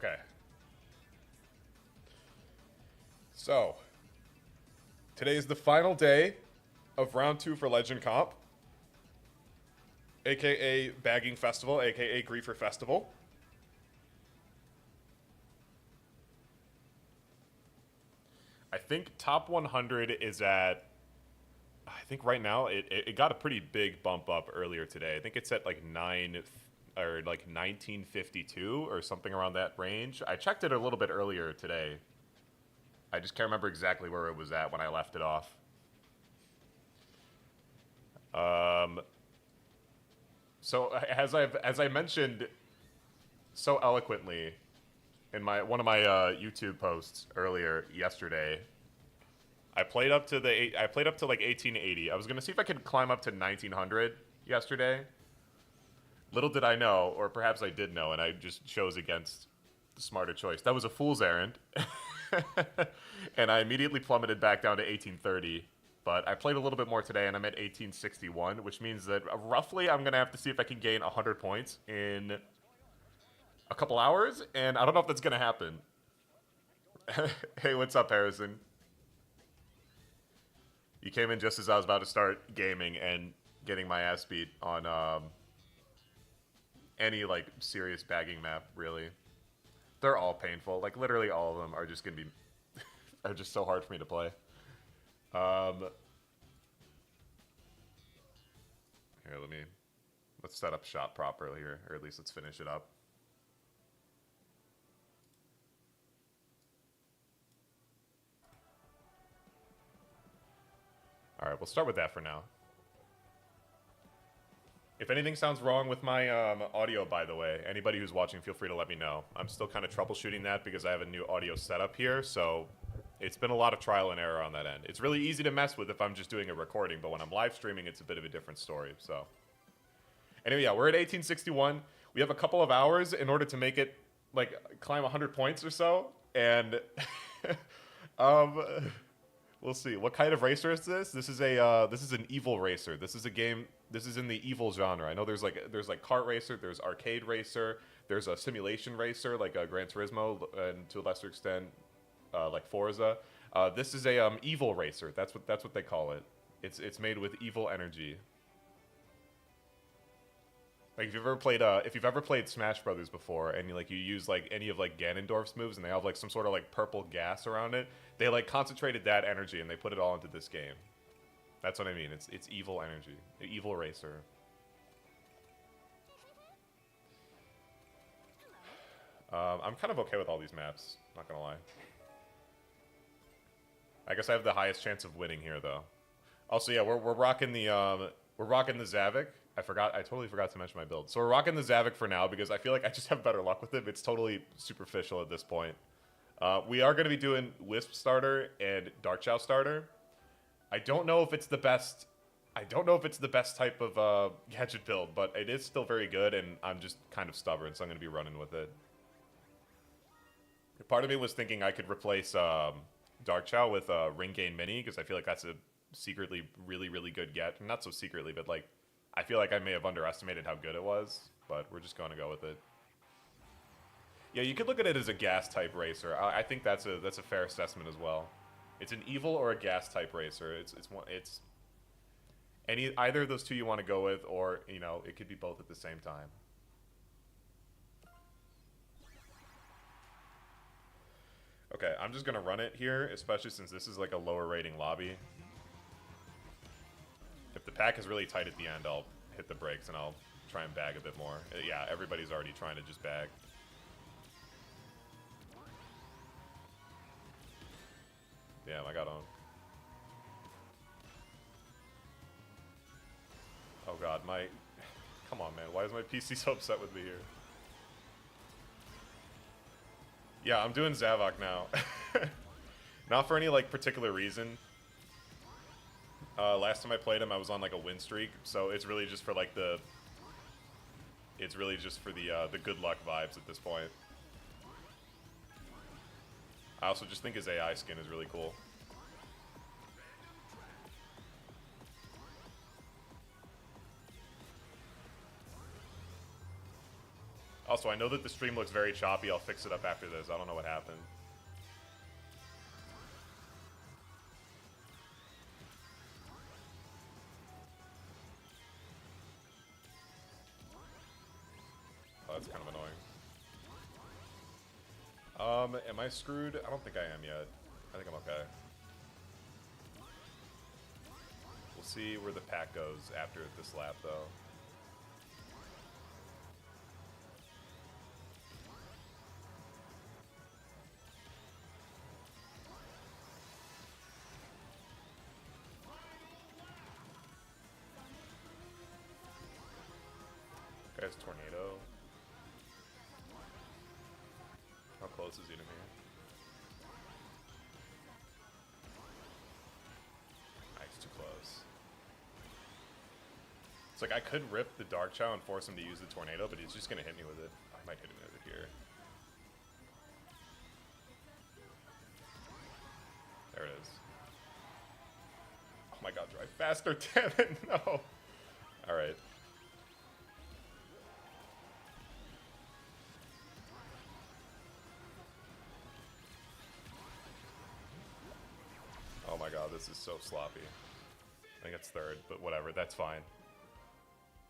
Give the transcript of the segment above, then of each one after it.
Okay. So, today is the final day of round 2 for Legend Comp, aka Bagging Festival, aka Griefer Festival. I think top 100 is at, I think right now it got a pretty big bump up earlier today. I think it's at like 1952 or something around that range. I checked it a little bit earlier today. I just can't remember exactly where it was at when I left it off. So as I mentioned so eloquently in one of my YouTube posts earlier yesterday, I played up to like 1880. I was gonna see if I could climb up to 1900 yesterday. Little did I know, or perhaps I did know, and I just chose against the smarter choice. That was a fool's errand. And I immediately plummeted back down to 1830. But I played a little bit more today, and I'm at 1861, which means that roughly I'm going to have to see if I can gain 100 points in a couple hours, and I don't know if that's going to happen. Hey, what's up, Harrison? You came in just as I was about to start gaming and getting my ass beat on any, like, serious bagging map, really. They're all painful. Like, literally all of them are just going to be... are just so hard for me to play. Here, let's set up shop properly here, or at least let's finish it up. All right, we'll start with that for now. If anything sounds wrong with my audio, by the way, anybody who's watching, feel free to let me know. I'm still kind of troubleshooting that because I have a new audio setup here, so it's been a lot of trial and error on that end. It's really easy to mess with if I'm just doing a recording, but when I'm live streaming, it's a bit of a different story, so. Anyway, yeah, we're at 1861. We have a couple of hours in order to make it, like, climb 100 points or so, and we'll see. What kind of racer is this? This is an evil racer. This is a game. This is in the evil genre. I know there's like kart racer, there's arcade racer, there's a simulation racer like Gran Turismo, and to a lesser extent, like Forza. This is a evil racer. That's what they call it. It's made with evil energy. Like if you've ever played Smash Brothers before, and you use like any of like Ganondorf's moves, and they have like some sort of like purple gas around it, they like concentrated that energy and they put it all into this game. That's what I mean. It's evil energy, evil racer. I'm kind of okay with all these maps. Not gonna lie. I guess I have the highest chance of winning here, though. Also, yeah, we're rocking the Zavik. I totally forgot to mention my build. So we're rocking the Zavik for now because I feel like I just have better luck with it. It's totally superficial at this point. We are going to be doing Wisp starter and Dark Chao starter. I don't know if it's the best. I don't know if it's the best type of gadget build, but it is still very good, and I'm just kind of stubborn, so I'm going to be running with it. Part of me was thinking I could replace Dark Chao with Ring Gain Mini, because I feel like that's a secretly really, really good get. Not so secretly, but like I feel like I may have underestimated how good it was, but we're just going to go with it. Yeah, you could look at it as a gas type racer. I think that's a fair assessment as well. It's an evil or a gas type racer. It's either of those two you want to go with, or it could be both at the same time. Okay, I'm just gonna run it here, especially since this is like a lower rating lobby. If the pack is really tight at the end, I'll hit the brakes and I'll try and bag a bit more. Yeah, everybody's already trying to just bag. Damn, I got on. Oh god, come on, man. Why is my PC so upset with me here? Yeah, I'm doing Zavok now. Not for any, like, particular reason. Last time I played him, I was on, like, a win streak, so it's really just for, like, the good luck vibes at this point. I also just think his AI skin is really cool. Also, I know that the stream looks very choppy. I'll fix it up after this. I don't know what happened. Oh, that's kind of annoying. Am I screwed? I don't think I am yet. I think I'm okay. We'll see where the pack goes after this lap, though. Guy's tornado. How close is he to me? Nice, too close. It's like I could rip the Dark Chao and force him to use the tornado, but he's just gonna hit me with it. I might hit him with it here. There it is. Oh my god, drive faster, damn it, no! Alright. Oh my god, this is so sloppy. I think it's third, but whatever, that's fine.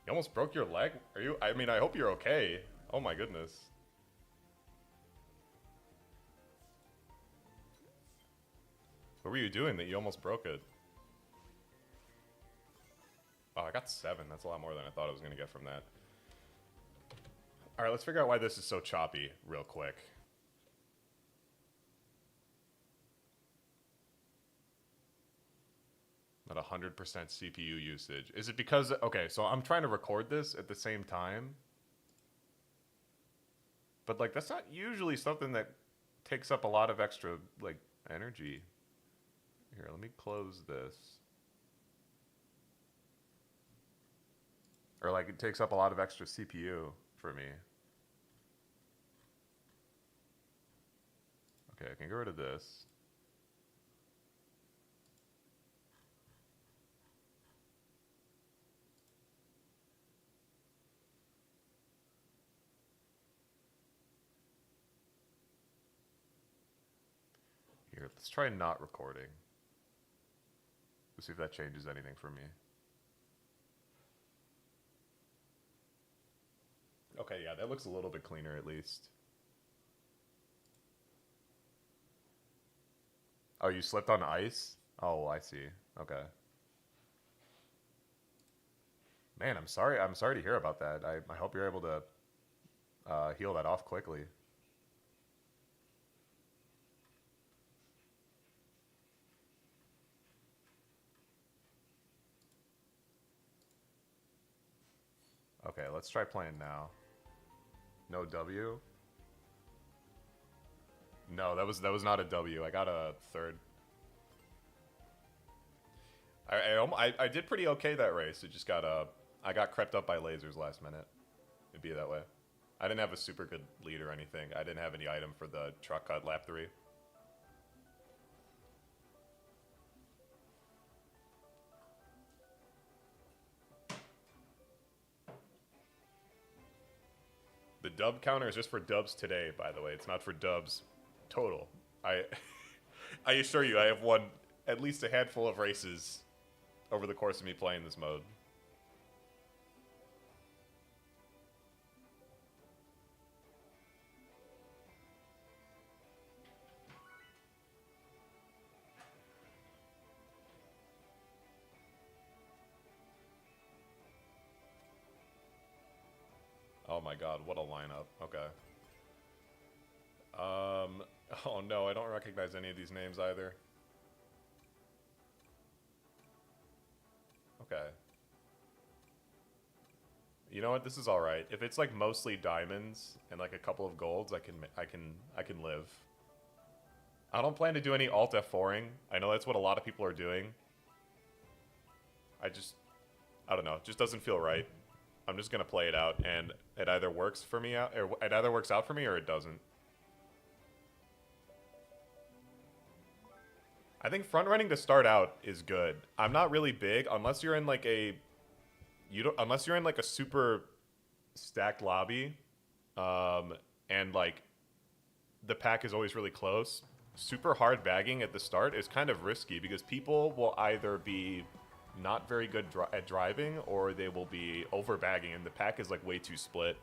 You almost broke your leg? Are you? I mean, I hope you're okay. Oh my goodness. What were you doing that you almost broke it? Oh, I got 7. That's a lot more than I thought I was going to get from that. Alright, let's figure out why this is so choppy real quick. At 100% CPU usage. Is it because... Okay, so I'm trying to record this at the same time. But, like, that's not usually something that takes up a lot of extra, like, energy. Here, let me close this. Or, like, it takes up a lot of extra CPU for me. Okay, I can get rid of this. Here, let's try not recording. Let's see if that changes anything for me. Okay, yeah, that looks a little bit cleaner at least. Oh, you slipped on ice? Oh, I see. Okay. Man, I'm sorry. I'm sorry to hear about that. I hope you're able to heal that off quickly. Okay, let's try playing now. No W? No, that was not a W. I got a third. I did pretty okay that race. It just got I got crept up by lasers last minute. It'd be that way. I didn't have a super good lead or anything. I didn't have any item for the truck cut lap 3. The dub counter is just for dubs today, by the way. It's not for dubs total. I assure you, I have won at least a handful of races over the course of me playing this mode. Oh my god, what a lineup. Okay. Oh no, I don't recognize any of these names either. Okay. You know what? This is all right. If it's like mostly diamonds and like a couple of golds, I can live. I don't plan to do any alt F4ing. I know that's what a lot of people are doing. I don't know. It just doesn't feel right. I'm just gonna play it out, and it either works for me out, or it either works out for me, or it doesn't. I think front running to start out is good. I'm not really big unless you're in like a, unless you're in like a super stacked lobby. And like the pack is always really close. Super hard bagging at the start is kind of risky because people will either be not very good at driving or they will be over bagging, and the pack is like way too split.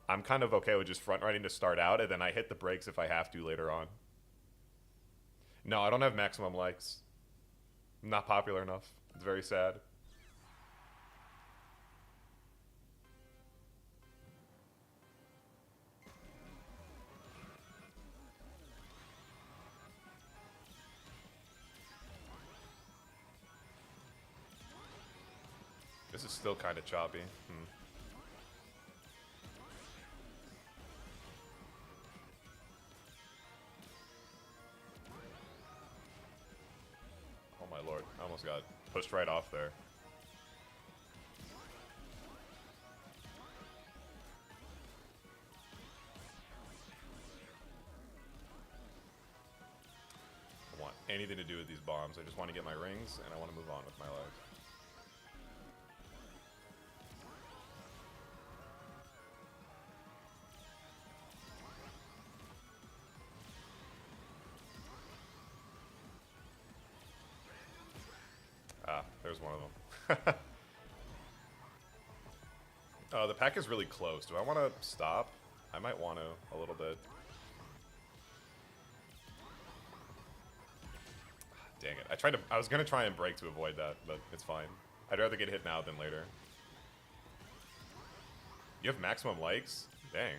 I'm kind of okay with just front riding to start out, and then I hit the brakes if I have to later on. No, I don't have maximum likes. I'm not popular enough. It's very sad. This is still kind of choppy. Oh my lord, I almost got pushed right off there. I don't want anything to do with these bombs. I just want to get my rings and I want to move on with my life. Ah, there's one of them. The pack is really close. Do I want to stop? I might want to a little bit. Dang it. I was going to try and brake to avoid that, but it's fine. I'd rather get hit now than later. You have maximum likes? Dang.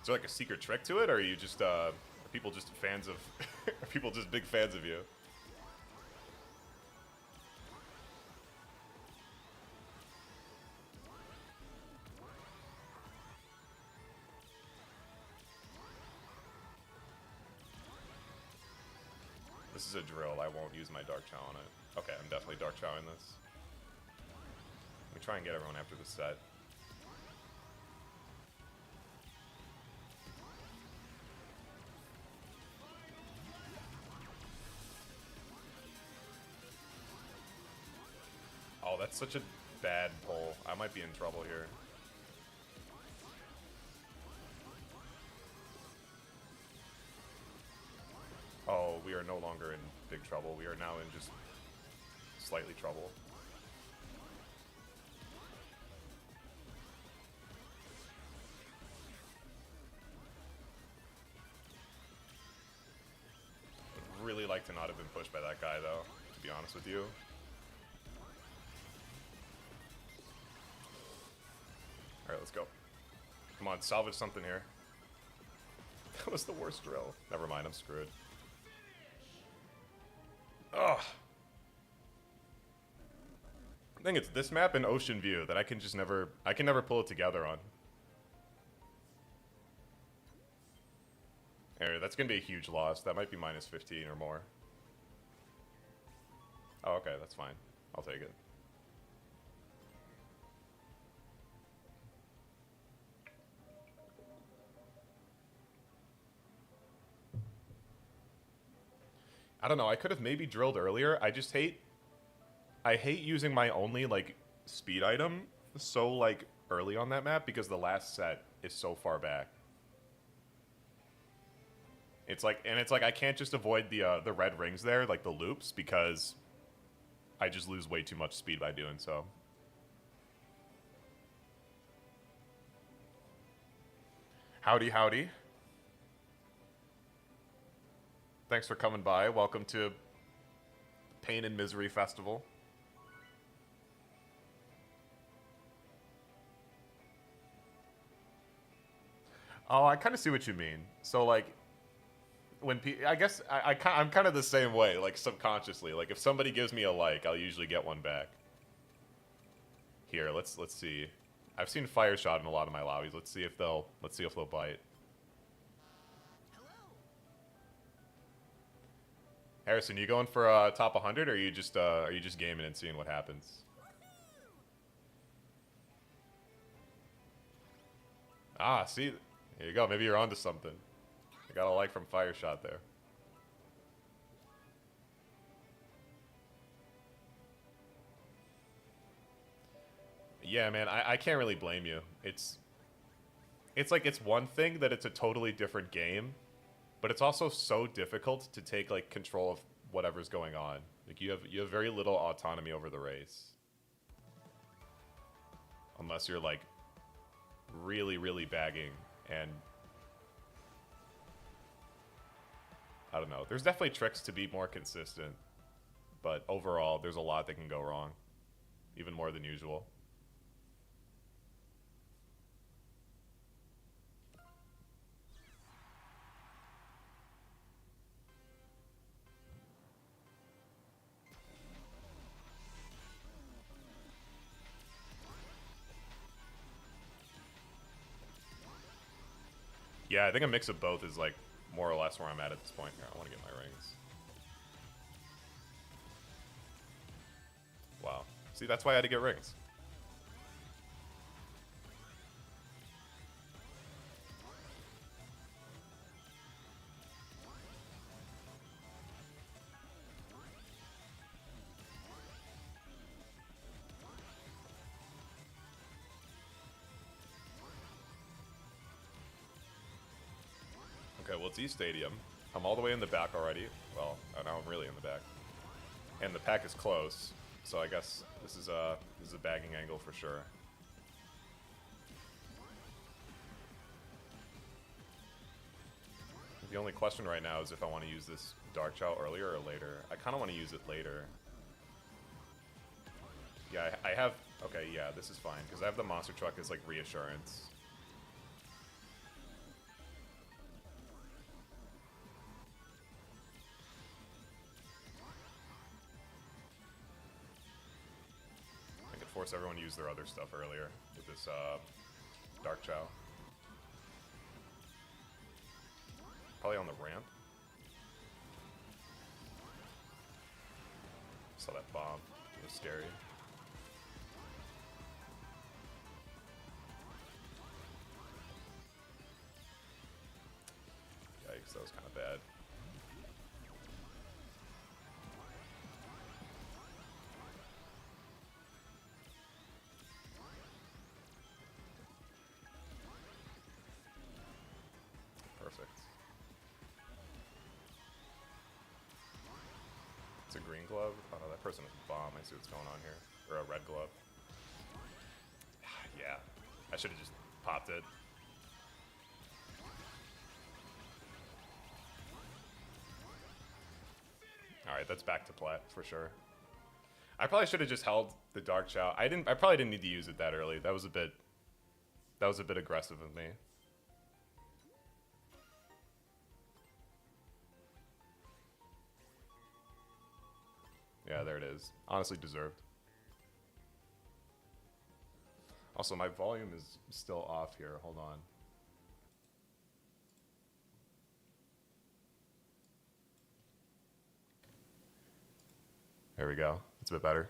Is there like a secret trick to it, or are you just, are people just fans of, are people just big fans of you? This is a drill. I won't use my Dark Chao on it. Okay, I'm definitely Dark Chao in this. Let me try and get everyone after the set. Oh, that's such a bad pull. I might be in trouble here. Oh, we are no longer in big trouble. We are now in just slightly trouble. Would really like to not have been pushed by that guy, though, to be honest with you. Alright, let's go. Come on, salvage something here. That was the worst drill. Never mind, I'm screwed. Ugh. I think it's this map and Ocean View that I can just never, I can never pull it together on. Here, that's gonna be a huge loss. That might be minus 15 or more. Oh, okay, that's fine. I'll take it. I don't know, I could have maybe drilled earlier. I hate using my only, like, speed item so, like, early on that map because the last set is so far back. It's like, I can't just avoid the red rings there, like the loops, because I just lose way too much speed by doing so. Howdy, howdy. Thanks for coming by. Welcome to Pain and Misery Festival. Oh, I kind of see what you mean. So, like, when I guess I'm kind of the same way, like, subconsciously. Like, if somebody gives me a like, I'll usually get one back. Here, let's see. I've seen Fire Shot in a lot of my lobbies. Let's see if they'll bite. Harrison, you going for top 100, or are you just gaming and seeing what happens? Ah, see, here you go. Maybe you're onto something. I got a like from Fire Shot there. Yeah, man, I can't really blame you. It's it's like it's one thing that it's a totally different game, but it's also so difficult to take like control of whatever's going on. Like you have very little autonomy over the race. Unless you're like really, really bagging, and I don't know. There's definitely tricks to be more consistent, but overall there's a lot that can go wrong, even more than usual. Yeah, I think a mix of both is like more or less where I'm at this point. Here, I want to get my rings. Wow. See, that's why I had to get rings. Okay, well, it's East Stadium. I'm all the way in the back already. Well, now I'm really in the back. And the pack is close, so I guess this is a bagging angle for sure. The only question right now is if I want to use this Dark Chao earlier or later. I kind of want to use it later. Yeah, I have... Okay, yeah, this is fine, because I have the monster truck as, like, reassurance. I could force everyone to use their other stuff earlier with this Dark Chao. Probably on the ramp. Saw that bomb. It was scary. Yikes, that was kind of bad. Perfect. It's a green glove? Oh, that person is a bomb. I see what's going on here. Or a red glove. Yeah. I should have just popped it. Alright, that's back to plat for sure. I probably should have just held the Dark Chao. I probably didn't need to use it that early. That was a bit aggressive of me. Yeah, there it is. Honestly deserved. Also, my volume is still off here. Hold on. There we go. It's a bit better.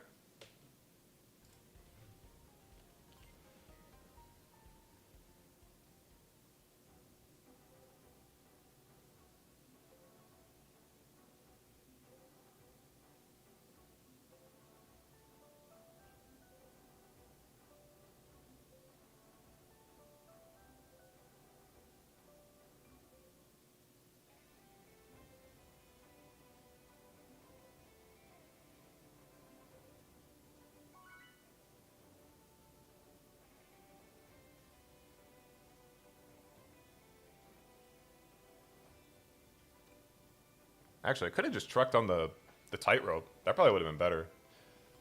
Actually, I could have just trucked on the tightrope. That probably would have been better.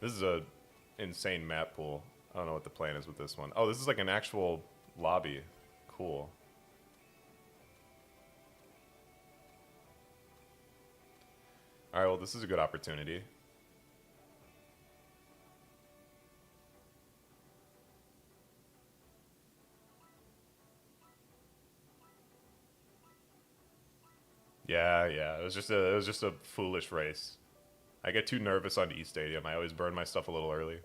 This is a insane map pool. I don't know what the plan is with this one. Oh, this is like an actual lobby. Cool. Alright, well, this is a good opportunity. Yeah, it was just a foolish race. I get too nervous on East Stadium. I always burn my stuff a little early.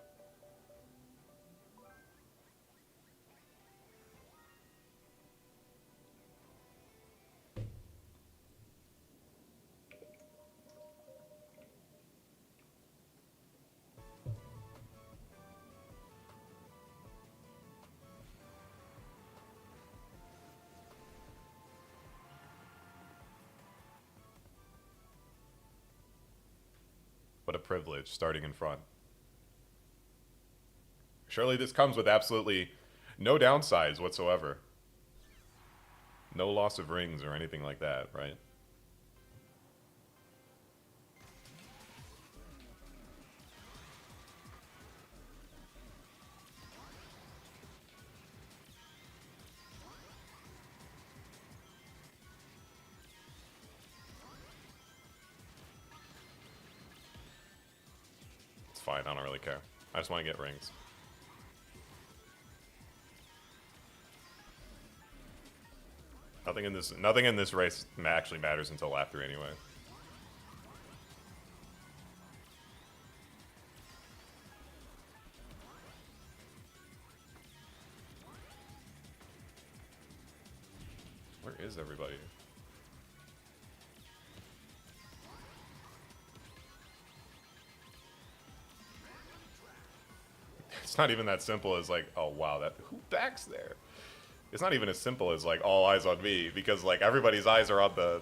privilege starting in front. Surely this comes with absolutely no downsides whatsoever. No loss of rings or anything like that, right? It's fine, I don't really care. I just want to get rings. Nothing in this race actually matters until lap 3 anyway. Where is everybody? It's not even that simple as like, oh wow, that who backs there? It's not even as simple as like all eyes on me, because like everybody's eyes are on the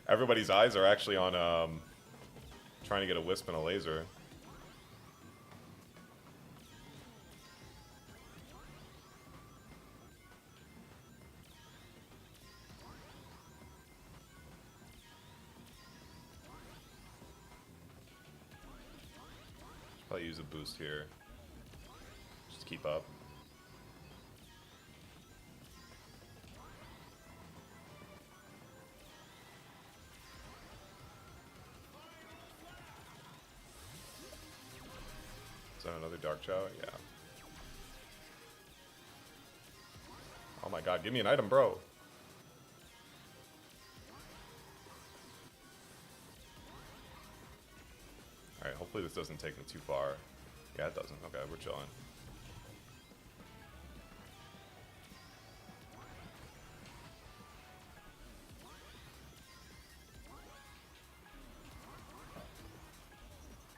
everybody's eyes are actually on trying to get a wisp and a laser. I'll use a boost here. Just keep up. Is that another Dark Chao? Yeah. Oh my god, give me an item, bro. Alright, hopefully this doesn't take me too far. Yeah, it doesn't. Okay, we're chilling.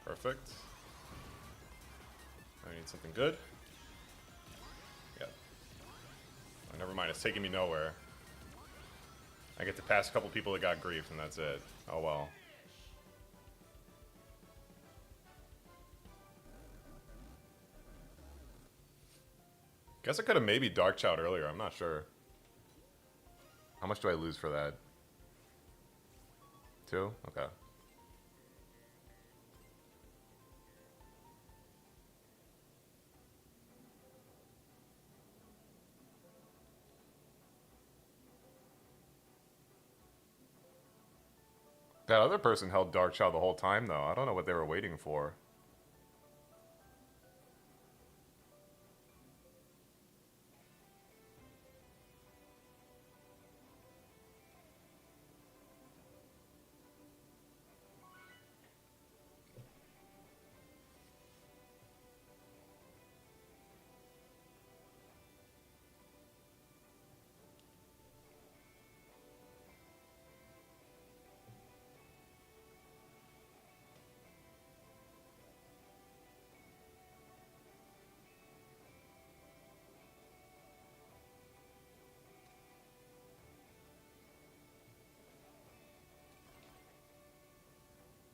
Perfect. I need something good. Yeah. Oh, never mind, it's taking me nowhere. I get to pass a couple people that got grief, and that's it. Oh well. Guess I could have maybe Dark Chow'd earlier, I'm not sure. How much do I lose for that? 2? Okay. That other person held Dark Chao the whole time, though. I don't know what they were waiting for.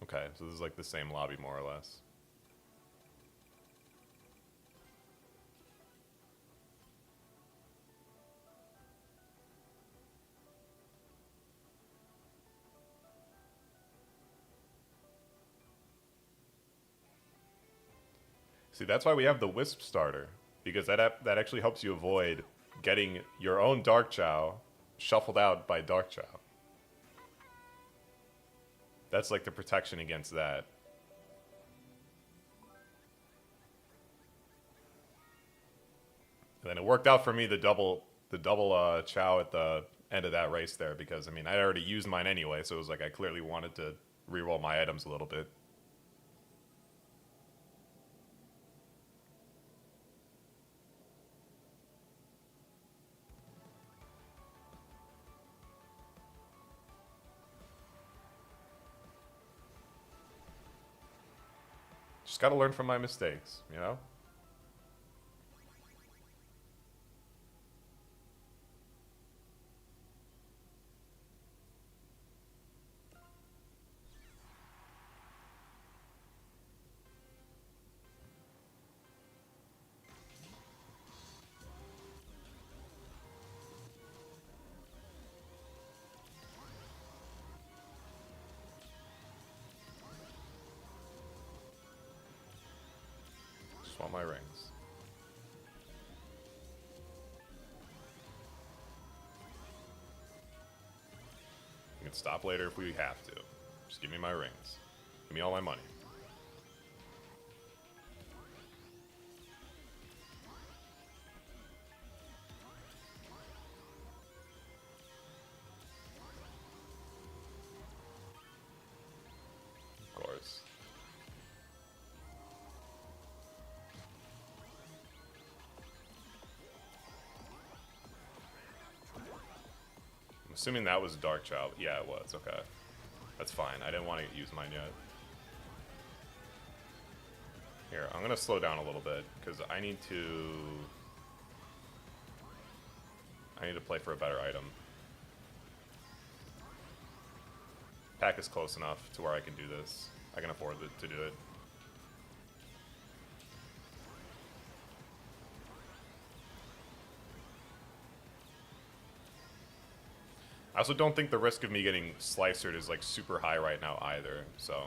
Okay, so this is like the same lobby, more or less. See, that's why we have the Wisp starter, because that actually helps you avoid getting your own Dark Chao shuffled out by Dark Chao. That's like the protection against that. And then it worked out for me, the double Chao at the end of that race there, because I mean I already used mine anyway, so it was like I clearly wanted to reroll my items a little bit. Just gotta learn from my mistakes, you know? just want my rings. We can stop later if we have to. Just give me my rings. Give me all my money. Of course. I'm assuming that was Dark Chao. Yeah, it was. Okay. That's fine. I didn't want to use mine yet. Here, I'm going to slow down a little bit because I need to play for a better item. Pack is close enough to where I can do this. I can afford to do it. I also don't think the risk of me getting slicered is like super high right now either, so.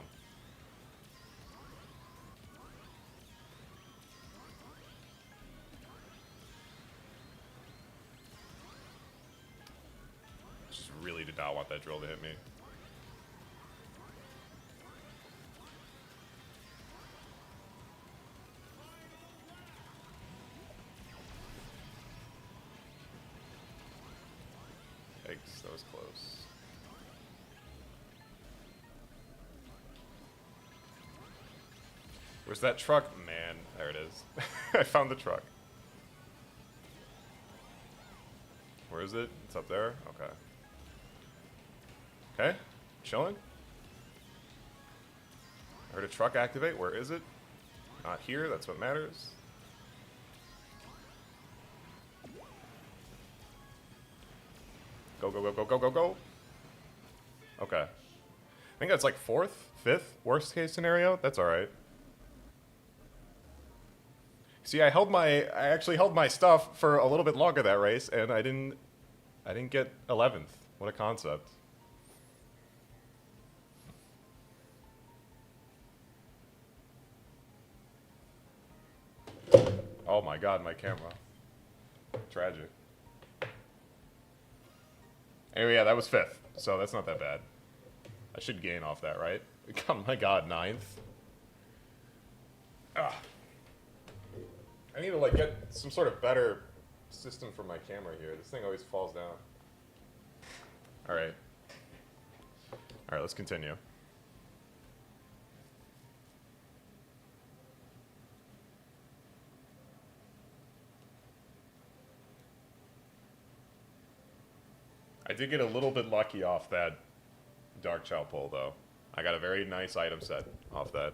Just really did not want that drill to hit me. Eggs, that was close. Where's that truck? Man, there it is. I found the truck. Where is it? It's up there? Okay. Okay, chilling. I heard a truck activate. Where is it? Not here, that's what matters. Go, go, go, go, go, go, go. Okay. I think that's like 4th, 5th, worst case scenario. That's alright. See, I actually held my stuff for a little bit longer that race, and I didn't get 11th. What a concept. Oh my god, my camera. Tragic. Anyway, yeah, that was 5th, so that's not that bad. I should gain off that, right? Oh my god, 9th. Ah. I need to like get some sort of better system for my camera here. This thing always falls down. Alright. Alright, let's continue. I did get a little bit lucky off that Dark Chao pull, though. I got a very nice item set off that.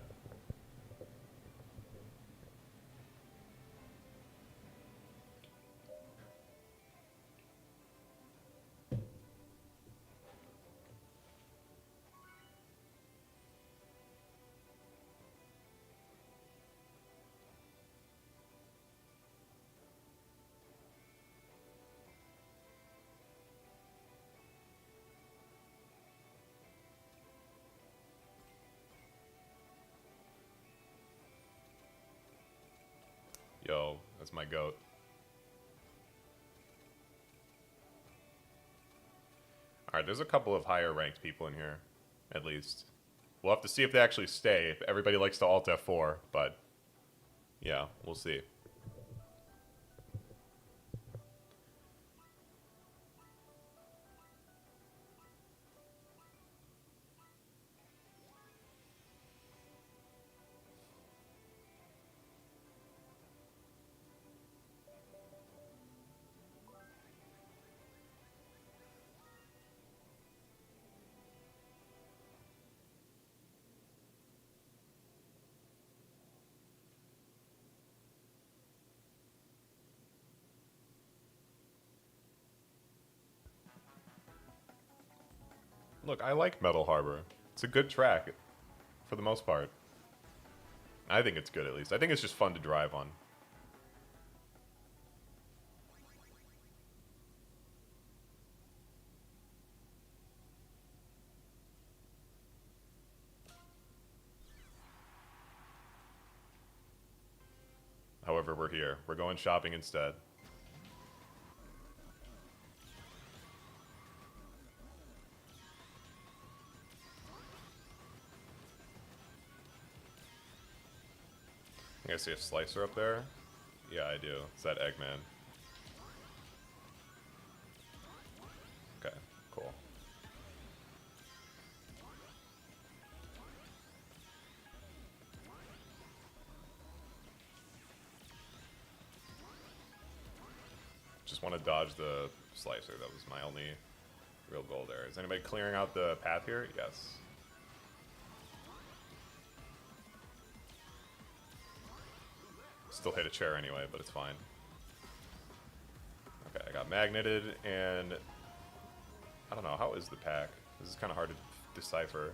Yo, that's my goat. Alright, there's a couple of higher ranked people in here, at least. We'll have to see if they actually stay, if everybody likes to Alt F4, but yeah, we'll see. Look, I like Metal Harbor. It's a good track, for the most part. I think it's good, at least. I think it's just fun to drive on. However, we're here. We're going shopping instead. I think I see a slicer up there. Yeah, I do. It's that Eggman. Okay, cool. Just want to dodge the slicer. That was my only real goal there. Is anybody clearing out the path here? Yes. Still hit a chair anyway, but it's fine. Okay, I got magneted, and I don't know, how is the pack? This is kind of hard to decipher.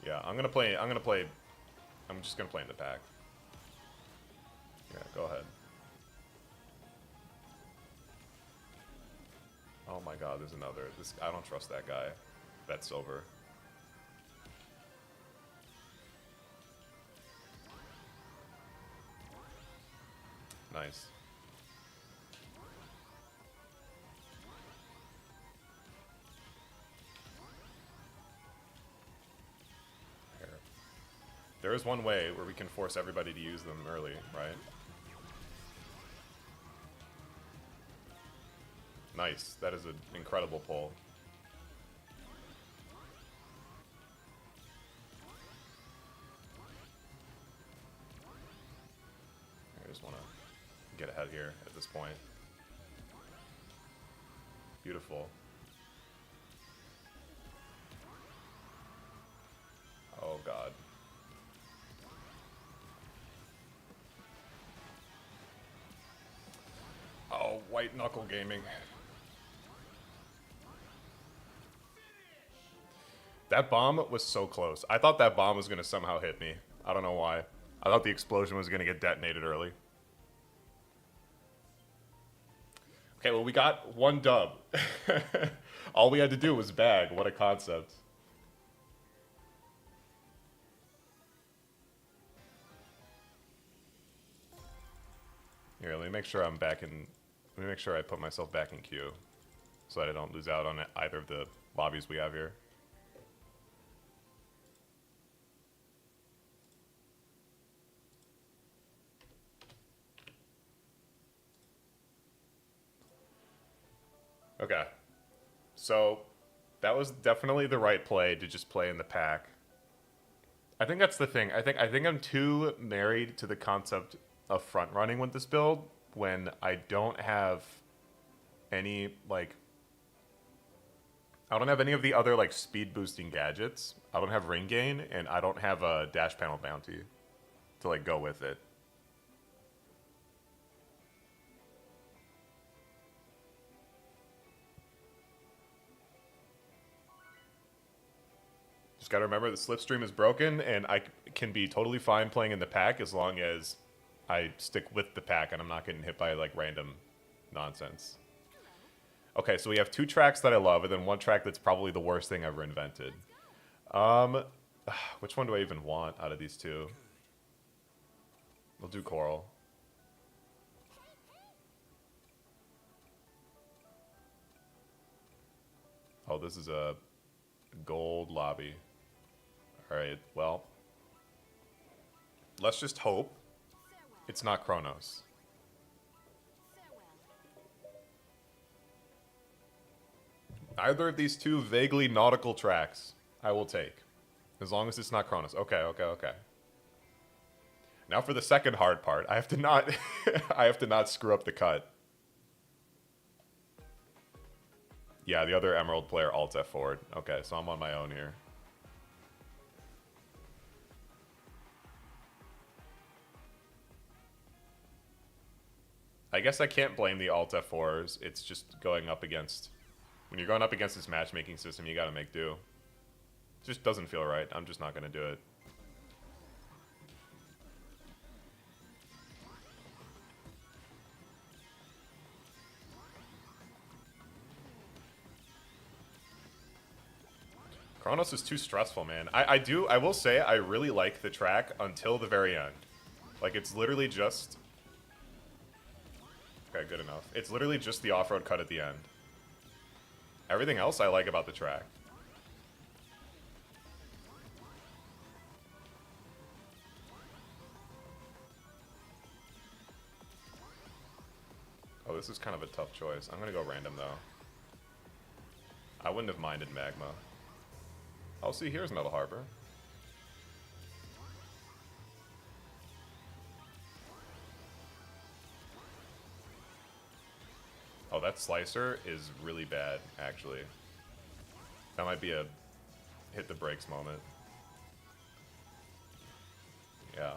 Yeah, I'm just gonna play in the pack. Yeah, go ahead. Oh my god, there's another. I don't trust that guy. That's silver. Nice. There is one way where we can force everybody to use them early, right? Nice. That is an incredible pull. I just want to get ahead here at this point. Beautiful. Oh god. Oh, white knuckle gaming. That bomb was so close. I thought that bomb was going to somehow hit me. I don't know why. I thought the explosion was going to get detonated early. Okay, well, we got one dub. All we had to do was bag. What a concept. Here, let me make sure I'm back in... Let me make sure I put myself back in queue so that I don't lose out on either of the lobbies we have here. Okay, so that was definitely the right play to just play in the pack. I think that's the thing. I think I'm too married to the concept of front running with this build when I don't have any I don't have any of the other like speed boosting gadgets. I don't have ring gain, and I don't have a dash panel bounty to like go with it. Just gotta remember the slipstream is broken, and I can be totally fine playing in the pack as long as I stick with the pack and I'm not getting hit by like random nonsense. Okay, so we have two tracks that I love, and then one track that's probably the worst thing ever invented. Which one do I even want out of these two? We'll do Coral. Oh, this is a gold lobby. Alright, well, let's just hope it's not Chronos. Either of these two vaguely nautical tracks I will take, as long as it's not Chronos. Okay, okay, okay. Now for the second hard part. I have to not I have to not screw up the cut. Yeah, the other Emerald player alt F forward. Okay, so I'm on my own here. I guess I can't blame the alt F4s. It's just going up against... When you're going up against this matchmaking system, you gotta make do. It just doesn't feel right. I'm just not gonna do it. Chronos is too stressful, man. I will say I really like the track until the very end. Like, it's literally just... Okay, good enough. It's literally just the off-road cut at the end. Everything else I like about the track. Oh, this is kind of a tough choice. I'm gonna go random, though. I wouldn't have minded Magma. Oh, see, here's Metal Harbor. Oh, that slicer is really bad, actually. That might be a hit the brakes moment. Yeah.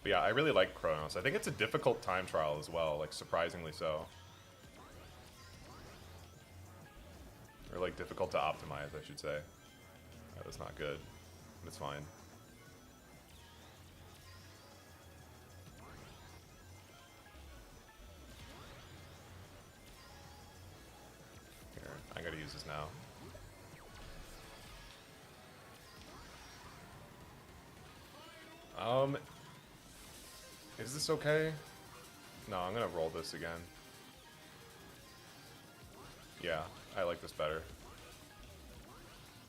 But yeah, I really like Chronos. I think it's a difficult time trial as well, like surprisingly so. Or like difficult to optimize, I should say. That was not good. It's fine. Here, I gotta use this now. Is this okay? No, I'm gonna roll this again. Yeah, I like this better.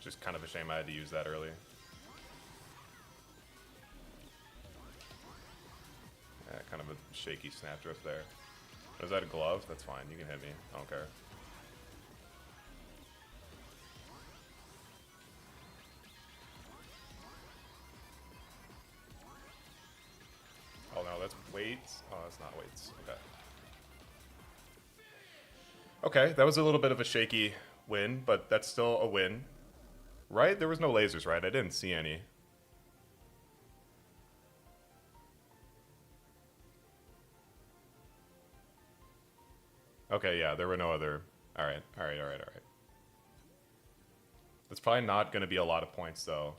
Just kind of a shame I had to use that early. Yeah, kind of a shaky snap drift there. Is that a glove? That's fine, you can hit me. I don't care. Oh no, that's weights. Oh, that's not weights. Okay. Okay, that was a little bit of a shaky win, but that's still a win. Right? There was no lasers, right? I didn't see any. Okay, yeah, there were no other... Alright. That's probably not going to be a lot of points, though.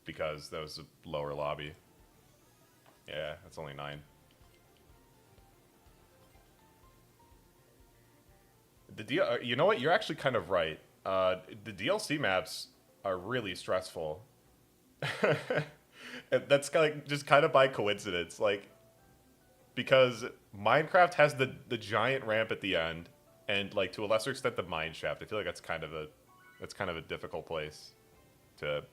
Because that was a lower lobby. Yeah, that's only 9. You know what? You're actually kind of right. The DLC maps are really stressful. That's just kind of by coincidence, like, because Minecraft has the giant ramp at the end, and like to a lesser extent the mine shaft. I feel like that's kind of a difficult place to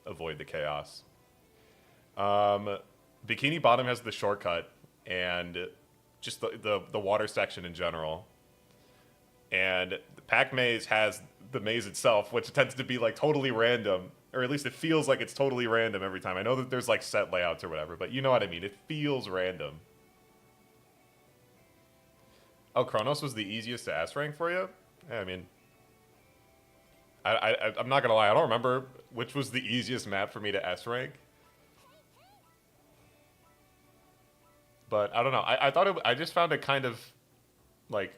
avoid the chaos. Bikini Bottom has the shortcut and just the water section in general. And Pac Maze has the maze itself, which tends to be like totally random, or at least it feels like it's totally random every time. I know that there's like set layouts or whatever, but you know what I mean. It feels random. Oh, Chronos was the easiest to S rank for you? Yeah, I mean, I'm not gonna lie. I don't remember which was the easiest map for me to S rank. But I don't know. I thought I just found it kind of like,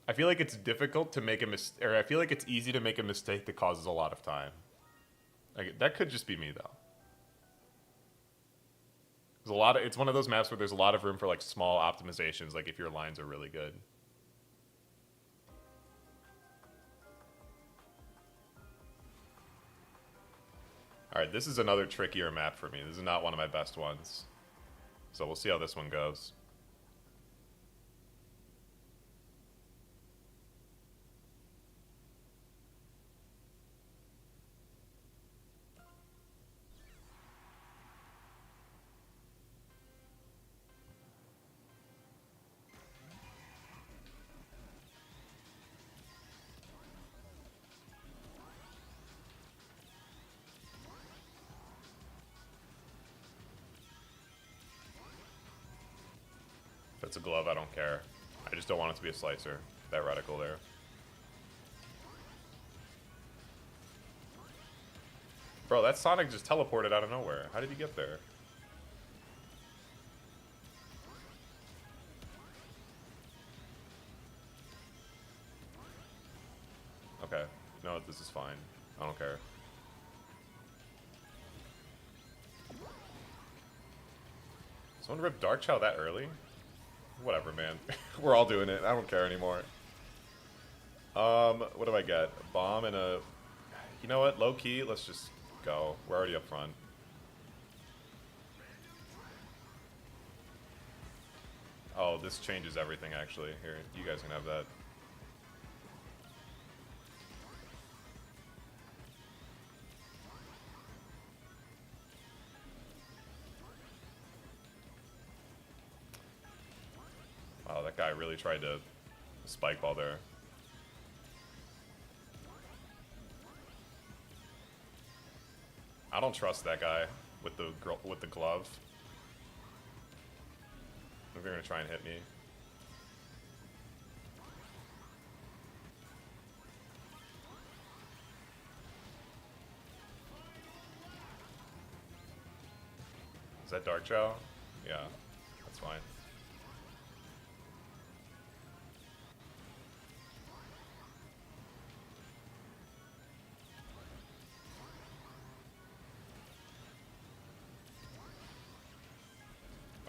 I feel like it's difficult to make a mistake, or I feel like it's easy to make a mistake that causes a lot of time. Like, that could just be me though. There's it's one of those maps where there's a lot of room for like small optimizations, like if your lines are really good. Alright, this is another trickier map for me. This is not one of my best ones. So we'll see how this one goes. If it's a glove, I don't care. I just don't want it to be a slicer. That reticle there. Bro, that Sonic just teleported out of nowhere. How did he get there? Okay. No, this is fine. I don't care. Someone ripped Dark Chao that early? Whatever, man. We're all doing it. I don't care anymore. What do I get? A bomb and a... You know what? Low key, let's just go. We're already up front. Oh, this changes everything, actually. Here, you guys can have that. Wow, that guy really tried to spike ball there. I don't trust that guy with the glove. If you're gonna try and hit me. Is that Dark Chao? Yeah, that's fine.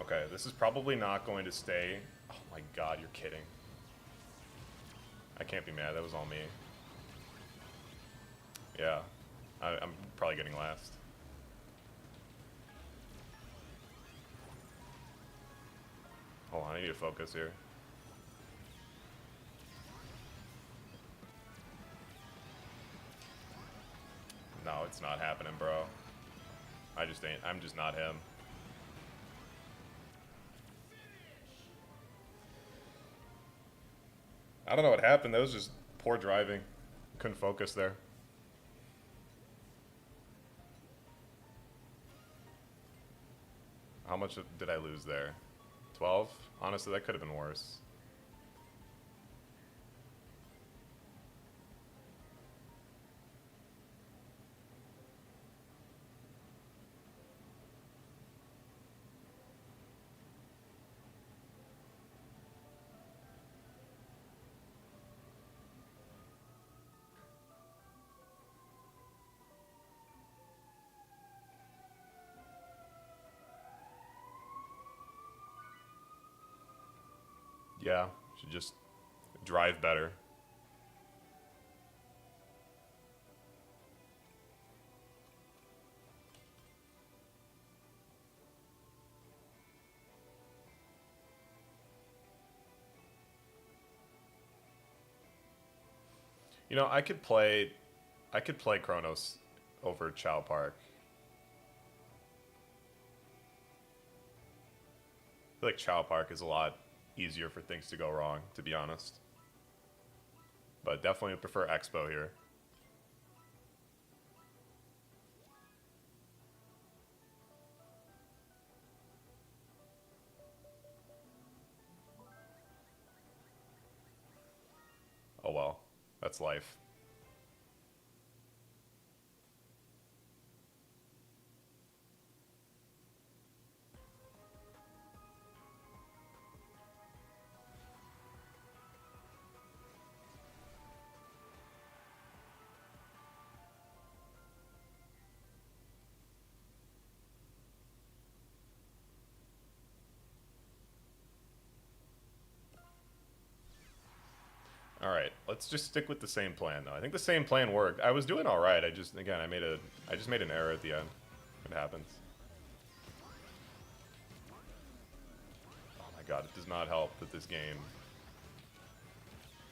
Okay, this is probably not going to stay. Oh my god, you're kidding. I can't be mad, that was all me. Yeah, I'm probably getting last. Hold on, I need to focus here. No, it's not happening, bro. I'm just not him. I don't know what happened. That was just poor driving. Couldn't focus there. How much did I lose there? 12? Honestly, that could have been worse. Yeah, should just drive better. You know, I could play Kronos over Chao Park. I feel like Chao Park is a lot easier for things to go wrong, to be honest. But definitely prefer Expo here. Oh well, that's life. All right, let's just stick with the same plan though. I think the same plan worked. I was doing all right. I just made an error at the end. It happens. Oh my god, it does not help that this game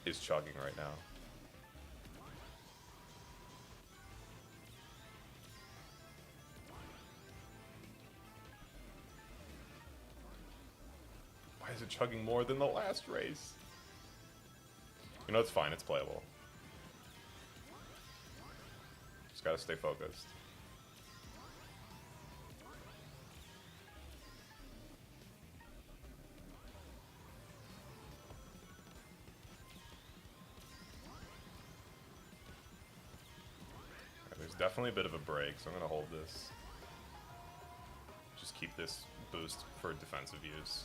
is chugging right now. Why is it chugging more than the last race? You know, it's fine. It's playable. Just gotta stay focused. Right, there's definitely a bit of a break, so I'm gonna hold this. Just keep this boost for defensive use.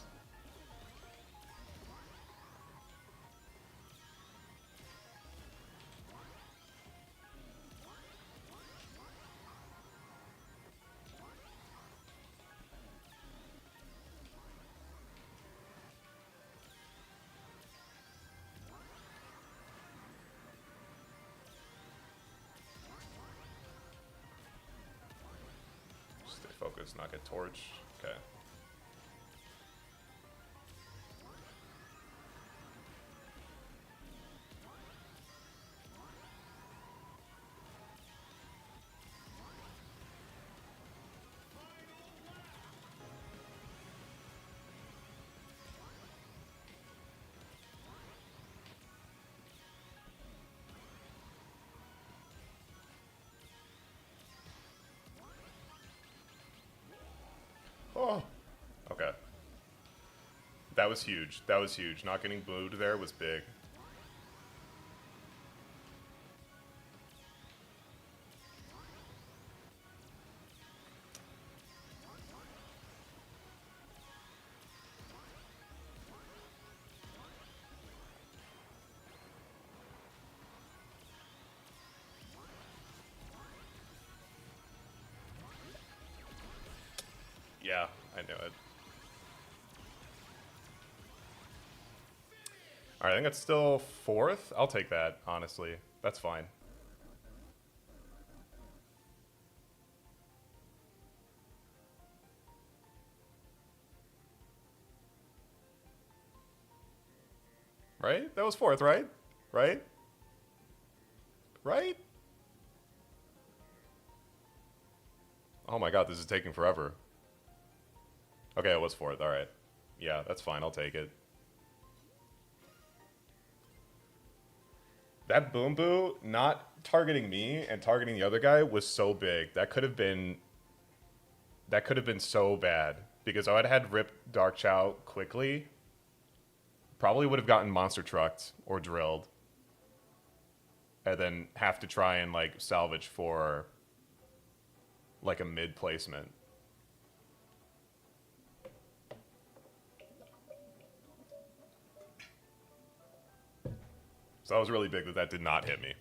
focus, not get torch. Okay. Oh, okay. That was huge. That was huge. Not getting booed there was big. Yeah, I knew it. Alright, I think it's still 4th. I'll take that, honestly. That's fine. Right? That was 4th, right? Right? Right? Oh my god, this is taking forever. Okay, it was 4th, alright. Yeah, that's fine, I'll take it. That Boom Boo not targeting me and targeting the other guy was so big. That could have been so bad. Because I would have had ripped Dark Chao quickly. Probably would have gotten monster trucked or drilled. And then have to try and like salvage for like a mid placement. So that was really big that that did not hit me.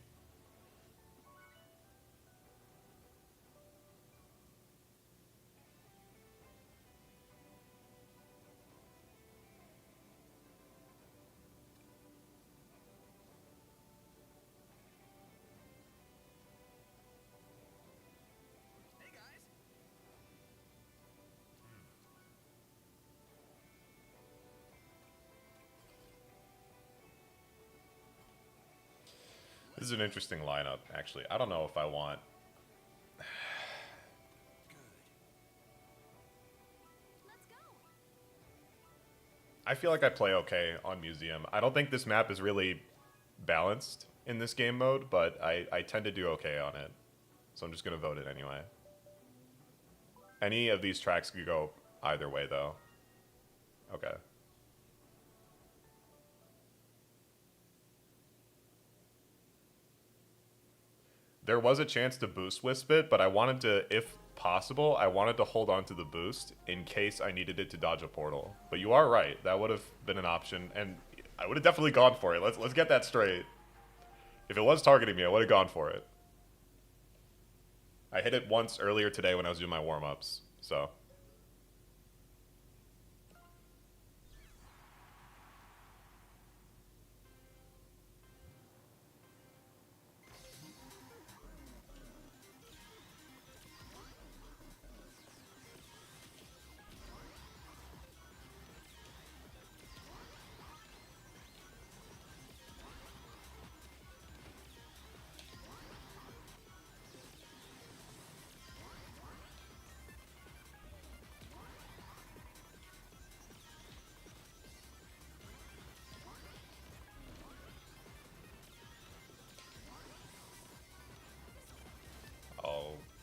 This is an interesting lineup, actually. I don't know if I want... I feel like I play okay on Museum. I don't think this map is really balanced in this game mode, but I tend to do okay on it. So I'm just going to vote it anyway. Any of these tracks could go either way, though. Okay. There was a chance to boost Wisp it, but I wanted to, if possible, I wanted to hold on to the boost in case I needed it to dodge a portal. But you are right, that would have been an option, and I would have definitely gone for it. Let's get that straight. If it was targeting me, I would have gone for it. I hit it once earlier today when I was doing my warm-ups, so...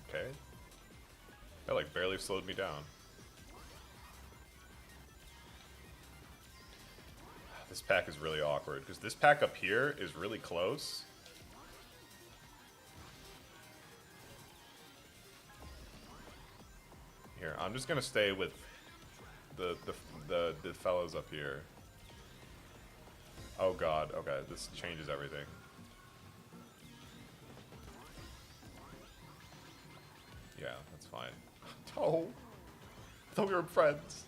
Okay. That like barely slowed me down. This pack is really awkward because this pack up here is really close. Here, I'm just gonna stay with the fellows up here. Oh god, okay, this changes everything. Yeah, that's fine. Oh, I thought we were friends.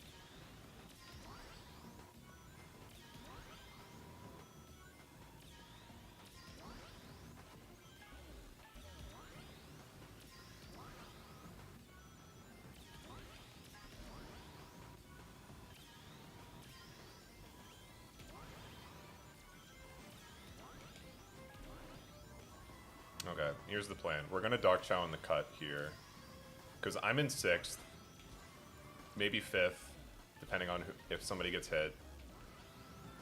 here's the plan. We're gonna Dark Chao in the cut here. Because I'm in 6th. Maybe 5th. Depending on if somebody gets hit.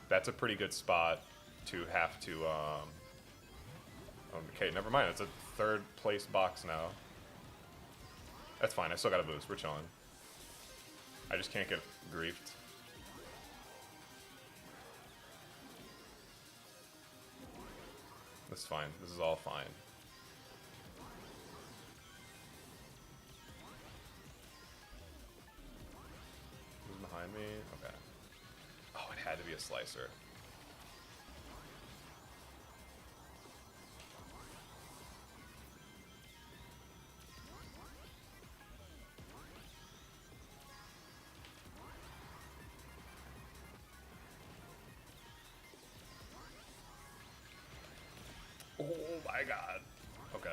That's a pretty good spot to have to, okay, never mind. It's a 3rd place box now. That's fine. I still got a boost. We're chilling. I just can't get griefed. That's fine. This is all fine. Who's behind me? Okay. Oh, it had to be a slicer. Oh my god. Okay.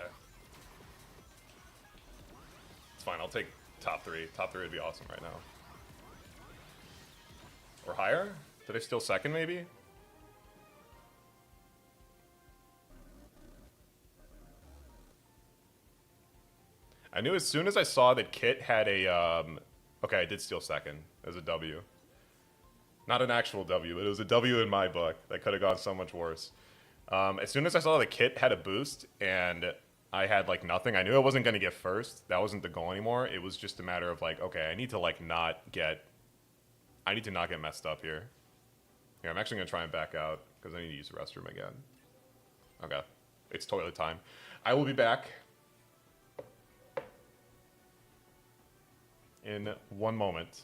It's fine, I'll take top 3. Top 3 would be awesome right now. Or higher? Did I steal 2nd maybe? I knew as soon as I saw that Kit had a, okay, I did steal 2nd as a W. Not an actual W, but it was a W in my book. That could have gone so much worse. As soon as I saw the Kit had a boost and I had like nothing, I knew I wasn't going to get first. That wasn't the goal anymore. It was just a matter of like, okay, I need to not get messed up here. Here, I'm actually going to try and back out because I need to use the restroom again. Okay, it's toilet time. I will be back in 1 moment.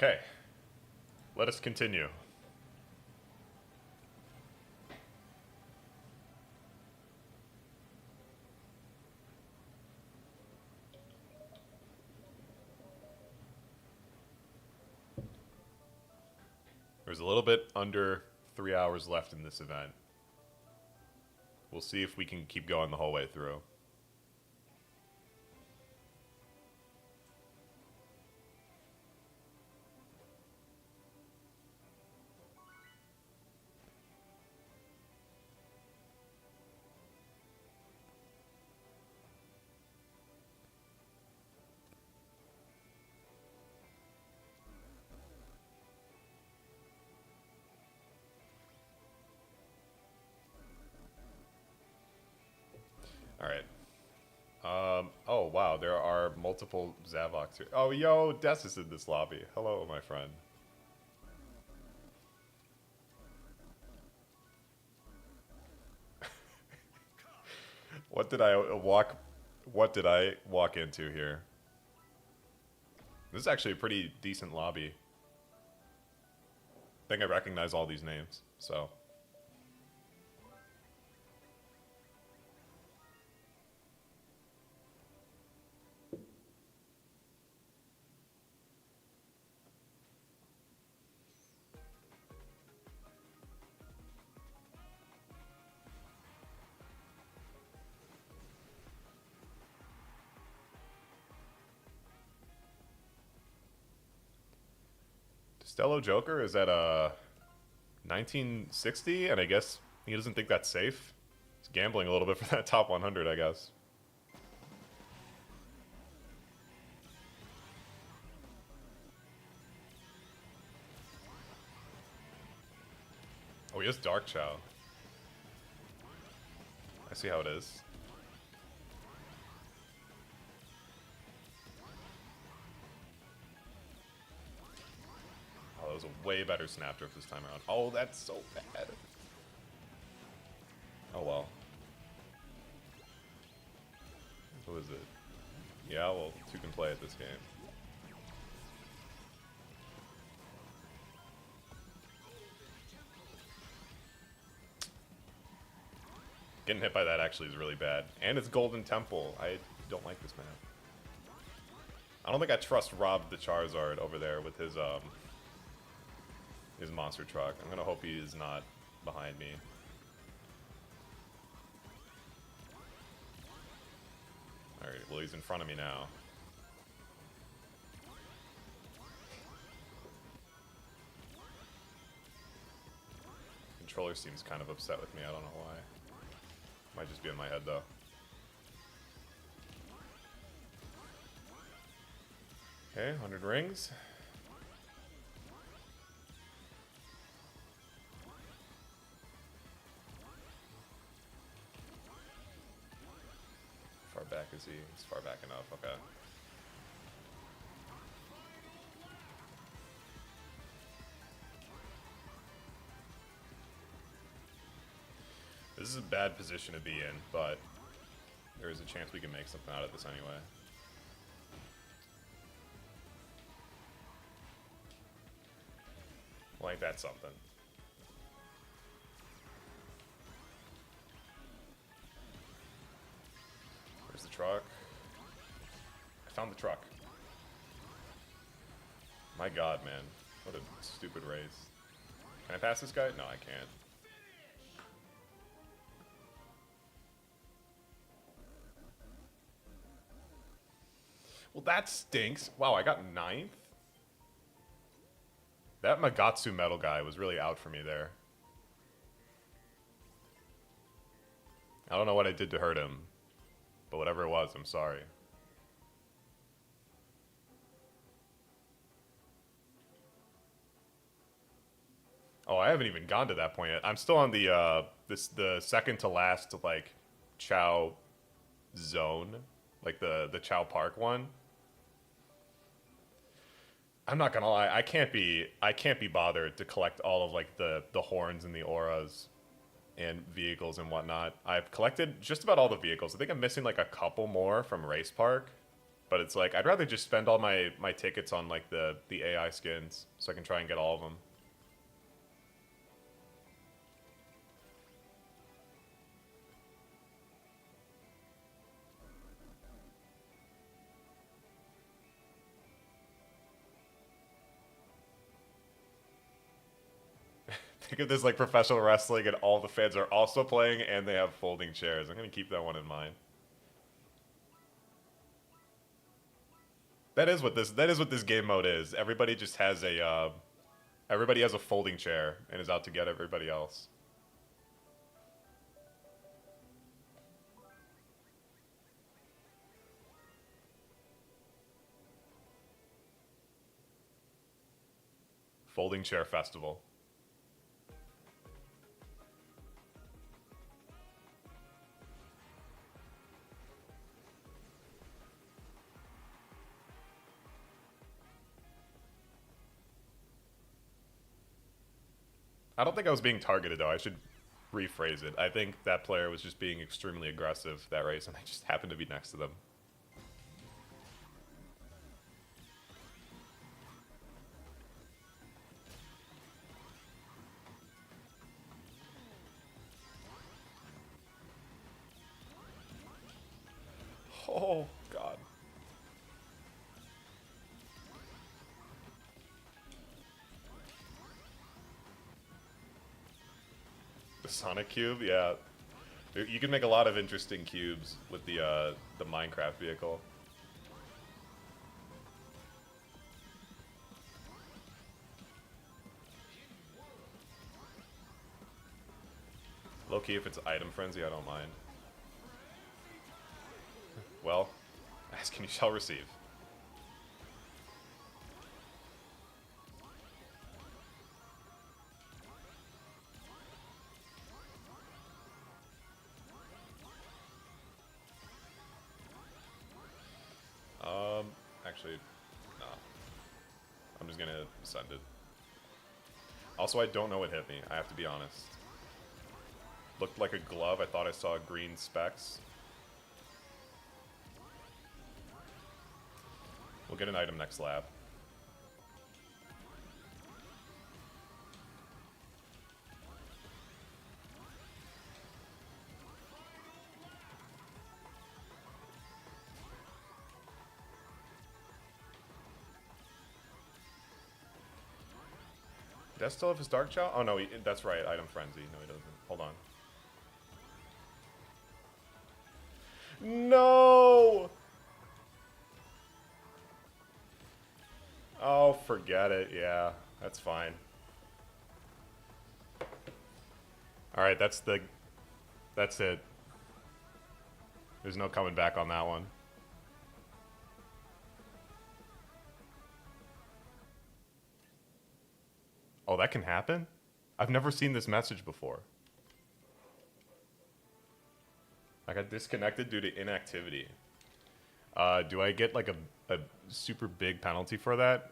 Okay. Let us continue. There's a little bit under 3 hours left in this event. We'll see if we can keep going the whole way through. Alright. Oh wow, there are multiple Zavoks here. Oh yo, Des is in this lobby. Hello, my friend. What did I walk into here? This is actually a pretty decent lobby. I think I recognize all these names, so. Stello Joker is at 1960, and I guess he doesn't think that's safe. He's gambling a little bit for that top 100, I guess. Oh, he has Dark Chao. I see how it is. That was a way better snap drift this time around. Oh, that's so bad. Oh well. Who is it? Yeah, well, two can play at this game. Getting hit by that actually is really bad. And it's Golden Temple. I don't like this map. I don't think I trust Rob the Charizard over there with his monster truck. I'm gonna hope he is not behind me. Alright, well he's in front of me now. Controller seems kind of upset with me, I don't know why. Might just be in my head though. Okay, 100 rings. Far back is he? He's far back enough, okay. This is a bad position to be in, but there is a chance we can make something out of this anyway. Well, ain't that something? Where's the truck? I found the truck. My god, man. What a stupid race. Can I pass this guy? No, I can't. Well, that stinks. Wow, I got 9th? That Magatsu metal guy was really out for me there. I don't know what I did to hurt him, but whatever it was, I'm sorry. Oh, I haven't even gone to that point yet. I'm still on the the second to last like Chao zone, like the Chao Park one. I'm not gonna lie, I can't be bothered to collect all of like the horns and the auras and vehicles and whatnot. I've collected just about all the vehicles. I think I'm missing like a couple more from Race Park. But it's like, I'd rather just spend all my tickets on like the AI skins so I can try and get all of them. Think of this like professional wrestling and all the fans are also playing and they have folding chairs. I'm going to keep that one in mind. That is what this game mode is. Everybody just has a everybody has a folding chair and is out to get everybody else. Folding chair festival. I don't think I was being targeted, though. I should rephrase it. I think that player was just being extremely aggressive that race, and I just happened to be next to them. Oh, God. The Sonic cube, yeah. You can make a lot of interesting cubes with the Minecraft vehicle. Low-key, if it's item frenzy, I don't mind. Well, ask and you shall receive. Actually, no. I'm just gonna send it. Also, I don't know what hit me. I have to be honest. Looked like a glove. I thought I saw green specks. We'll get an item next lap. Does still have his Dark Chao? Oh no, that's right. Item frenzy. No, he doesn't. Hold on. No! Oh, forget it. Yeah, that's fine. All right, that's it. There's no coming back on that one. Oh, that can happen? I've never seen this message before. I got disconnected due to inactivity. Do I get like a super big penalty for that?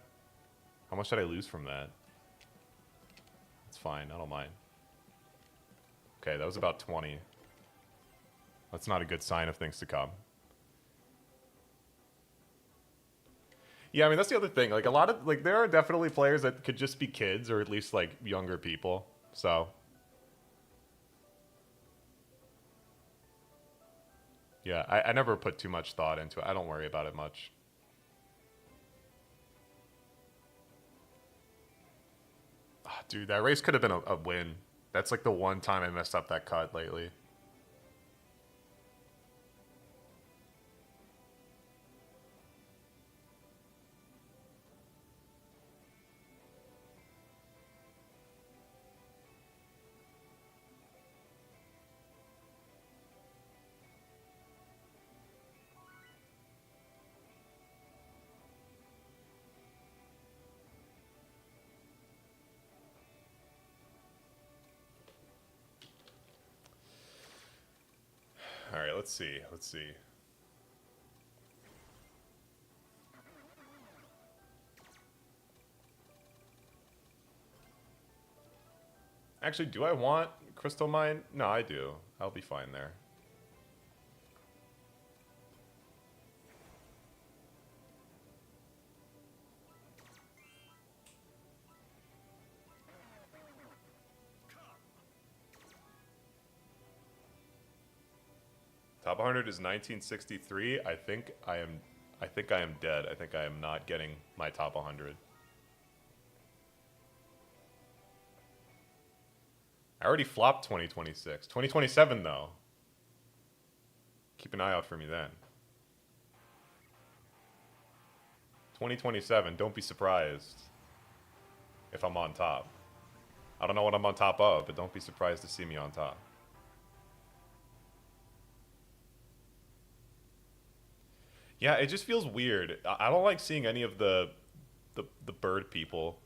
How much did I lose from that? It's fine, I don't mind. Okay, that was about 20. That's not a good sign of things to come. Yeah, I mean, that's the other thing. Like, a lot of, like, there are definitely players that could just be kids or at least, like, younger people. So. Yeah, I never put too much thought into it. I don't worry about it much. Oh, dude, that race could have been a win. That's, like, the one time I messed up that cut lately. All right, let's see. Let's see. Actually, do I want Crystal Mine? No, I do. I'll be fine there. Top 100 is 1963. I think I am dead. I think I am not getting my top 100. I already flopped 2026. 2027 though. Keep an eye out for me then. 2027, don't be surprised if I'm on top. I don't know what I'm on top of, but don't be surprised to see me on top. Yeah, it just feels weird. I don't like seeing any of the bird people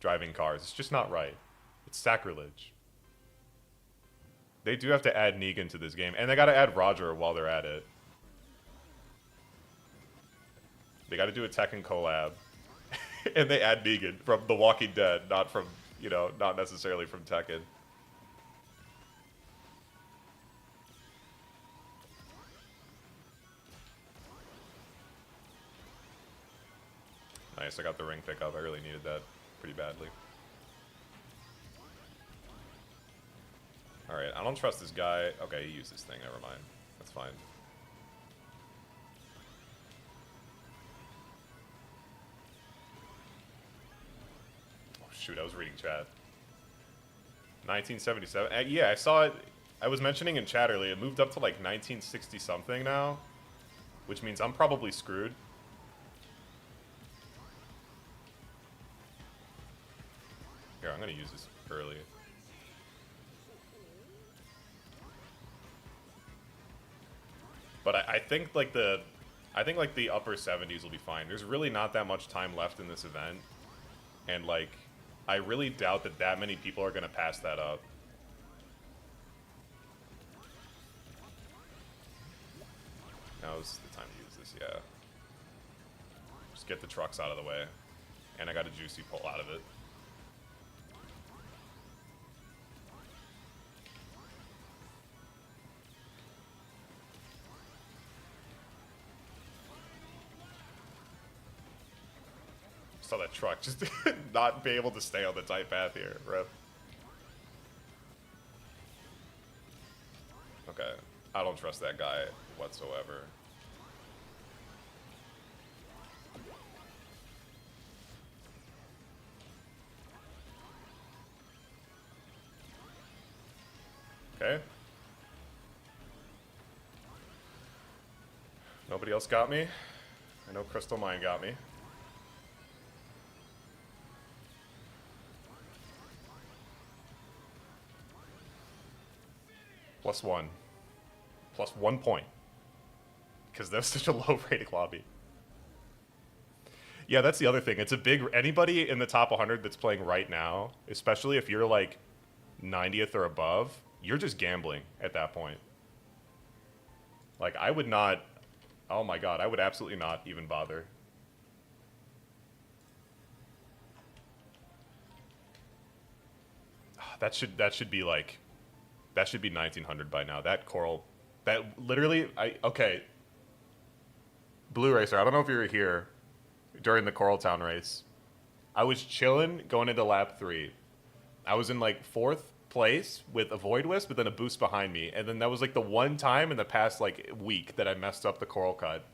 driving cars. It's just not right. It's sacrilege. They do have to add Negan to this game, and they gotta add Roger while they're at it. They gotta do a Tekken collab. And they add Negan from The Walking Dead, not from, you know, not necessarily from Tekken. Nice, I got the ring pickup. I really needed that pretty badly. Alright, I don't trust this guy. Okay, he used this thing, never mind. That's fine. Oh shoot, I was reading chat. 1977. Yeah, I saw it. I was mentioning in chat earlier, it moved up to like 1960 something now. Which means I'm probably screwed. Here, I'm gonna use this early. But I think like the upper 70s will be fine. There's really not that much time left in this event, and like I really doubt that many people are gonna pass that up. Now's the time to use this, yeah. Just get the trucks out of the way, and I got a juicy pull out of it. Saw that truck just not be able to stay on the tight path here, rip. Okay, I don't trust that guy whatsoever. Okay. Nobody else got me. I know Crystal Mine got me. +1. +1 point. Because that's such a low rating lobby. Yeah, that's the other thing. It's a big... Anybody in the top 100 that's playing right now, especially if you're like 90th or above, you're just gambling at that point. Like, I would not... Oh my god, I would absolutely not even bother. That should be like... That should be 1900 by now. That coral, that literally, okay. Blue Racer, I don't know if you were here during the Coral Town race. I was chilling going into lap 3. I was in like 4th place with a Void Wisp, but then a boost behind me. And then that was like the one time in the past like week that I messed up the Coral Cut.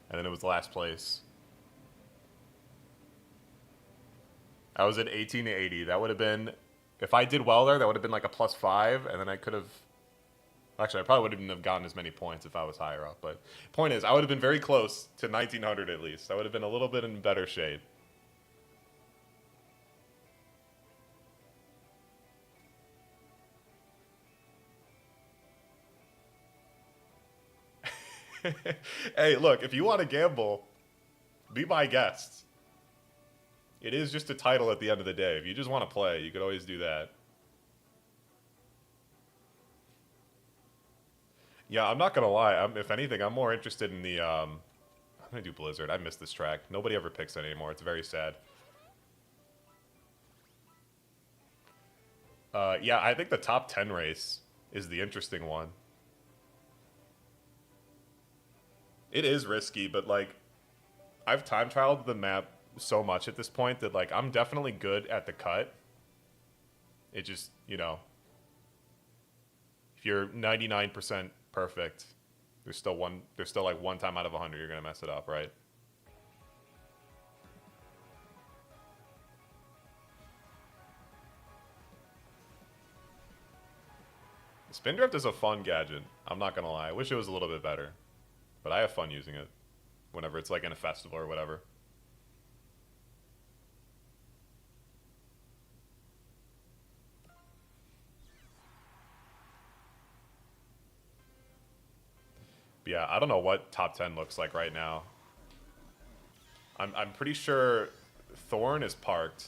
And then it was last place. I was at 1880. That would have been... If I did well there, that would have been like a +5, and then I could have... Actually, I probably wouldn't have gotten as many points if I was higher up, but... Point is, I would have been very close to 1900 at least. I would have been a little bit in better shape. Hey, look, if you want to gamble, be my guest. It is just a title at the end of the day. If you just want to play, you could always do that. Yeah, I'm not going to lie. If anything, I'm more interested in the... I'm going to do Blizzard. I miss this track. Nobody ever picks it anymore. It's very sad. Yeah, I think the top 10 race is the interesting one. It is risky, but, like, I've time trialed the map so much at this point that like I'm definitely good at the cut. It just, you know, If you're 99% perfect, there's still like one time out of 100 you're gonna mess it up, right? Spindrift is a fun gadget. I'm not gonna lie. I wish it was a little bit better, but I have fun using it whenever it's like in a festival or whatever. But yeah, I don't know what top 10 looks like right now. I'm pretty sure Thorn is parked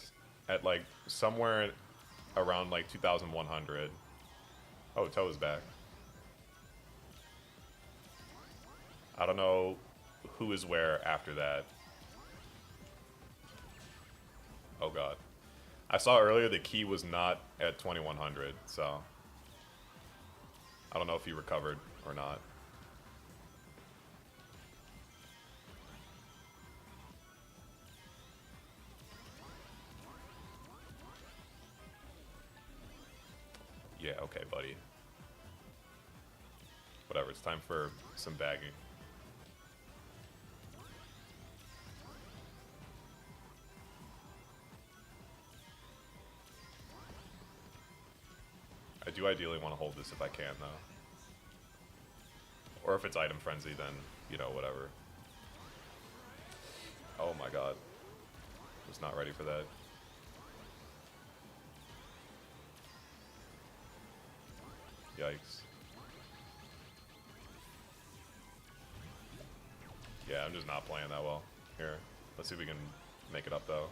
at like somewhere around like 2,100. Oh, Toe is back. I don't know who is where after that. Oh god. I saw earlier the key was not at 2,100, so I don't know if he recovered or not. Yeah, okay, buddy. Whatever, it's time for some bagging. I do ideally want to hold this if I can, though. Or if it's item frenzy, then, you know, whatever. Oh my god. Was not ready for that. Yikes. Yeah, I'm just not playing that well. Here, let's see if we can make it up, though.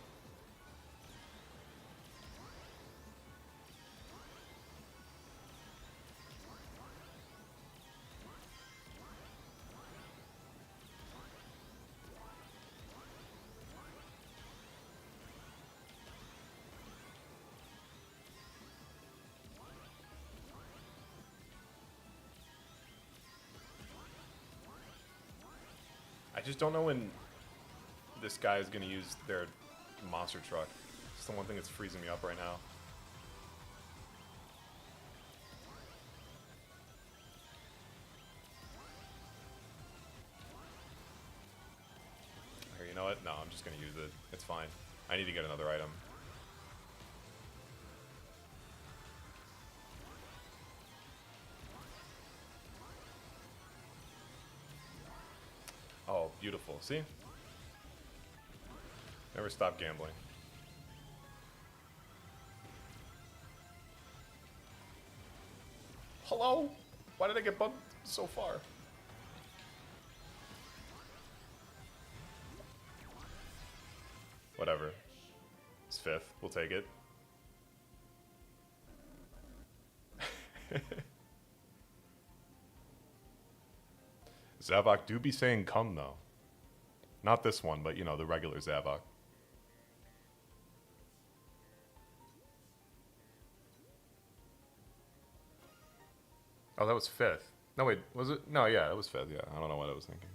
I just don't know when this guy is going to use their monster truck. It's the one thing that's freezing me up right now. Here, you know what? No, I'm just going to use it. It's fine. I need to get another item. Oh, beautiful. See? Never stop gambling. Hello? Why did I get bumped so far? Whatever. It's fifth. We'll take it. Zavok do be saying come, though. Not this one, but, you know, the regular Zavok. Oh, that was fifth. No, wait, was it? No, yeah, it was fifth, yeah. I don't know what I was thinking.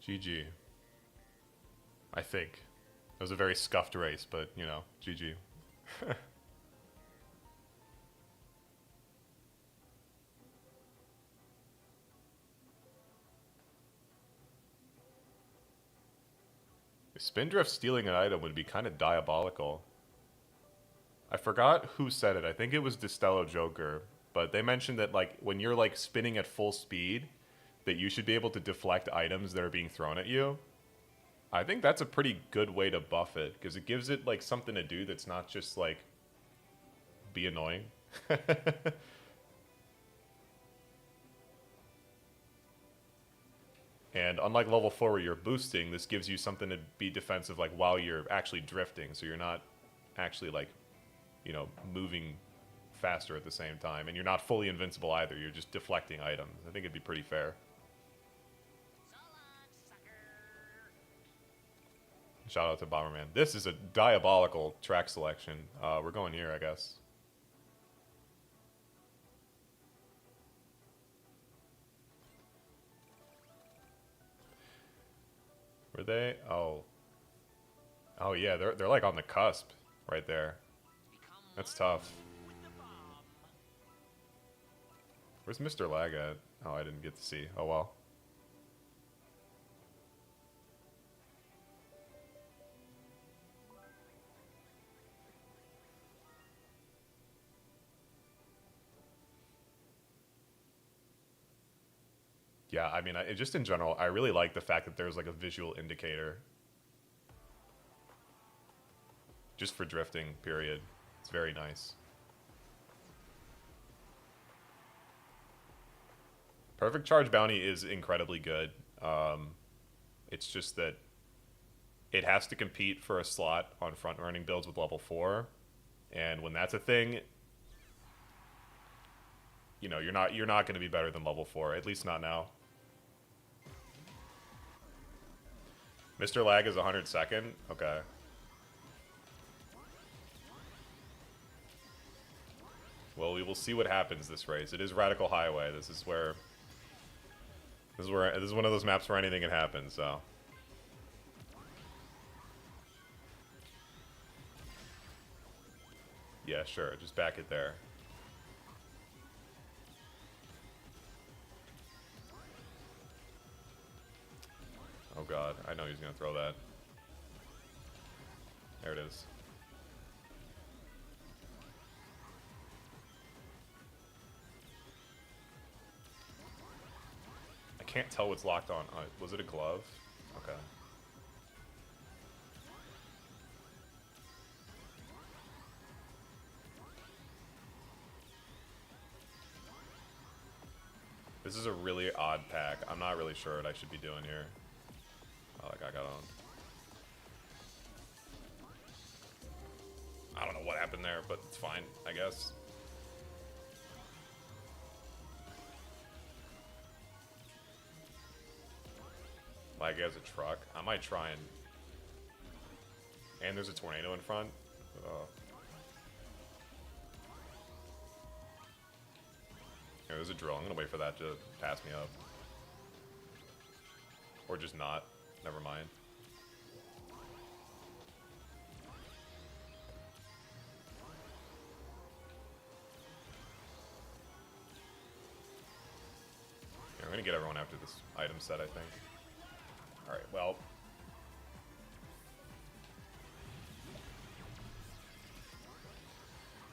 GG. I think. It was a very scuffed race, but, you know, GG. Spindrift stealing an item would be kind of diabolical. I forgot who said it. I think it was Destello Joker. But they mentioned that, like, when you're, like, spinning at full speed, that you should be able to deflect items that are being thrown at you. I think that's a pretty good way to buff it, because it gives it, like, something to do that's not just, like, be annoying. And unlike level 4 where you're boosting, this gives you something to be defensive, like, while you're actually drifting, so you're not actually, like, you know, moving faster at the same time, and you're not fully invincible either, you're just deflecting items. I think it'd be pretty fair. Shout out to Bomberman. This is a diabolical track selection. We're going here, I guess. Were they? Oh. Oh yeah, they're like on the cusp right there. That's tough. Where's Mr. Lag at? Oh, I didn't get to see. Oh well. Yeah, I mean, just in general, I really like the fact that there's like a visual indicator. Just for drifting, period. It's very nice. Perfect Charge Bounty is incredibly good. It's just that it has to compete for a slot on front-running builds with level 4. And when that's a thing, you know, you're not going to be better than level 4, at least not now. Mr. Lag is 102nd? Okay. Well, we will see what happens this race. It is Radical Highway. This is one of those maps where anything can happen, so. Yeah, sure. Just back it there. Oh god, I know he's gonna throw that. There it is. I can't tell what's locked on. Was it a glove? Okay. This is a really odd pack. I'm not really sure what I should be doing here. Oh, that guy got owned. I don't know what happened there, but it's fine, I guess. Like, as a truck. I might try and there's a tornado in front. Here, there's a drill. I'm gonna wait for that to pass me up. Or just not. Never mind. Yeah, we're gonna get everyone after this item set, I think. Alright, well.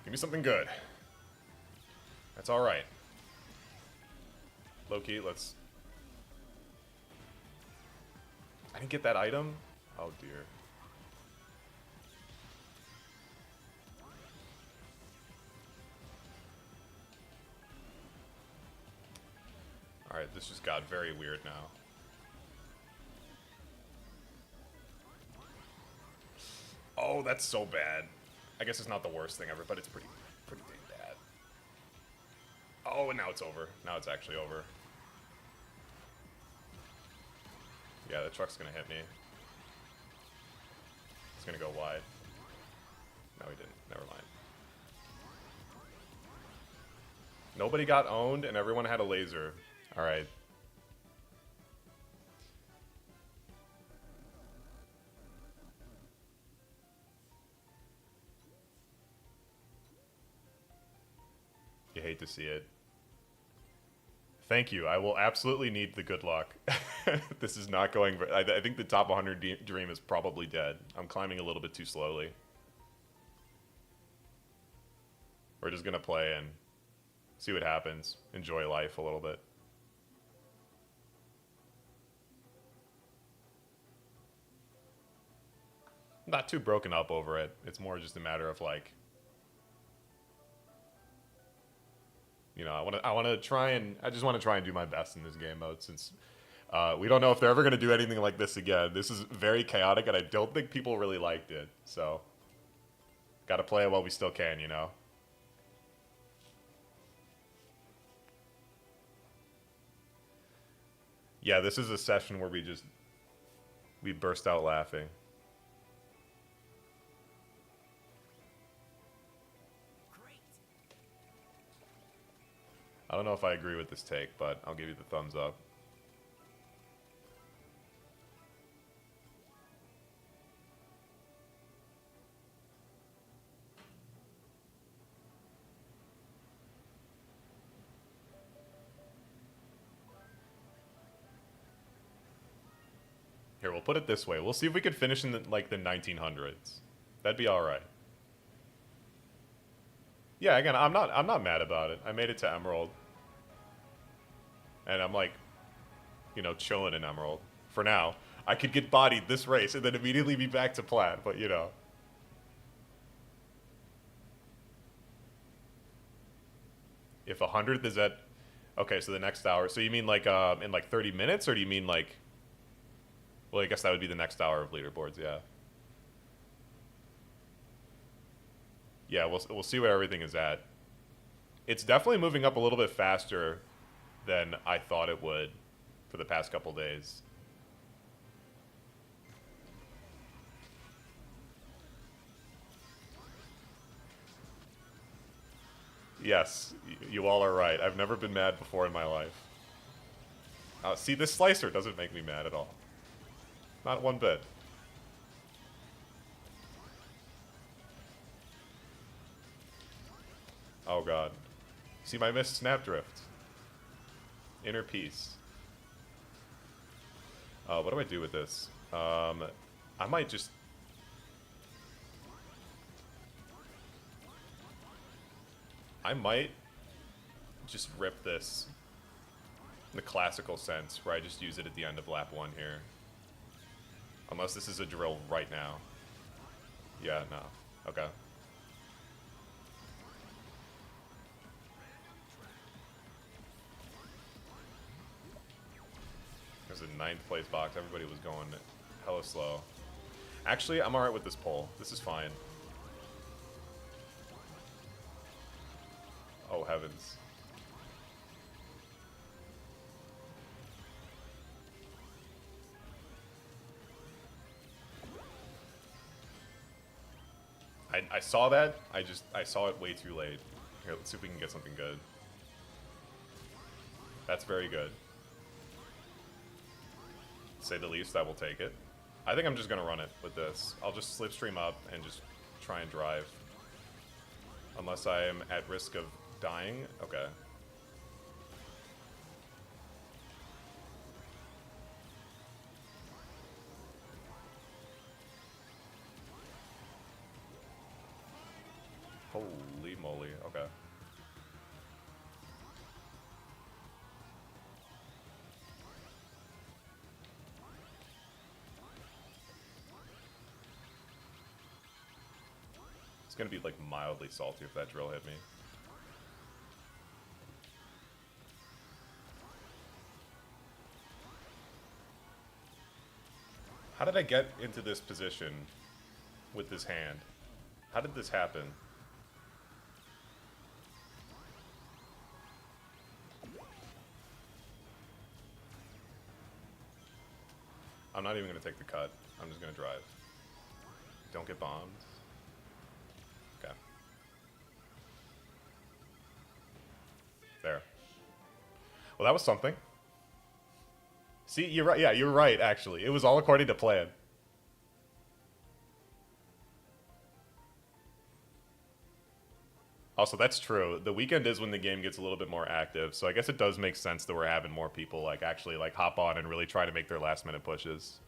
Give me something good. That's alright. Low-key, let's... I didn't get that item? Oh dear. Alright, this just got very weird now. Oh, that's so bad. I guess it's not the worst thing ever, but it's pretty dang bad. Oh, and now it's over. Now it's actually over. Yeah, the truck's gonna hit me. It's gonna go wide. No, he didn't. Never mind. Nobody got owned, and everyone had a laser. Alright. You hate to see it. Thank you. I will absolutely need the good luck. This is not going... I think the top 100 dream is probably dead. I'm climbing a little bit too slowly. We're just going to play and see what happens. Enjoy life a little bit. Not too broken up over it. It's more just a matter of like... You know, I want to try and... I just want to try and do my best in this game mode since... we don't know if they're ever going to do anything like this again. This is very chaotic, and I don't think people really liked it. So, gotta play it while we still can, you know? Yeah, this is a session where we burst out laughing. I don't know if I agree with this take, but I'll give you the thumbs up. Here, we'll put it this way. We'll see if we can finish in the 1900s. That'd be all right. Yeah, again, I'm not mad about it. I made it to Emerald. And I'm like, you know, chilling in Emerald. For now. I could get bodied this race and then immediately be back to Plat, but you know. If 100th is at... Okay, so the next hour. So you mean like in like 30 minutes, or do you mean like... Well, I guess that would be the next hour of leaderboards, yeah. Yeah, we'll see where everything is at. It's definitely moving up a little bit faster than I thought it would for the past couple days. Yes, you all are right. I've never been mad before in my life. See, this slicer doesn't make me mad at all. Not one bit. Oh god. See my missed Snapdrift. Inner peace. What do I do with this? I might just... I might just rip this in the classical sense, where I just use it at the end of lap 1 here. Unless this is a drill right now. Yeah, no. Okay. There's a 9th place box. Everybody was going hella slow. Actually, I'm alright with this pole. This is fine. Oh, heavens. I saw that. I saw it way too late. Here, let's see if we can get something good. That's very good. To say the least, I will take it. I think I'm just gonna run it with this. I'll just slipstream up and just try and drive. Unless I am at risk of dying. Okay. Holy moly, okay. It's gonna be like mildly salty if that drill hit me. How did I get into this position with this hand? How did this happen? I'm not even going to take the cut. I'm just going to drive. Don't get bombed. Okay. There. Well, that was something. See, you're right. Yeah, you're right, actually. It was all according to plan. Also, that's true. The weekend is when the game gets a little bit more active, so I guess it does make sense that we're having more people like actually like hop on and really try to make their last minute pushes.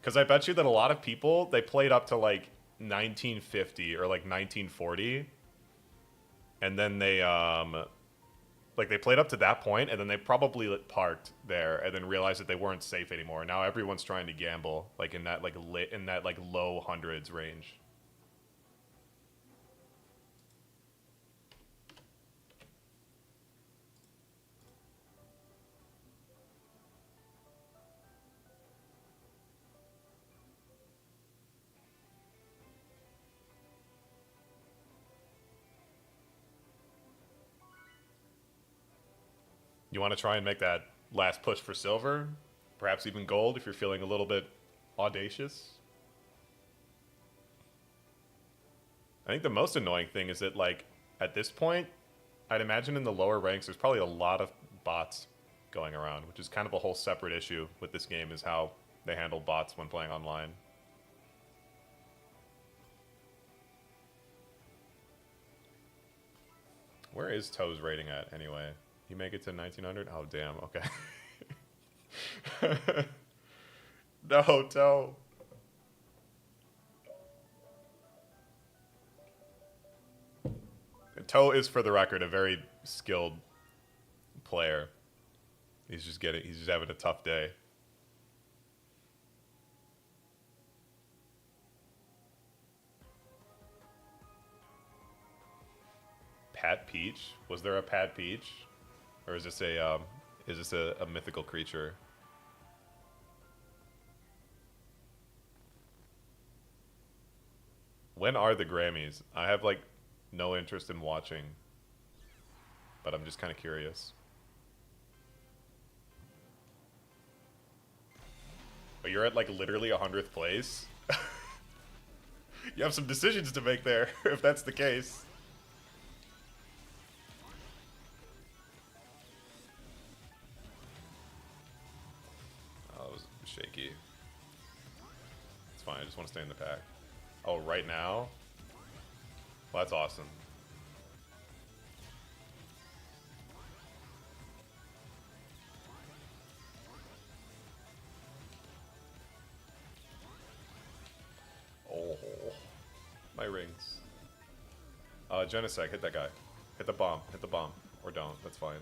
Because I bet you that a lot of people, they played up to like 1950 or like 1940, and then they like they played up to that point, and then they probably parked there and then realized that they weren't safe anymore. Now everyone's trying to gamble like in that like low hundreds range. You want to try and make that last push for silver? Perhaps even gold if you're feeling a little bit audacious? I think the most annoying thing is that, like, at this point, I'd imagine in the lower ranks there's probably a lot of bots going around, which is kind of a whole separate issue with this game, is how they handle bots when playing online. Where is Toe's rating at, anyway? You make it to 1900? Oh, damn, okay. No, Toe. Toe is, for the record, a very skilled player. He's just having a tough day. Pat Peach? Was there a Pat Peach? Or is this a mythical creature? When are the Grammys? I have like no interest in watching, but I'm just kind of curious. But you're at like literally 100th place. You have some decisions to make there, if that's the case. Oh, that was shaky. It's fine, I just want to stay in the pack. Oh, right now? Well, that's awesome. Oh, my rings. Genesec, hit that guy. Hit the bomb. Hit the bomb. Or don't. That's fine.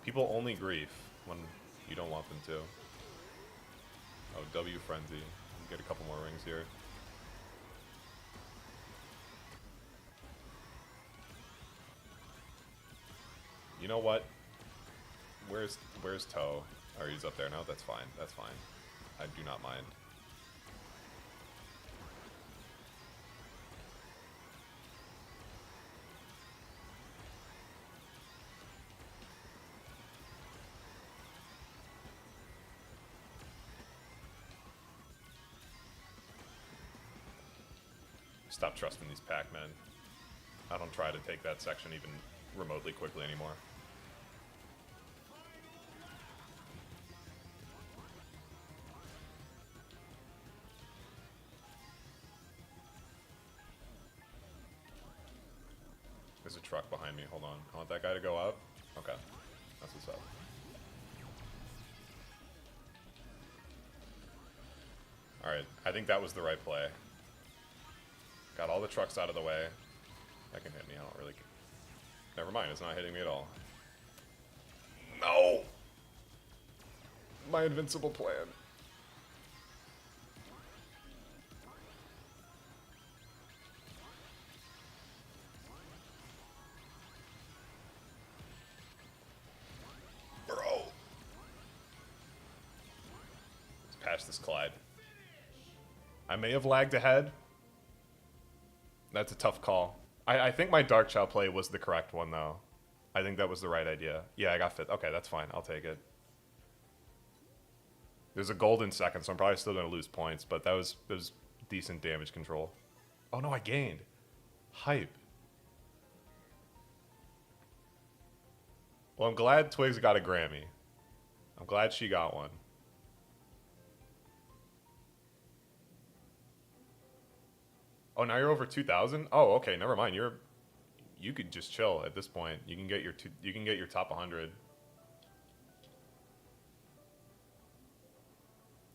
People only grief when you don't want them to. Oh, W Frenzy. Get a couple more rings here. You know what? Where's Toe? Oh, he's up there now? That's fine. That's fine. I do not mind. Stop trusting these Pac-Men. I don't try to take that section even remotely quickly anymore. There's a truck behind me. Hold on. I want that guy to go up. Okay. That's what's up. Alright. I think that was the right play. Got all the trucks out of the way. That can hit me. I don't really... Never mind. It's not hitting me at all. No! My invincible plan. Bro! Let's patch this Clyde. I may have lagged ahead. That's a tough call. I think my Dark Chao play was the correct one, though. I think that was the right idea. Yeah, I got fit. Okay, that's fine. I'll take it. There's a golden second, so I'm probably still going to lose points, but that was decent damage control. Oh, no, I gained. Hype. Well, I'm glad Twigs got a Grammy. I'm glad she got one. Oh, now you're over 2,000? Oh, okay, never mind. You could just chill at this point. You can get your top 100.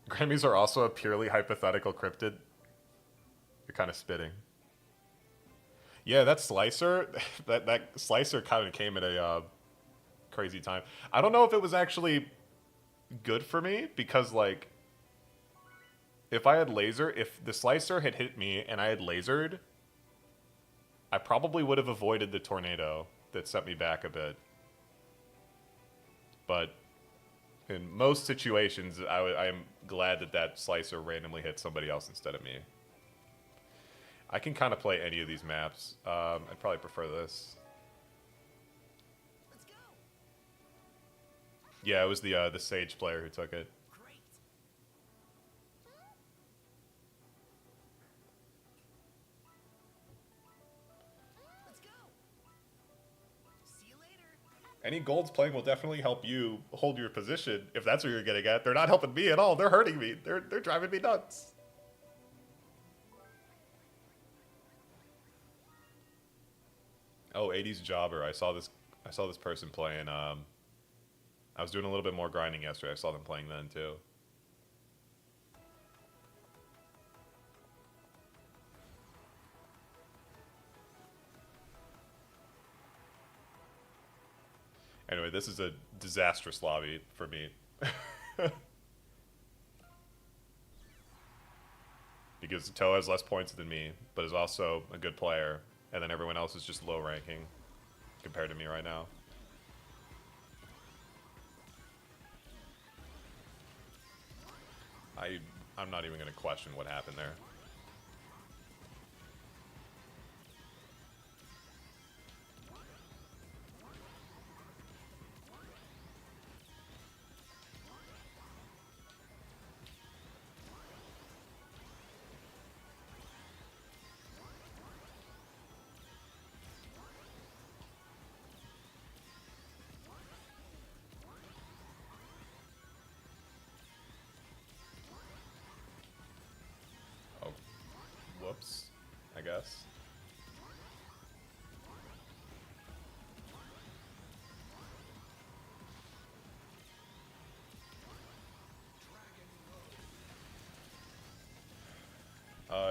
Grammys are also a purely hypothetical cryptid. You're kind of spitting. Yeah, that slicer, that slicer kind of came at a crazy time. I don't know if it was actually good for me because like if the slicer had hit me and I had lasered, I probably would have avoided the tornado that set me back a bit. But in most situations, I am glad that slicer randomly hit somebody else instead of me. I can kind of play any of these maps. I'd probably prefer this. Let's go. Yeah, it was the Sage player who took it. Any golds playing will definitely help you hold your position, if that's what you're getting at. They're not helping me at all. They're hurting me. They're driving me nuts. Oh, 80s Jobber. I saw this I saw this person playing. I was doing a little bit more grinding yesterday. I saw them playing then too. Anyway, this is a disastrous lobby for me. Because Toe has less points than me, but is also a good player, and then everyone else is just low ranking compared to me right now. I'm not even going to question what happened there. Whoops, I guess.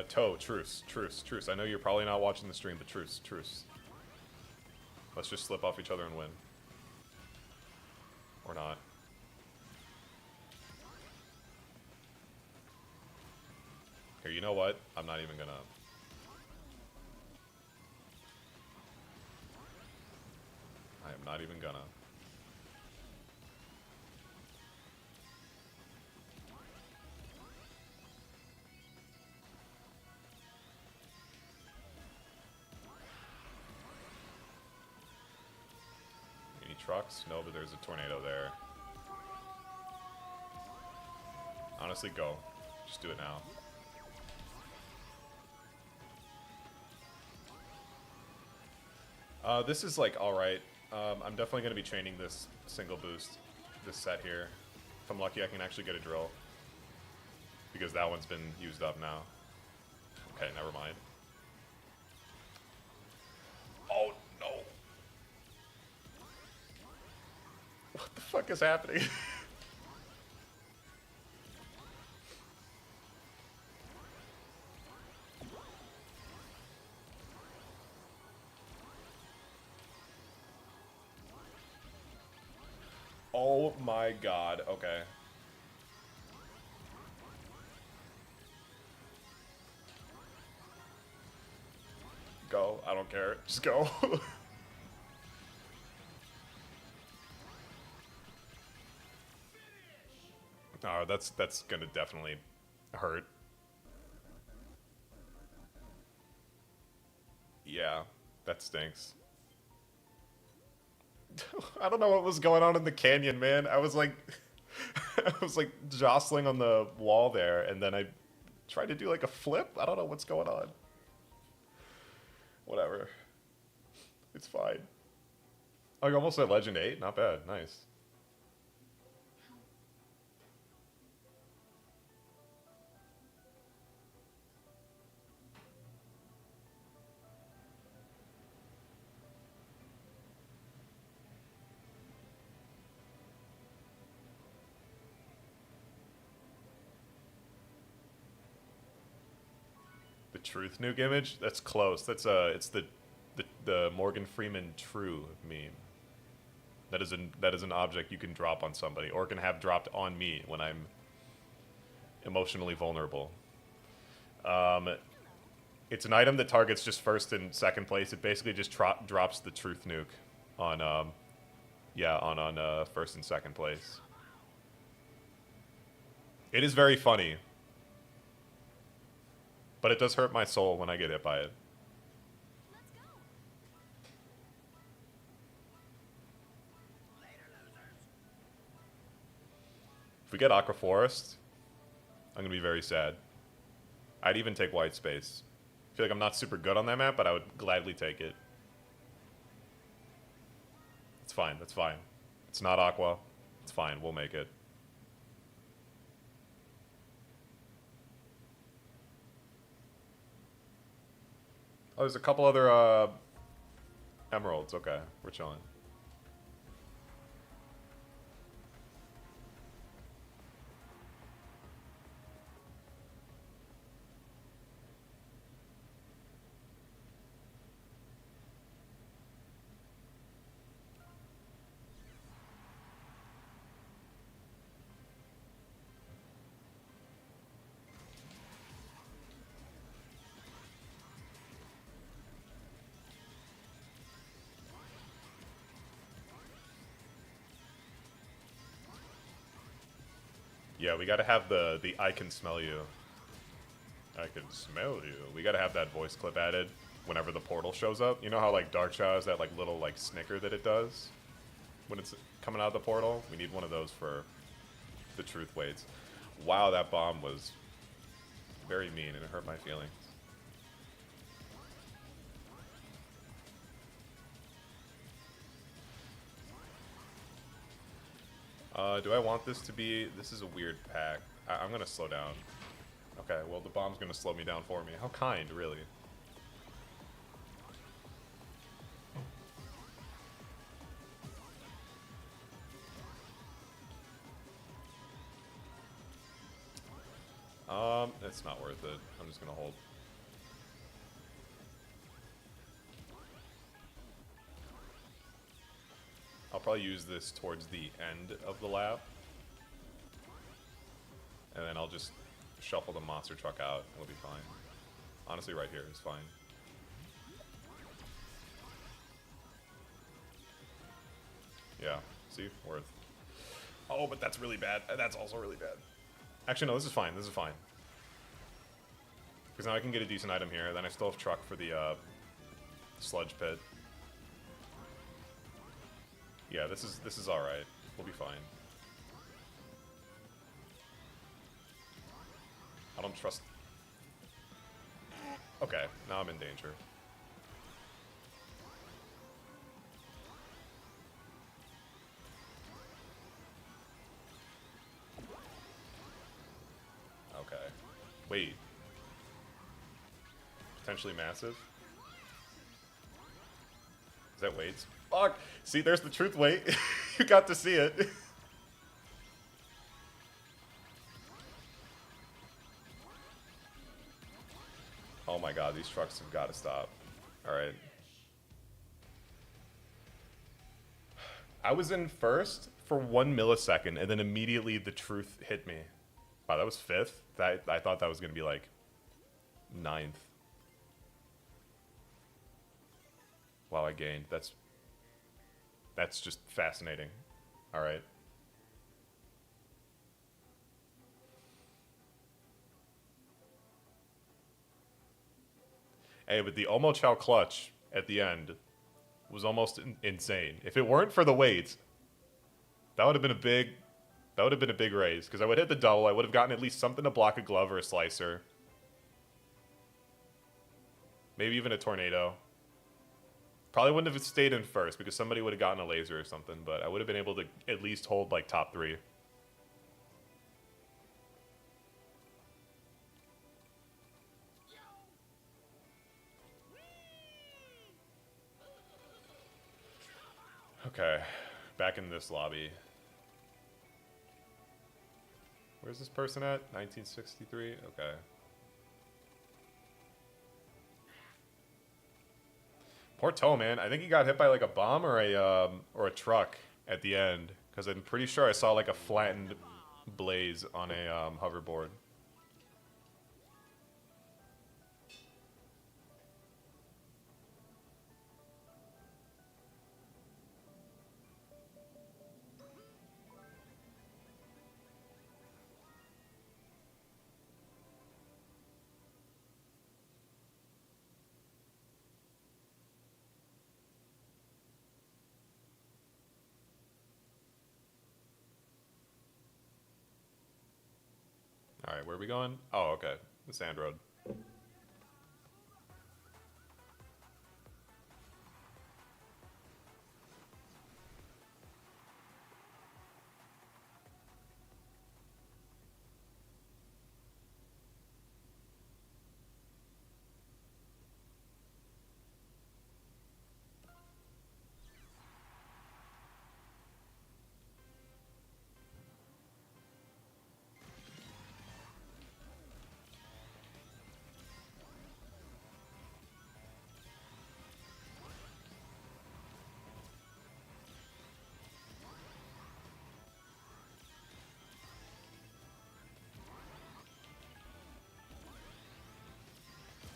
Toe, truce. I know you're probably not watching the stream, but truce. Let's just slip off each other and win. Or not. Here, you know what? I'm not even gonna... I am not even gonna. Any trucks? No, but there's a tornado there. Honestly, go. Just do it now. This is like alright. I'm definitely going to be chaining this single boost, this set here. If I'm lucky, I can actually get a drill. Because that one's been used up now. Okay, never mind. Oh, no. What the fuck is happening? Oh my god, okay. Go, I don't care. Just go. Oh, that's gonna definitely hurt. Yeah, that stinks. I don't know what was going on in the canyon, man. I was like, I was like jostling on the wall there, and then I tried to do like a flip. I don't know what's going on. Whatever. It's fine. Oh, you almost at Legend 8? Not bad. Nice. Truth nuke image? That's close. That's it's the Morgan Freeman true meme. That is an object you can drop on somebody, or can have dropped on me when I'm emotionally vulnerable. It's an item that targets just first and second place. It basically just drops the truth nuke on yeah, on first and second place. It is very funny. But it does hurt my soul when I get hit by it. If we get Aqua Forest, I'm going to be very sad. I'd even take White Space. I feel like I'm not super good on that map, but I would gladly take it. It's fine, that's fine. It's not Aqua. It's fine, we'll make it. Oh, there's a couple other emeralds. Okay, we're chilling. Yeah, we gotta have the I can smell you. I can smell you. We gotta have that voice clip added whenever the portal shows up. You know how like Dark Chao has that like little like snicker that it does when it's coming out of the portal? We need one of those for the truth weights. Wow, that bomb was very mean and it hurt my feelings. Do I want this to be... This is a weird pack. I'm gonna slow down. Okay, well the bomb's gonna slow me down for me. How kind, really. It's not worth it. I'm just gonna hold. I'll probably use this towards the end of the lap. And then I'll just shuffle the monster truck out. It'll be fine. Honestly, right here is fine. Yeah, see? Worth. Oh, but that's really bad. That's also really bad. Actually, no, this is fine. This is fine. Because now I can get a decent item here. Then I still have truck for the sludge pit. Yeah, this is all right. We'll be fine. I don't trust. Okay, now I'm in danger. Okay. Wait. Potentially massive? Is that weights? Fuck! See, there's the truth weight. You got to see it. Oh my god, these trucks have got to stop. Alright. I was in first for 1 millisecond, and then immediately the truth hit me. Wow, that was 5th? I thought that was going to be like 9th. Wow, I gained. That's just fascinating. Alright. Hey, but the Omo Chow clutch at the end was almost insane. If it weren't for the weight, that would have been a big raise. Because I would hit the double, I would have gotten at least something to block a glove or a slicer. Maybe even a tornado. Probably wouldn't have stayed in first because somebody would have gotten a laser or something, but I would have been able to at least hold like top 3. Okay, back in this lobby. Where's this person at? 1963? Okay. Poor Toe, man. I think he got hit by like a bomb or a truck at the end, because I'm pretty sure I saw like a flattened blaze on a hoverboard. Alright, where are we going? Oh, okay. The sand road.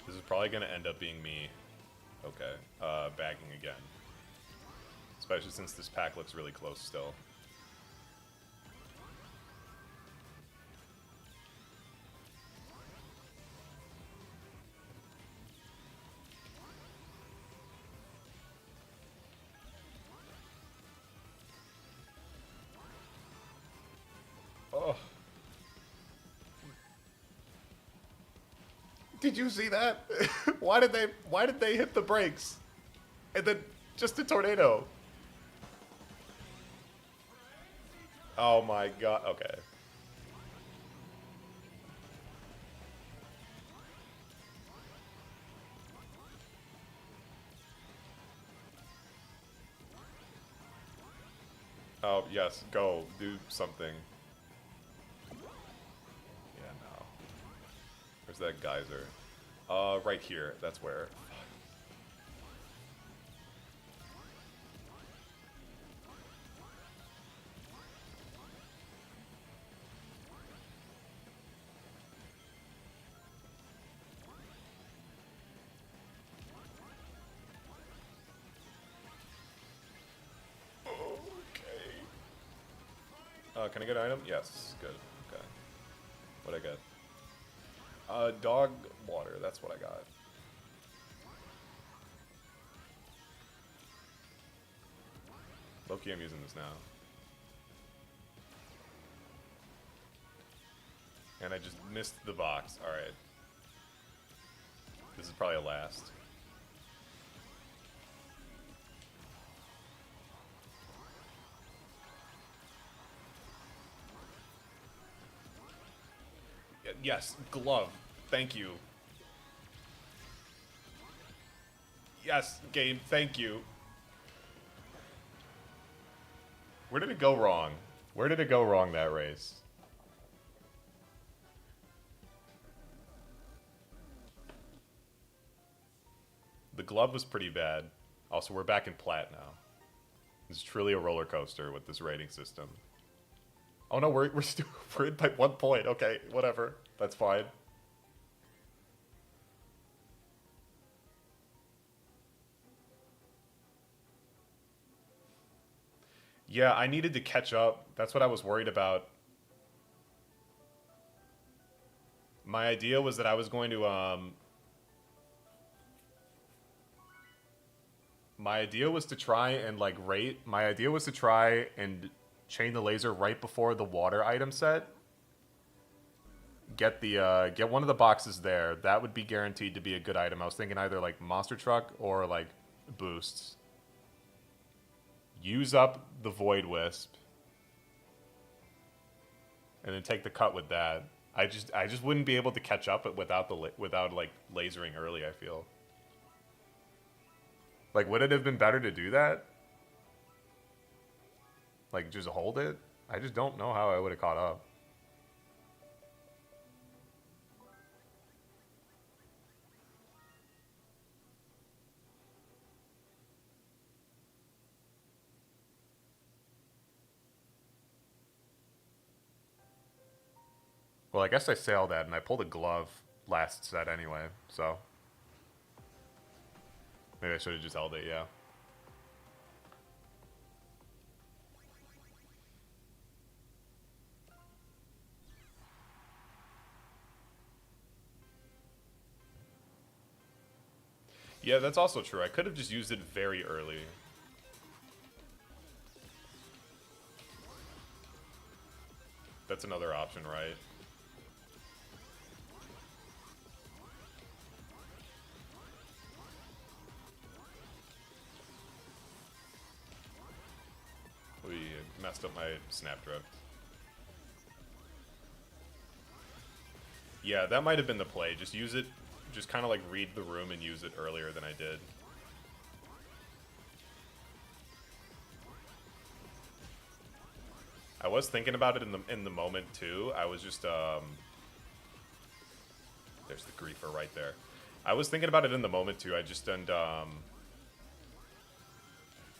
This is probably going to end up being me. Okay. Bagging again. Especially since this pack looks really close still. Did you see that? Why did they hit the brakes? And then just a tornado. Oh my god. Okay. Oh, yes. Go. Do something. Yeah, no. Where's that geyser? Right here. That's where. Can I get an item? Yes, good. Okay. What'd I get? Dog water, that's what I got. Low-key, I'm using this now. And I just missed the box. Alright. This is probably a last. Yes, glove. Thank you. Yes, game, thank you. Where did it go wrong? Where did it go wrong that race? The glove was pretty bad. Also, we're back in plat now. It's truly a roller coaster with this rating system. Oh no, we're still we're in by 1 point. Okay, whatever. That's fine. Yeah, I needed to catch up. That's what I was worried about. My idea was that I was going to my idea was to try and like rate. My idea was to try and chain the laser right before the water item set. Get one of the boxes there. That would be guaranteed to be a good item. I was thinking either like monster truck or like boosts. Use up the void wisp, and then take the cut with that. I just wouldn't be able to catch up without like lasering early. I feel like would it have been better to do that? Like just hold it. I just don't know how I would have caught up. Well, I guess I sailed that, and I pulled a glove last set anyway, so... Maybe I should have just held it, yeah. Yeah, that's also true. I could have just used it very early. That's another option, right? We messed up my snap drift. Yeah, that might have been the play. Just use it, just kind of like read the room and use it earlier than I did. I was thinking about it in the moment too. I was just there's the griefer right there. I was thinking about it in the moment too. I just didn't I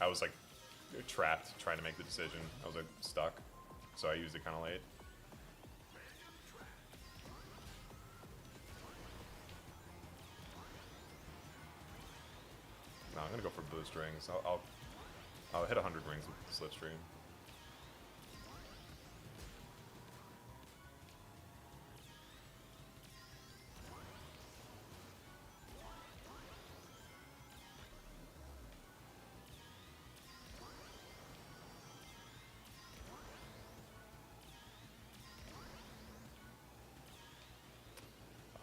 was like trapped trying to make the decision. I was like stuck, so I used it kind of late. No, I'm gonna go for boost rings. I'll hit 100 rings with the slipstream.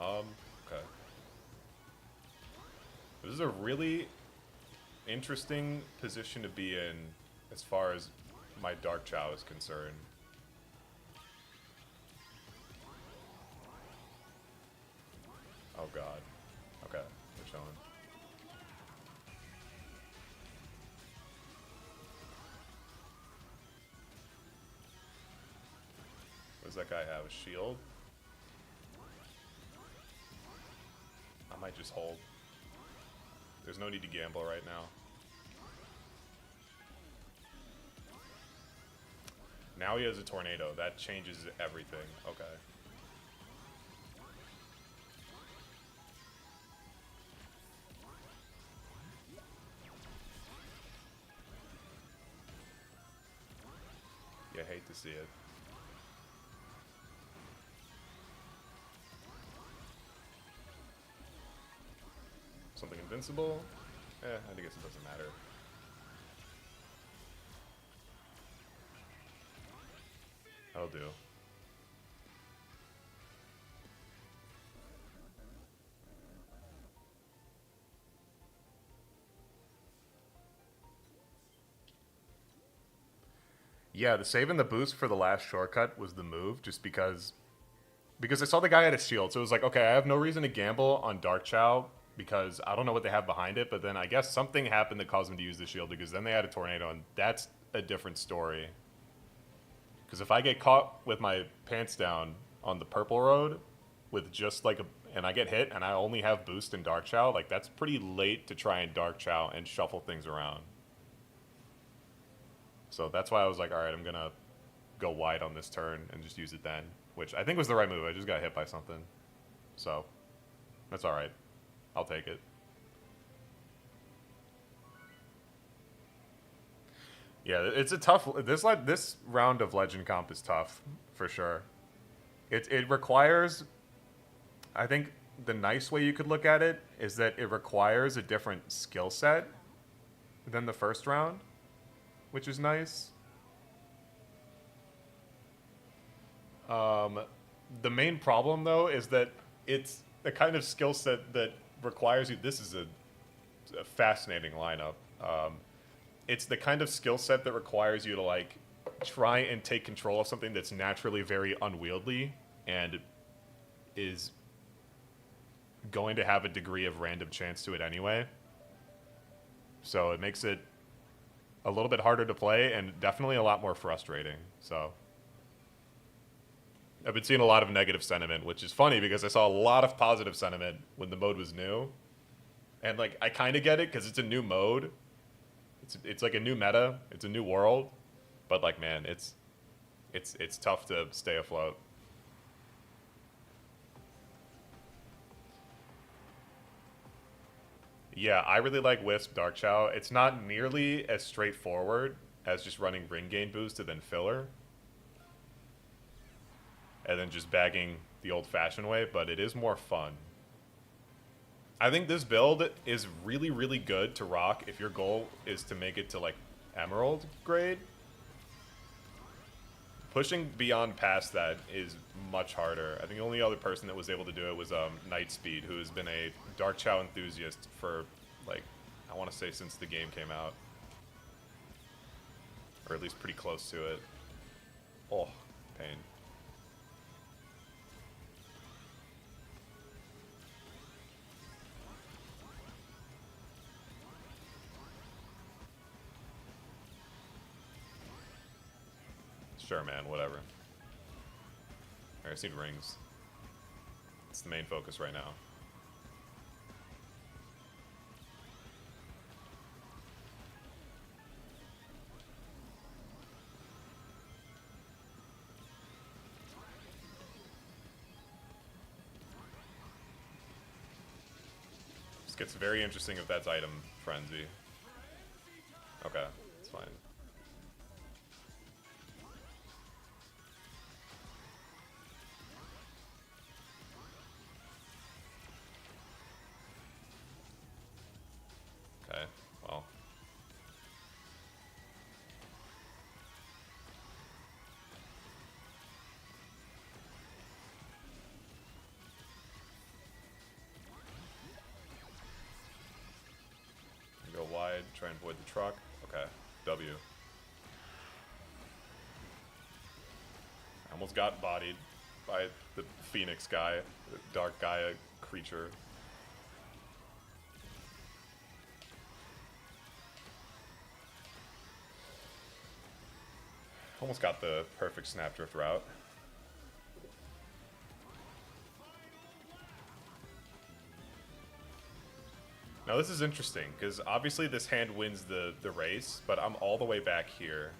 Okay. a really interesting position to be in as far as my Dark Chao is concerned. Oh god. Okay, they're showing. What does that guy have? A shield? I might just hold. There's no need to gamble right now. Now he has a tornado. That changes everything. Okay. You hate to see it. Something invincible? I guess it doesn't matter. That'll do. Yeah, the save and the boost for the last shortcut was the move, just because I saw the guy had a shield, so it was like, okay, I have no reason to gamble on Dark Chao because I don't know what they have behind it, but then I guess something happened that caused them to use the shield, because then they had a tornado, and that's a different story. Because if I get caught with my pants down on the purple road with just like and I get hit and I only have boost in Dark Chao, like that's pretty late to try and Dark Chao and shuffle things around. So that's why I was like, all right, I'm gonna go wide on this turn and just use it then, which I think was the right move. I just got hit by something, so that's all right. I'll take it. Yeah, it's a tough. This round of Legend Comp is tough for sure. It requires. I think the nice way you could look at it is that it requires a different skill set than the first round, which is nice. The main problem though is that it's the kind of skill set that requires you. This is a fascinating lineup. It's the kind of skill set that requires you to like try and take control of something that's naturally very unwieldy and is going to have a degree of random chance to it anyway. So it makes it a little bit harder to play and definitely a lot more frustrating. So I've been seeing a lot of negative sentiment, which is funny because I saw a lot of positive sentiment when the mode was new. And like I kind of get it because it's a new mode. It's like a new meta. It's a new world. But like man, it's tough to stay afloat. Yeah, I really like Wisp Dark Chao. It's not nearly as straightforward as just running ring gain boost and then filler. And then just bagging the old-fashioned way, but it is more fun. I think this build is really, really good to rock if your goal is to make it to, like, Emerald grade. Pushing beyond past that is much harder. I think the only other person that was able to do it was Nightspeed, who has been a Dark Chao enthusiast for, like, I want to say since the game came out. Or at least pretty close to it. Oh, pain. Sure, man, whatever. Alright, I just need rings. It's the main focus right now. This gets very interesting if that's item frenzy. Okay, it's fine. Okay, well. and void the truck. Okay, W. I almost got bodied by the Phoenix guy, the Dark Gaia creature. Almost got the perfect Snapdrift route. Now this is interesting, because obviously this hand wins the race, but I'm all the way back here.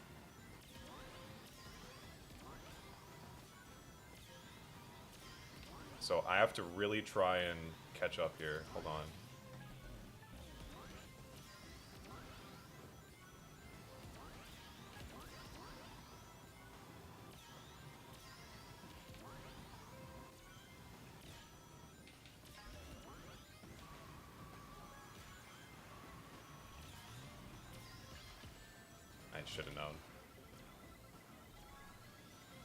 So I have to really try and catch up here. Hold on. I should have known.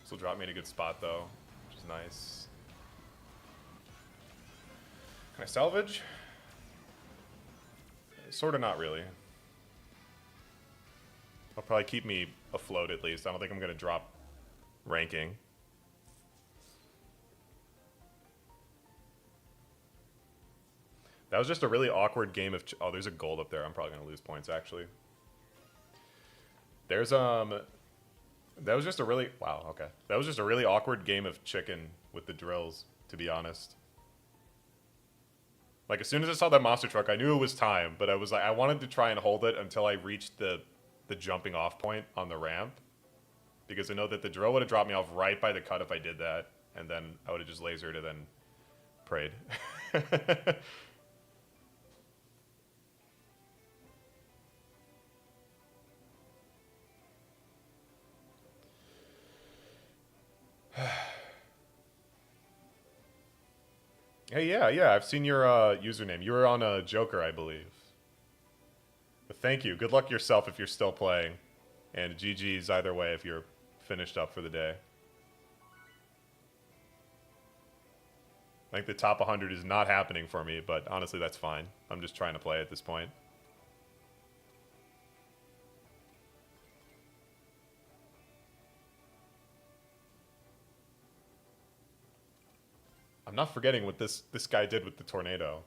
This will drop me in a good spot though, which is nice. Can I salvage? Sort of not really. I'll probably keep me afloat at least. I don't think I'm going to drop ranking. That was just a really awkward game of... Oh, there's a gold up there. I'm probably going to lose points, actually. There's, That was just a really... Wow, okay. That was just a really awkward game of chicken with the drills, to be honest. Like, as soon as I saw that monster truck, I knew it was time, but I was like, I wanted to try and hold it until I reached the jumping off point on the ramp. Because I know that the drill would have dropped me off right by the cut if I did that, and then I would have just lasered and then prayed. Hey, yeah, I've seen your username. You were on a Joker, I believe. But thank you. Good luck yourself if you're still playing. And GG's either way if you're finished up for the day. I think the top 100 is not happening for me, but honestly, that's fine. I'm just trying to play at this point. I'm not forgetting what this guy did with the tornado.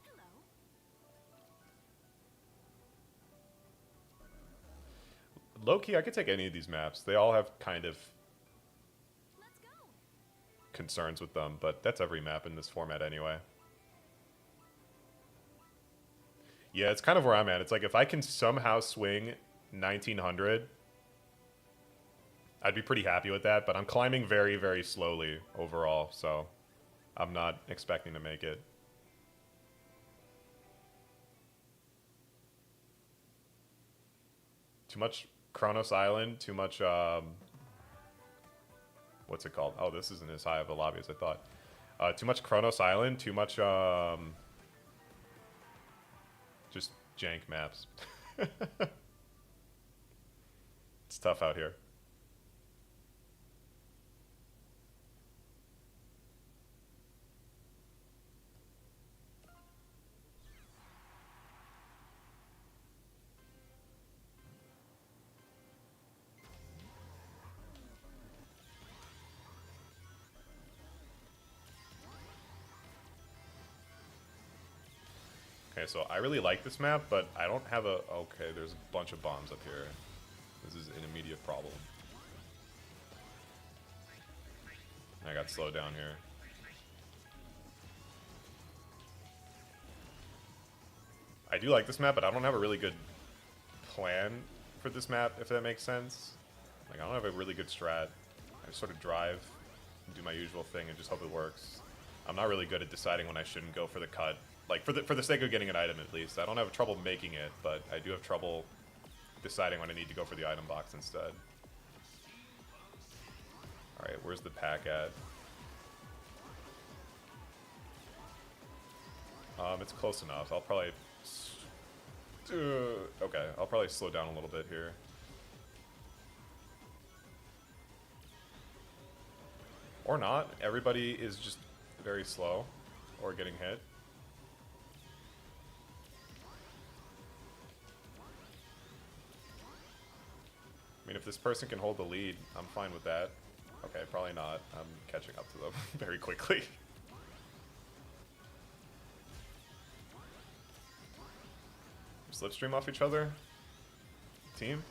Hello. Low-key, I could take any of these maps. They all have kind of Let's go. concerns with them, but that's every map in this format anyway. Yeah, it's kind of where I'm at. It's like if I can somehow swing 1900... I'd be pretty happy with that, but I'm climbing very, very slowly overall, so I'm not expecting to make it. Too much Kronos Island, too much, what's it called? Oh, this isn't as high of a lobby as I thought. Too much Kronos Island, too much, just jank maps. It's tough out here. Okay, so I really like this map, but I don't have a... Okay, there's a bunch of bombs up here. This is an immediate problem. I got slowed down here. I do like this map, but I don't have a really good plan for this map, if that makes sense. Like, I don't have a really good strat. I just sort of drive, and do my usual thing, and just hope it works. I'm not really good at deciding when I shouldn't go for the cut. Like, for the sake of getting an item, at least. I don't have trouble making it, but I do have trouble deciding when I need to go for the item box instead. Alright, where's the pack at? It's close enough. I'll probably... okay, I'll probably slow down a little bit here. Or not. Everybody is just very slow. Or getting hit. if this person can hold the lead, I'm fine with that. Okay, probably not. I'm catching up to them very quickly. Slipstream off each other? Team?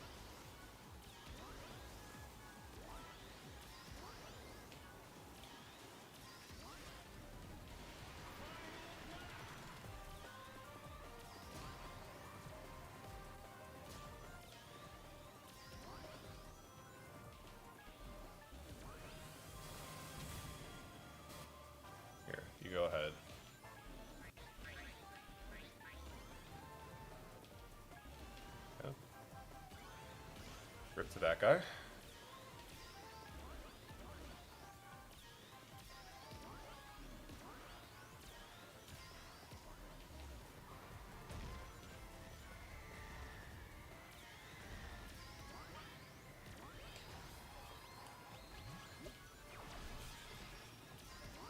Here, you go ahead. Yeah. Rip to that guy.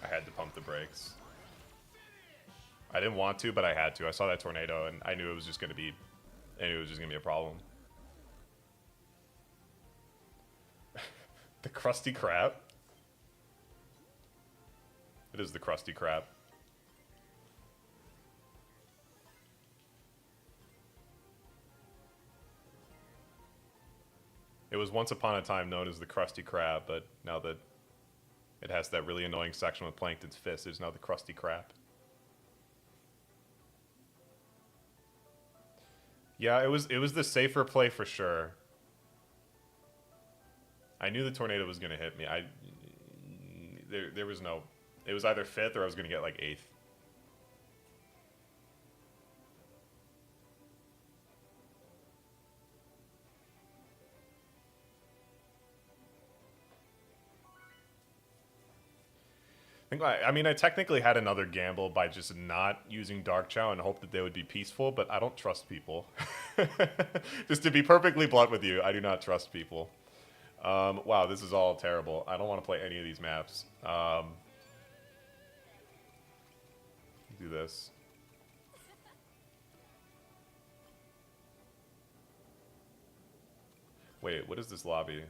I had to pump the brakes. I didn't want to, but I had to. I saw that tornado, and I knew it was just gonna be, a problem. The Krusty Krab. It is the Krusty Krab. It was once upon a time known as the Krusty Krab, but now that it has that really annoying section with Plankton's fist, it's now the Krusty Krab. Yeah, it was the safer play for sure. I knew the tornado was gonna hit me. There was no, it was either 5th or I was gonna get like 8th. I mean, I technically had another gamble by just not using Dark Chao and hope that they would be peaceful, but I don't trust people. Just to be perfectly blunt with you, I do not trust people. Wow, this is all terrible. I don't want to play any of these maps. Do this. Wait, what is this lobby?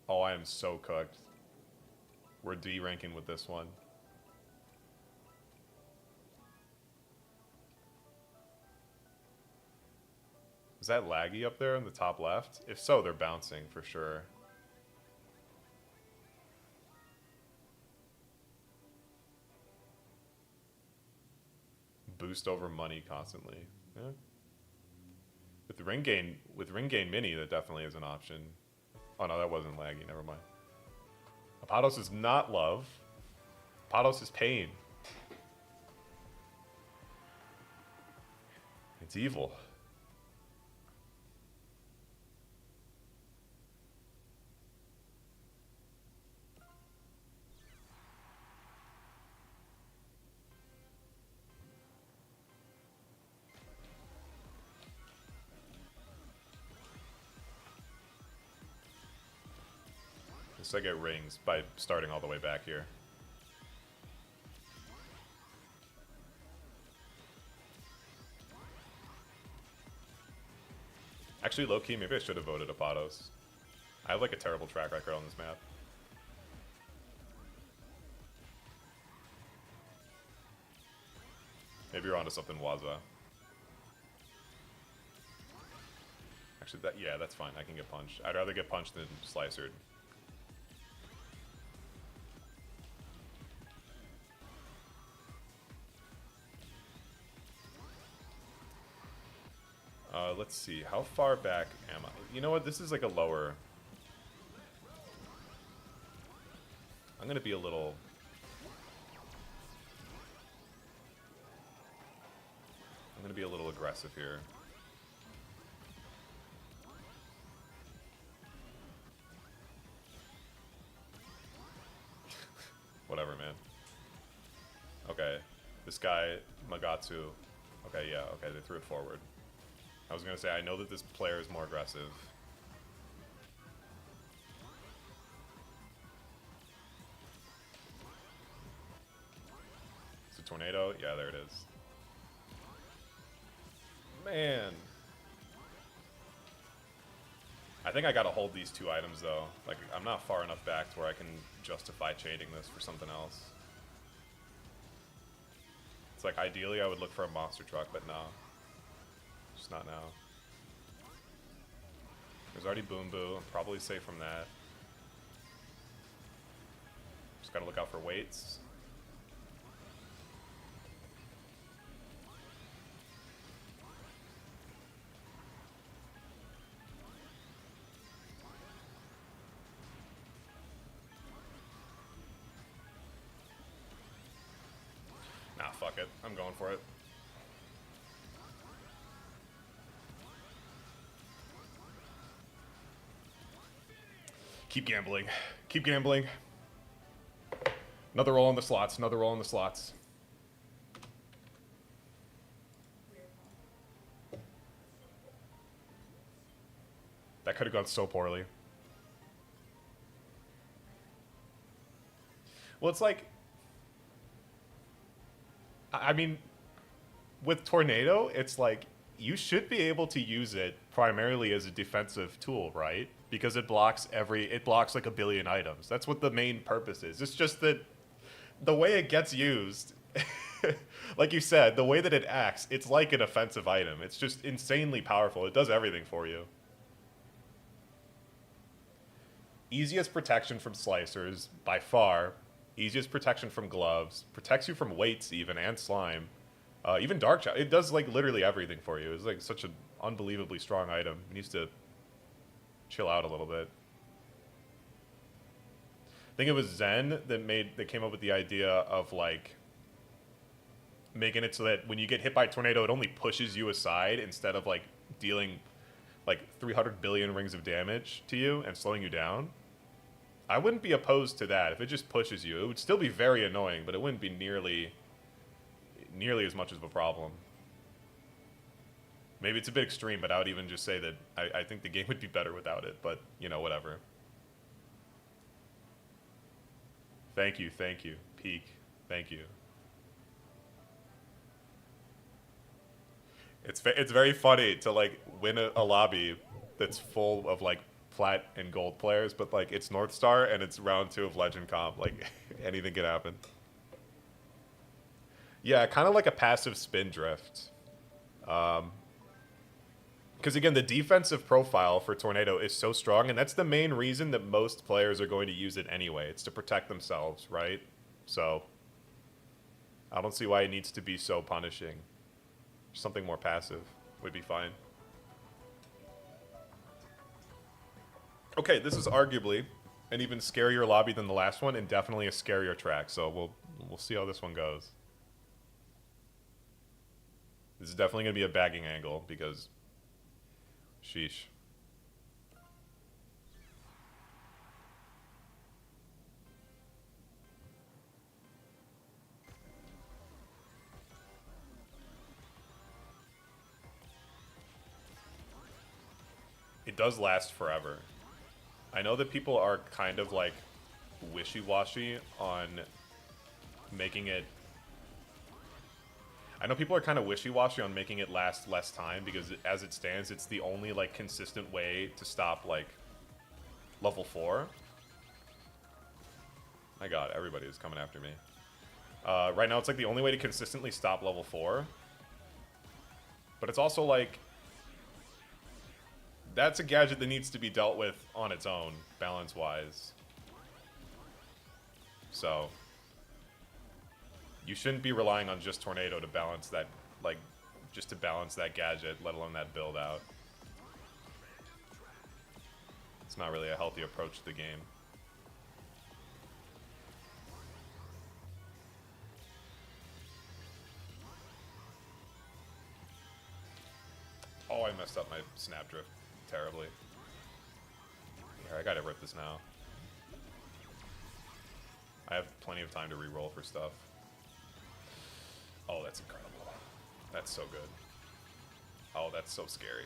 Oh, I am so cooked. We're D ranking with this one. Is that laggy up there in the top left? If so, they're bouncing for sure. Boost over money constantly. Yeah. With ring gain mini, that definitely is an option. Oh no, that wasn't laggy. Never mind. Apados is not love. Apados is pain. It's evil. So I get rings by starting all the way back here. Actually, low-key, maybe I should have voted Apados. I have like a terrible track record on this map. Maybe you're onto something, Waza. Actually, yeah, that's fine. I can get punched. I'd rather get punched than slicered. Let's see. How far back am I? You know what? This is like a lower. I'm going to be a little. I'm going to be a little aggressive here. Whatever, man. Okay. This guy, Magatsu. Okay, yeah, okay, they threw it forward. I was gonna say, I know that this player is more aggressive. It's a tornado? Yeah, there it is. Man. I think I gotta hold these 2 items though. Like, I'm not far enough back to where I can justify chaining this for something else. It's like, ideally I would look for a monster truck, but no. Just not now. There's already Boom Boo. I'm probably safe from that. Just gotta look out for weights. Nah, fuck it. I'm going for it. Keep gambling. Keep gambling. Another roll in the slots. Another roll in the slots. That could have gone so poorly. Well, it's like... I mean, with Tornado, it's like, you should be able to use it primarily as a defensive tool, right? Because it blocks like a billion items. That's what the main purpose is. It's just that the way it gets used, like you said, the way that it acts, it's like an offensive item. It's just insanely powerful. It does everything for you. Easiest protection from slicers, by far. Easiest protection from gloves. Protects you from weights even, and slime. Even Dark Chao. It does, like, literally everything for you. It's, like, such an unbelievably strong item. It needs to chill out a little bit. I think it was Zen that came up with the idea of, like, making it so that when you get hit by a tornado, it only pushes you aside instead of, like, dealing, like, 300 billion rings of damage to you and slowing you down. I wouldn't be opposed to that. If it just pushes you, it would still be very annoying, but it wouldn't be nearly as much of a problem. Maybe it's a bit extreme, but I would even just say that I think the game would be better without it, but, you know, whatever. Thank you, Peak. Thank you. It's very funny to, like, win a lobby that's full of, like, plat and gold players, but, like, it's North Star and it's round 2 of Legend Comp. Like, anything can happen. Yeah, kind of like a passive spin drift. Because, again, the defensive profile for Tornado is so strong, and that's the main reason that most players are going to use it anyway. It's to protect themselves, right? So, I don't see why it needs to be so punishing. Something more passive would be fine. Okay, this is arguably an even scarier lobby than the last one, and definitely a scarier track, so we'll see how this one goes. This is definitely going to be a bagging angle, because... sheesh. It does last forever. I know that people are kind of, like, wishy-washy on making it... I know people are kind of wishy-washy on making it last less time, because as it stands, it's the only, like, consistent way to stop, like, level 4. My god, everybody is coming after me. Right now, it's, like, the only way to consistently stop level 4. But it's also, like... that's a gadget that needs to be dealt with on its own, balance-wise. So... you shouldn't be relying on just Tornado to balance that, like, just to balance that gadget, let alone that build out. It's not really a healthy approach to the game. Oh, I messed up my snap drift terribly. Here, I gotta rip this now. I have plenty of time to re-roll for stuff. Oh, that's incredible. That's so good. Oh, that's so scary.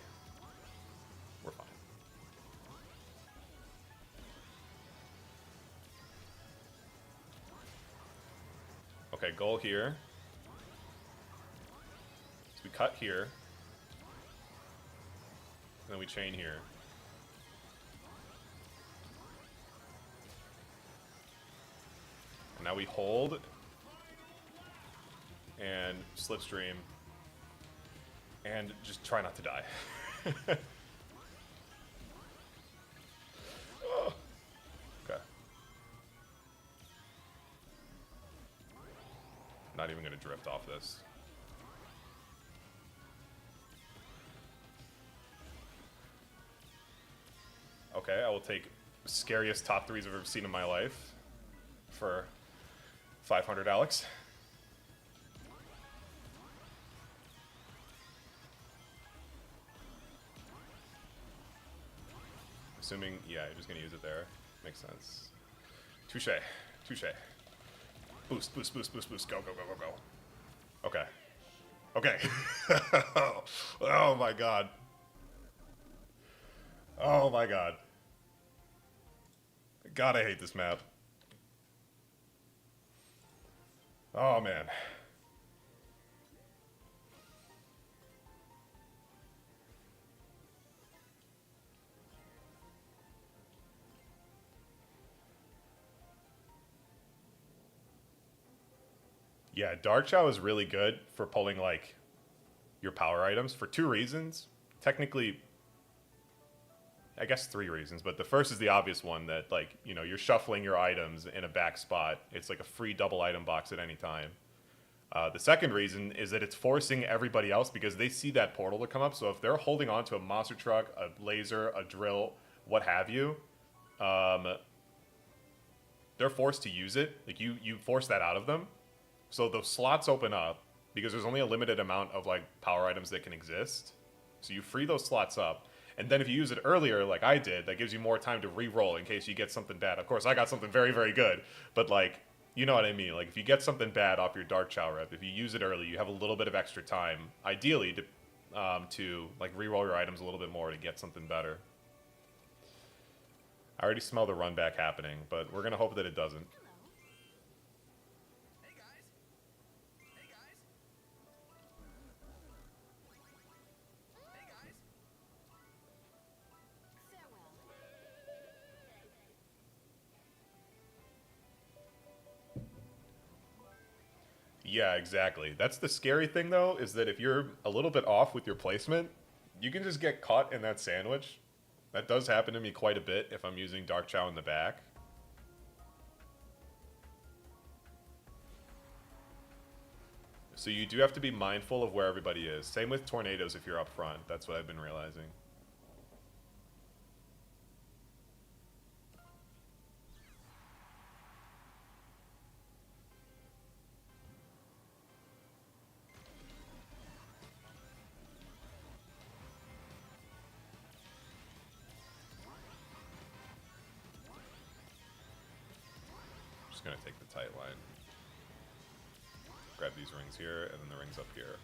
We're fine. Okay, goal here. So we cut here. And then we chain here. Now we hold and slipstream and just try not to die. Oh. Okay. Not even gonna drift off this. Okay, I will take scariest top 3s I've ever seen in my life for 500 Alex. Assuming, yeah, you're just gonna use it there. Makes sense. Touche. Touche. Boost, boost, boost, boost, boost. Go, go, go, go, go. Okay. Okay. Oh my god. Oh my god. God, I hate this map. Oh man. Yeah, Dark Chao is really good for pulling, like, your power items for 2 reasons. Technically, I guess 3 reasons, but the first is the obvious one that, like, you know, you're shuffling your items in a back spot. It's like a free double item box at any time. The second reason is that it's forcing everybody else because they see that portal to come up. So if they're holding on to a monster truck, a laser, a drill, what have you, they're forced to use it. Like, you force that out of them. So those slots open up because there's only a limited amount of, like, power items that can exist. So you free those slots up. And then if you use it earlier, like I did, that gives you more time to re-roll in case you get something bad. Of course, I got something very, very good. But, like, you know what I mean. Like, if you get something bad off your Dark Chao rep, if you use it early, you have a little bit of extra time, ideally, to like, re-roll your items a little bit more to get something better. I already smell the run back happening, but we're going to hope that it doesn't. Yeah, exactly. That's the scary thing, though, is that if you're a little bit off with your placement, you can just get caught in that sandwich. That does happen to me quite a bit if I'm using Dark Chao in the back. So you do have to be mindful of where everybody is. Same with tornadoes if you're up front. That's what I've been realizing. Just gonna take the tight line. Grab these rings here, and then the rings up here.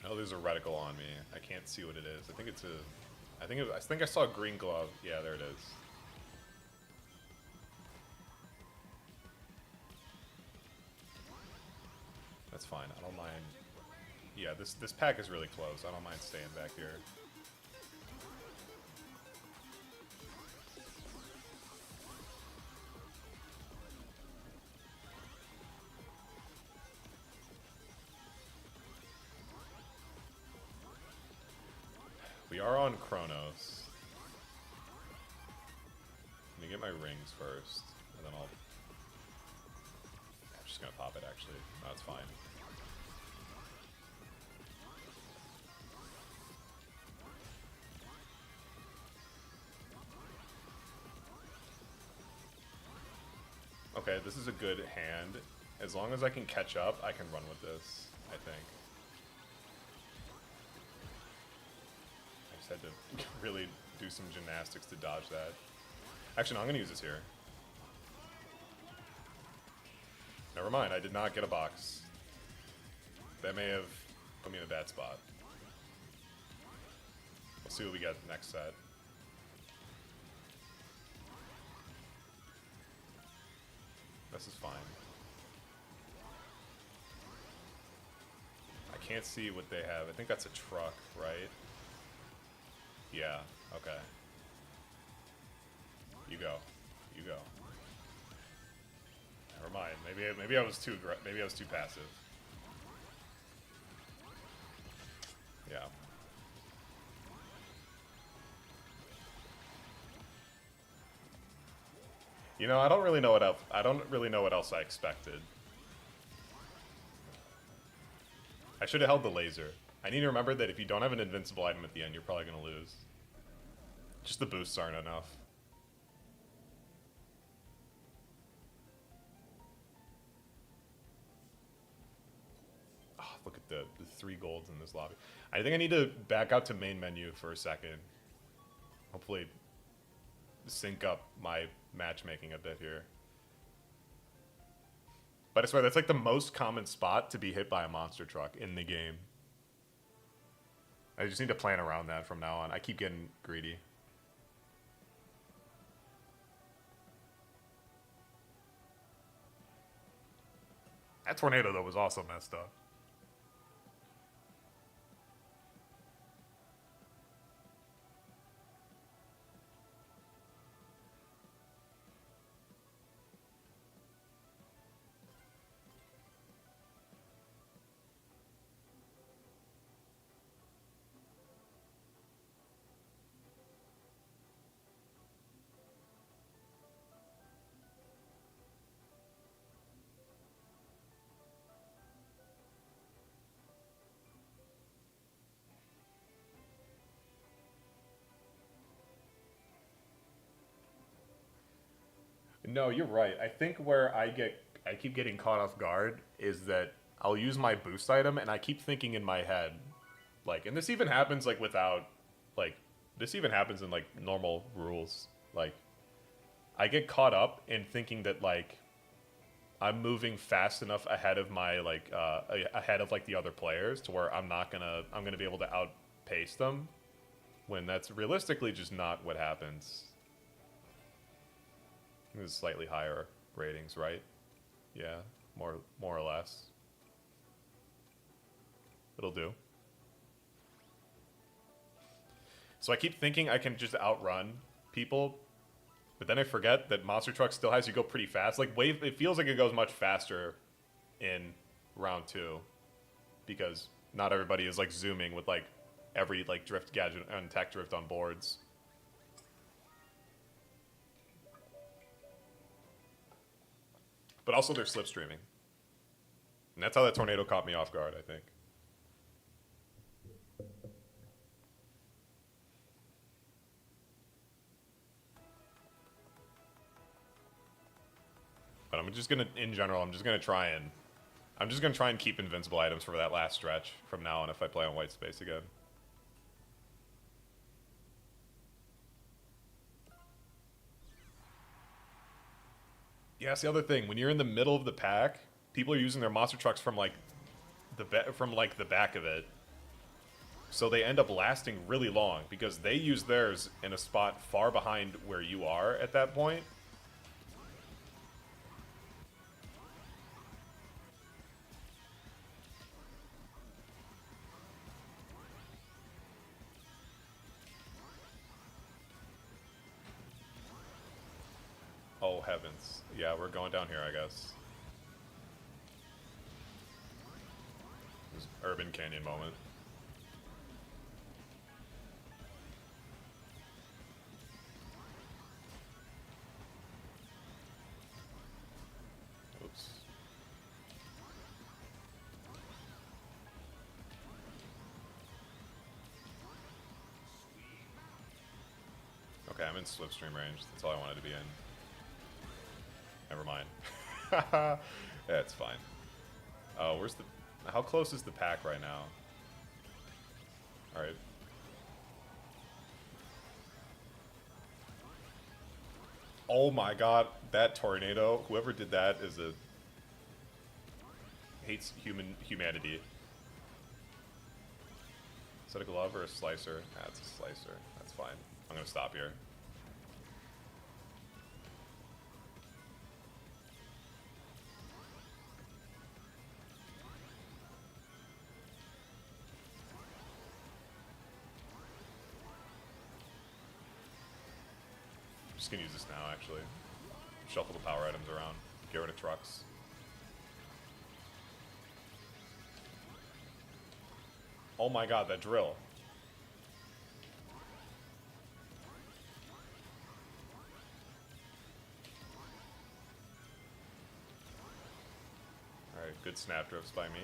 Oh, there's a reticle on me. I can't see what it is. I think it's a... I think I saw a green glove. Yeah, there it is. That's fine. I don't mind. Yeah, this pack is really close. I don't mind staying back here. We are on Chronos. Let me get my rings first, and then I'm just gonna pop it, actually. No, it's fine. Okay, this is a good hand. As long as I can catch up, I can run with this, I think. I just had to really do some gymnastics to dodge that. Actually, no, I'm going to use this here. Never mind, I did not get a box. That may have put me in a bad spot. We'll see what we get next set. This is fine. I can't see what they have. I think that's a truck, right? Yeah, okay. You go. You go. Never mind. Maybe I was too passive. Yeah. You know, I don't really know what else I expected. I should have held the laser. I need to remember that if you don't have an invincible item at the end, you're probably going to lose. Just the boosts aren't enough. Oh, look at the 3 golds in this lobby. I think I need to back out to main menu for a second. Hopefully sync up my matchmaking a bit here. But I swear, that's like the most common spot to be hit by a monster truck in the game. I just need to plan around that from now on. I keep getting greedy. That tornado, though, was also messed up. No, you're right. I think where I keep getting caught off guard is that I'll use my boost item and I keep thinking in my head, like, and this even happens like without, like, this even happens in like normal rules. Like, I get caught up in thinking that like I'm moving fast enough ahead of my ahead of like the other players to where I'm gonna be able to outpace them, when that's realistically just not what happens. This is slightly higher ratings, right? Yeah, more or less. It'll do. So I keep thinking I can just outrun people, but then I forget that Monster Truck still has you go pretty fast. Like Wave, it feels like it goes much faster in round 2 because not everybody is like zooming with like every like drift gadget and tech drift on boards. But also they're slipstreaming. And that's how that tornado caught me off guard, I think. But I'm just gonna, in general, I'm just gonna try and keep invincible items for that last stretch from now on if I play on white space again. Yeah, that's the other thing. When you're in the middle of the pack, people are using their monster trucks from like the back of it, so they end up lasting really long because they use theirs in a spot far behind where you are at that point. Oh heavens. Yeah, we're going down here, I guess. This urban canyon moment. Oops. Okay, I'm in slipstream range. That's all I wanted to be in. Never mind. That's fine. Oh, where's the... How close is the pack right now? Alright. Oh my god, that tornado. Whoever did that is a... hates humanity. Is that a glove or a slicer? Ah, it's a slicer. That's fine. I'm gonna stop here. Just gonna use this now, actually. Shuffle the power items around. Get rid of trucks. Oh my god, that drill. Alright, good snap drifts by me.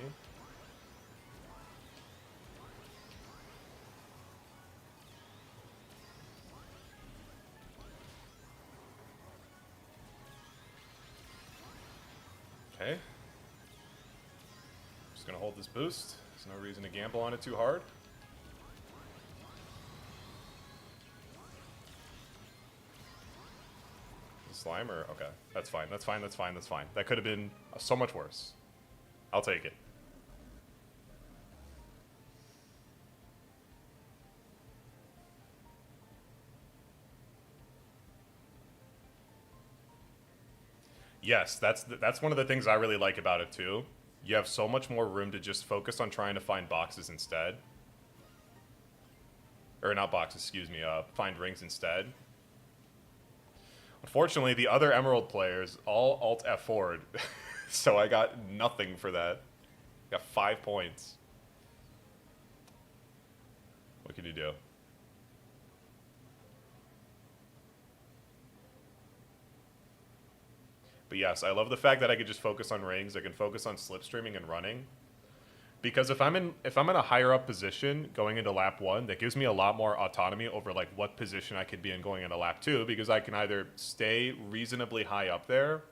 Okay. Just gonna hold this boost. There's no reason to gamble on it too hard. Slimer? Okay. That's fine. That's fine. That's fine. That's fine. That could have been so much worse. I'll take it. Yes, that's one of the things I really like about it too. You have so much more room to just focus on trying to find boxes instead. Or not boxes, excuse me, find rings instead. Unfortunately, the other Emerald players all Alt F4'd, so I got nothing for that. Got 5 points. What can you do? But yes, I love the fact that I could just focus on rings. I can focus on slipstreaming and running. Because if I'm in a higher up position going into lap 1, that gives me a lot more autonomy over like what position I could be in going into lap 2, because I can either stay reasonably high up there,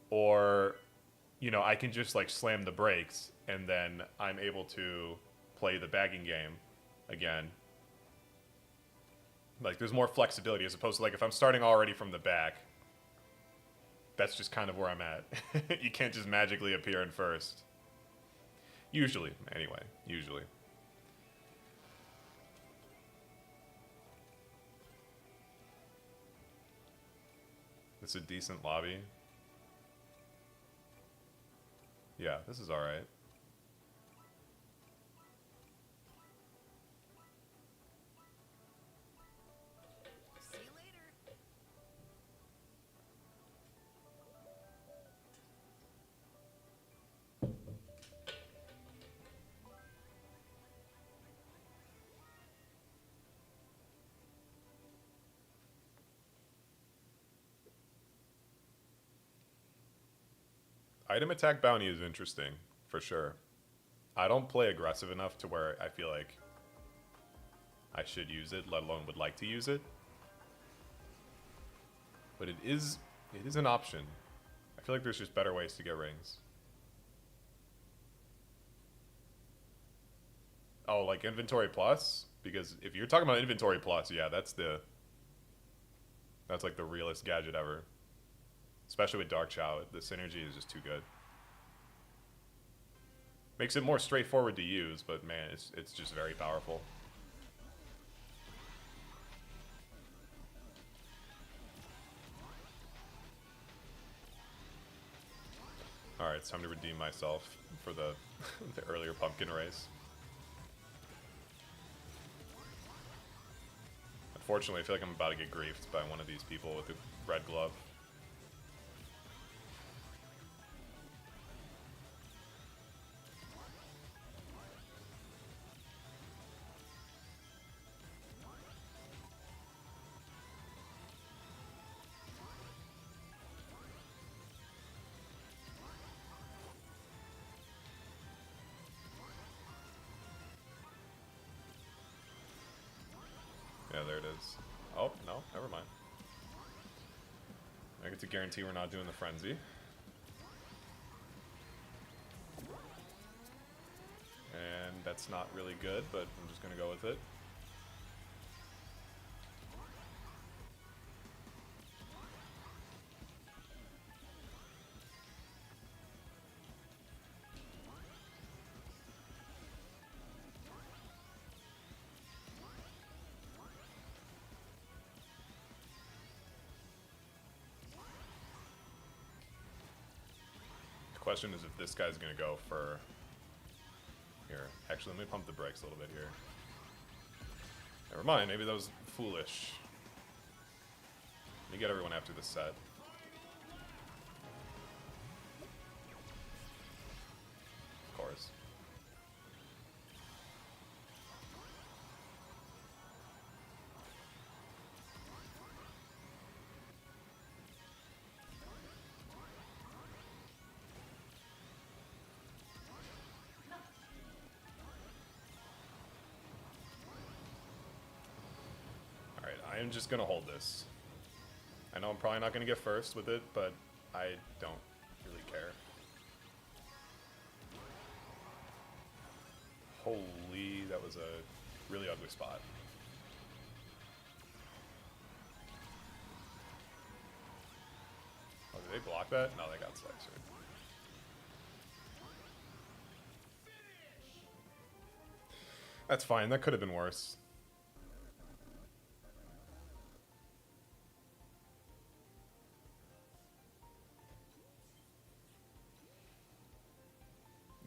or you know, I can just like slam the brakes and then I'm able to play the bagging game again. Like there's more flexibility as opposed to like if I'm starting already from the back, that's just kind of where I'm at. You can't just magically appear in first. Usually, anyway, usually. It's a decent lobby. Yeah, this is alright. See you later. Item attack bounty is interesting, for sure. I don't play aggressive enough to where I feel like I should use it, let alone would like to use it. But it is an option. I feel like there's just better ways to get rings. Oh, like inventory plus? Because if you're talking about inventory plus, yeah, that's like the realest gadget ever. Especially with Dark Chao, the synergy is just too good. Makes it more straightforward to use, but man, it's just very powerful. Alright, it's time to redeem myself for the, the earlier pumpkin race. Unfortunately, I feel like I'm about to get griefed by one of these people with the red glove. Yeah, there it is. Oh, no, never mind. I get to guarantee we're not doing the frenzy. And that's not really good, but I'm just gonna go with it. Question is if this guy's gonna go for here. Actually, let me pump the brakes a little bit here. Never mind, maybe that was foolish. Let me get everyone after this set. Of course. Alright, I am just gonna hold this. I know I'm probably not gonna get first with it, but I don't really care. Holy, that was a really ugly spot. Oh, did they block that? No, they got sliced. That's fine, that could have been worse.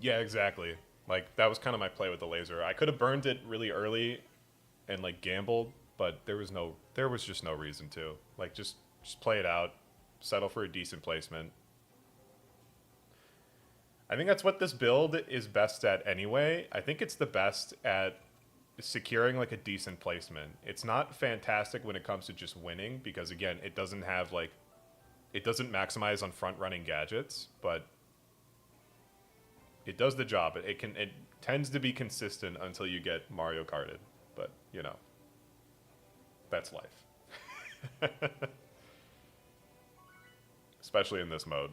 Yeah, exactly. Like, that was kind of my play with the laser. I could have burned it really early and, like, gambled, but there was just no reason to. Like, just play it out, settle for a decent placement. I think that's what this build is best at anyway. I think it's the best at securing, like, a decent placement. It's not fantastic when it comes to just winning, because, again, it doesn't have, like, it doesn't maximize on front-running gadgets, but it does the job. It tends to be consistent until you get Mario Karted, but you know, that's life. Especially in this mode.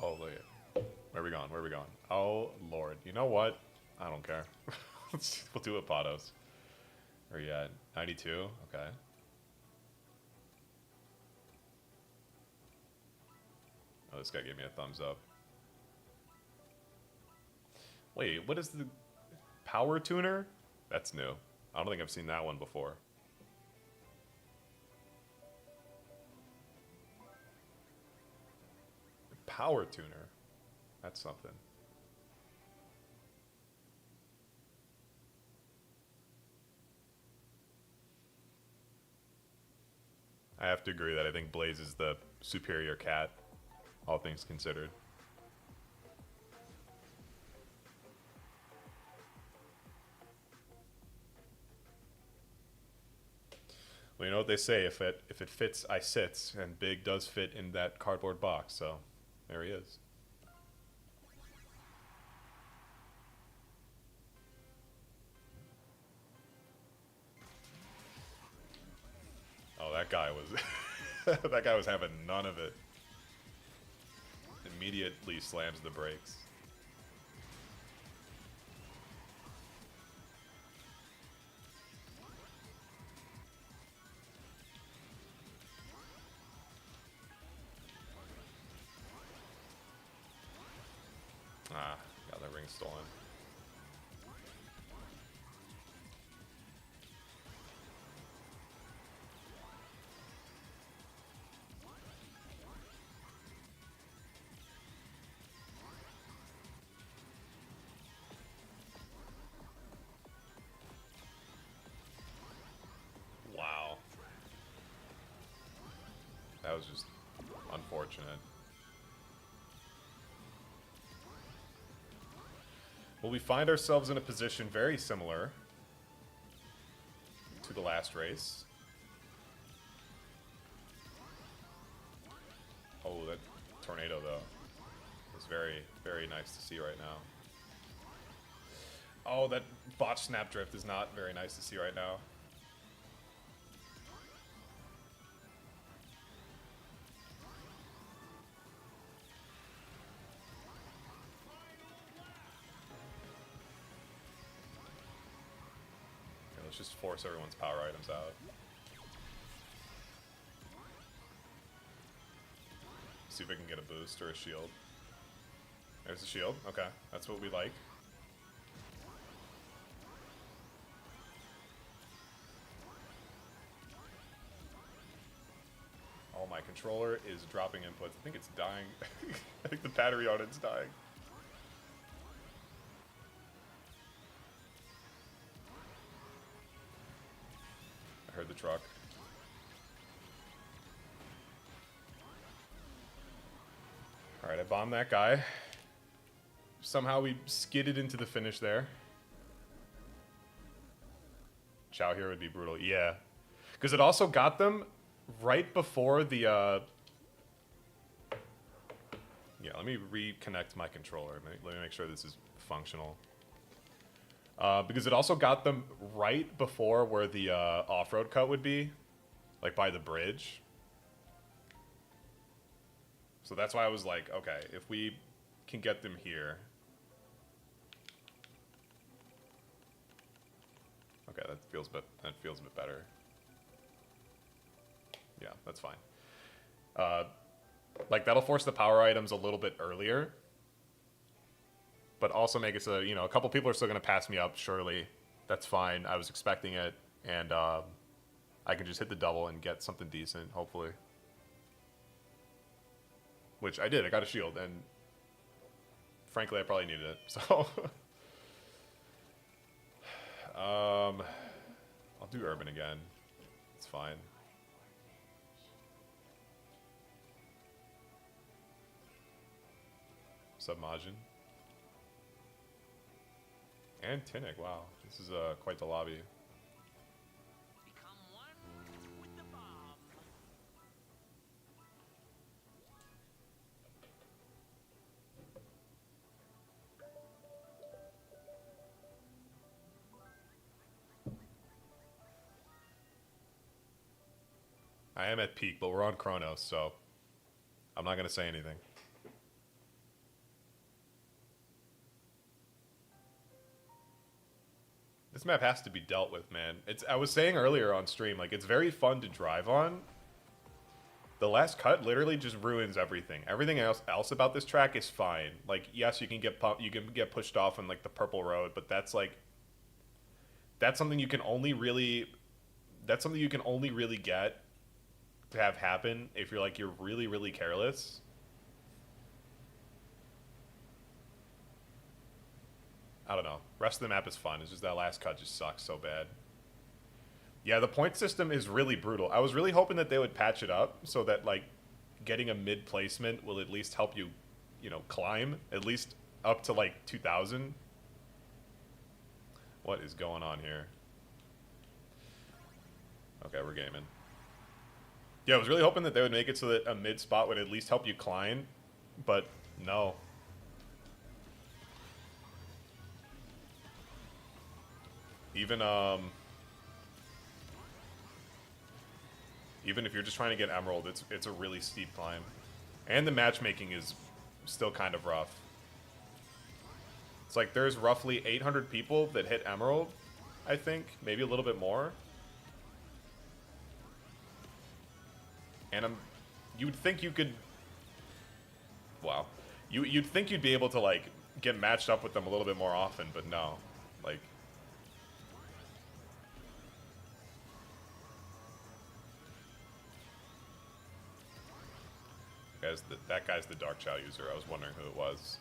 Oh, look at, where are we going? Where are we going? Oh, Lord. You know what? I don't care. We'll do it, Patos. Where are you at? 92? Okay. Oh, this guy gave me a thumbs up. Wait, what is the power tuner? That's new. I don't think I've seen that one before. Power tuner. That's something. I have to agree that I think Blaze is the superior cat, all things considered. Well, you know what they say, if it fits, I sits, and Big does fit in that cardboard box, so there he is. Oh, that guy was that guy was having none of it. Immediately slams the brakes. Ah, got the ring stolen. Wow. That was just unfortunate. Well, we find ourselves in a position very similar to the last race. Oh, that tornado, though, is very, very nice to see right now. Oh, that botch snap drift is not very nice to see right now. Okay, let's just force everyone's power items out. See if we can get a boost or a shield. There's a shield. Okay, that's what we like. controller is dropping inputs. I think it's dying. I think the battery on it's dying. I heard the truck. Alright, I bombed that guy. Somehow we skidded into the finish there. Chao here would be brutal. Yeah. Because it also got them right before the... Yeah, let me reconnect my controller. Let me make sure this is functional. Because it also got them right before where the off-road cut would be. Like by the bridge. So that's why I was like, okay, if we can get them here. Okay, that feels a bit better. Yeah, that's fine. Like that'll force the power items a little bit earlier, but also make it so that, you know, a couple people are still gonna pass me up. Surely, that's fine. I was expecting it, and I can just hit the double and get something decent, hopefully. Which I did. I got a shield, and frankly, I probably needed it. So, I'll do urban again. It's fine. Submajin. And Tinnick, wow. This is quite the lobby. Become one with the bomb. I am at peak, but we're on Chronos, so I'm not going to say anything. This map has to be dealt with, man. I was saying earlier on stream, like, it's very fun to drive on. The last cut literally just ruins everything. Everything else about this track is fine. Like, yes, you can get pushed off on like the purple road, but that's like something you can only really get to have happen if you're really, really careless. I don't know. Rest of the map is fun. It's just that last cut just sucks so bad. Yeah, the point system is really brutal. I was really hoping that they would patch it up so that, like, getting a mid placement will at least help you, you know, climb at least up to like 2,000. What is going on here? Okay, we're gaming. Yeah, I was really hoping that they would make it so that a mid spot would at least help you climb, but no. Even if you're just trying to get Emerald, it's a really steep climb. And the matchmaking is still kind of rough. It's like there's roughly 800 people that hit Emerald, I think. Maybe a little bit more. And you'd think you could... Wow. You'd think you'd be able to, like, get matched up with them a little bit more often, but no. Like... That guy's the Dark Chao user. I was wondering who it was.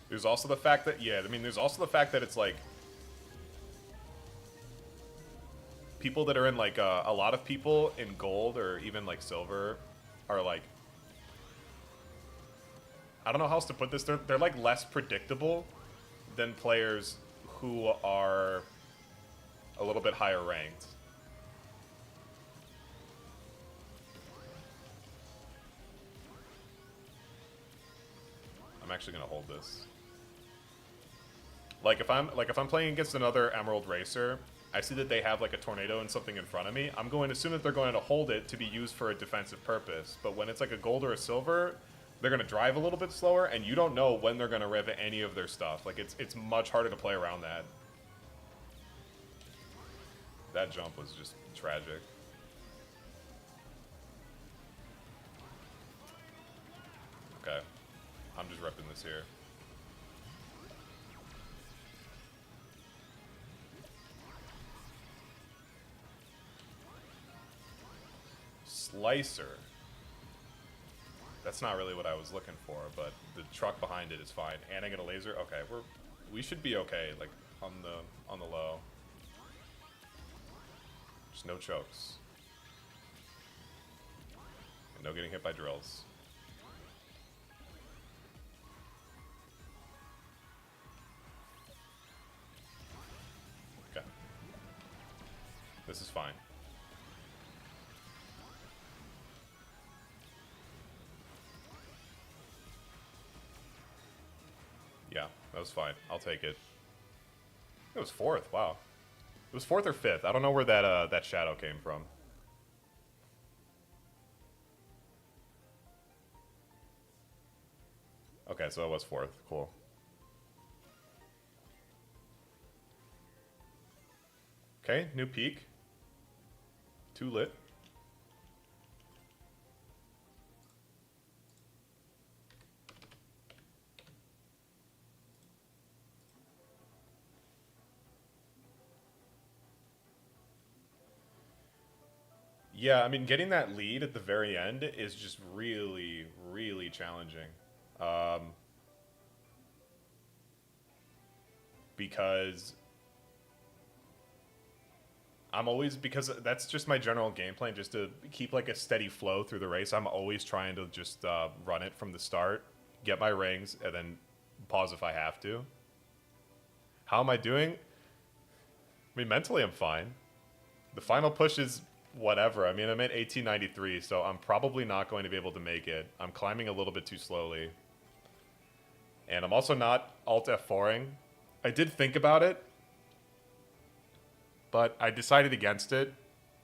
There's also the fact that, yeah, I mean, there's also the fact that it's like people that are in like a lot of people in gold or even like silver are like, I don't know how else to put this. They're like less predictable than players who are a little bit higher ranked. I'm actually gonna hold this. Like if I'm playing against another Emerald Racer, I see that they have like a tornado and something in front of me. I'm going to assume that they're going to hold it to be used for a defensive purpose. But when it's like a gold or a silver, they're going to drive a little bit slower, and you don't know when they're going to rev any of their stuff. Like, it's much harder to play around that. That jump was just tragic. Okay. I'm just repping this here. Slicer. That's not really what I was looking for, but the truck behind it is fine. And I get a laser. Okay, we should be okay. Like on the low. Just no chokes. And no getting hit by drills. Okay. This is fine. Yeah, that was fine. I'll take it. It was 4th. Wow. It was 4th or 5th. I don't know where that shadow came from. Okay, so it was 4th. Cool. Okay, new peak. 2 lit. Yeah, I mean, getting that lead at the very end is just really, really challenging. Because because that's just my general game plan, just to keep like a steady flow through the race. I'm always trying to just run it from the start, get my rings, and then pause if I have to. How am I doing? I mean, mentally I'm fine. The final push is whatever. I mean, I'm at 1893, so I'm probably not going to be able to make it. I'm climbing a little bit too slowly. And I'm also not Alt F4ing. I did think about it, but I decided against it,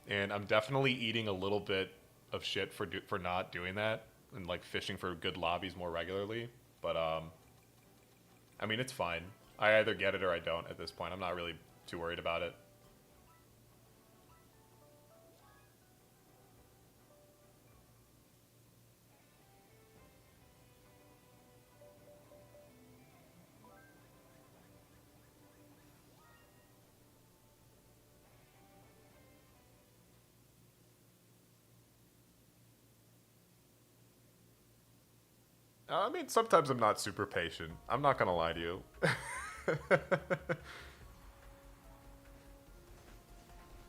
and I'm definitely eating a little bit of shit for not doing that and like fishing for good lobbies more regularly. But I mean, it's fine. I either get it or I don't at this point. I'm not really too worried about it. I mean, sometimes I'm not super patient. I'm not gonna lie to you.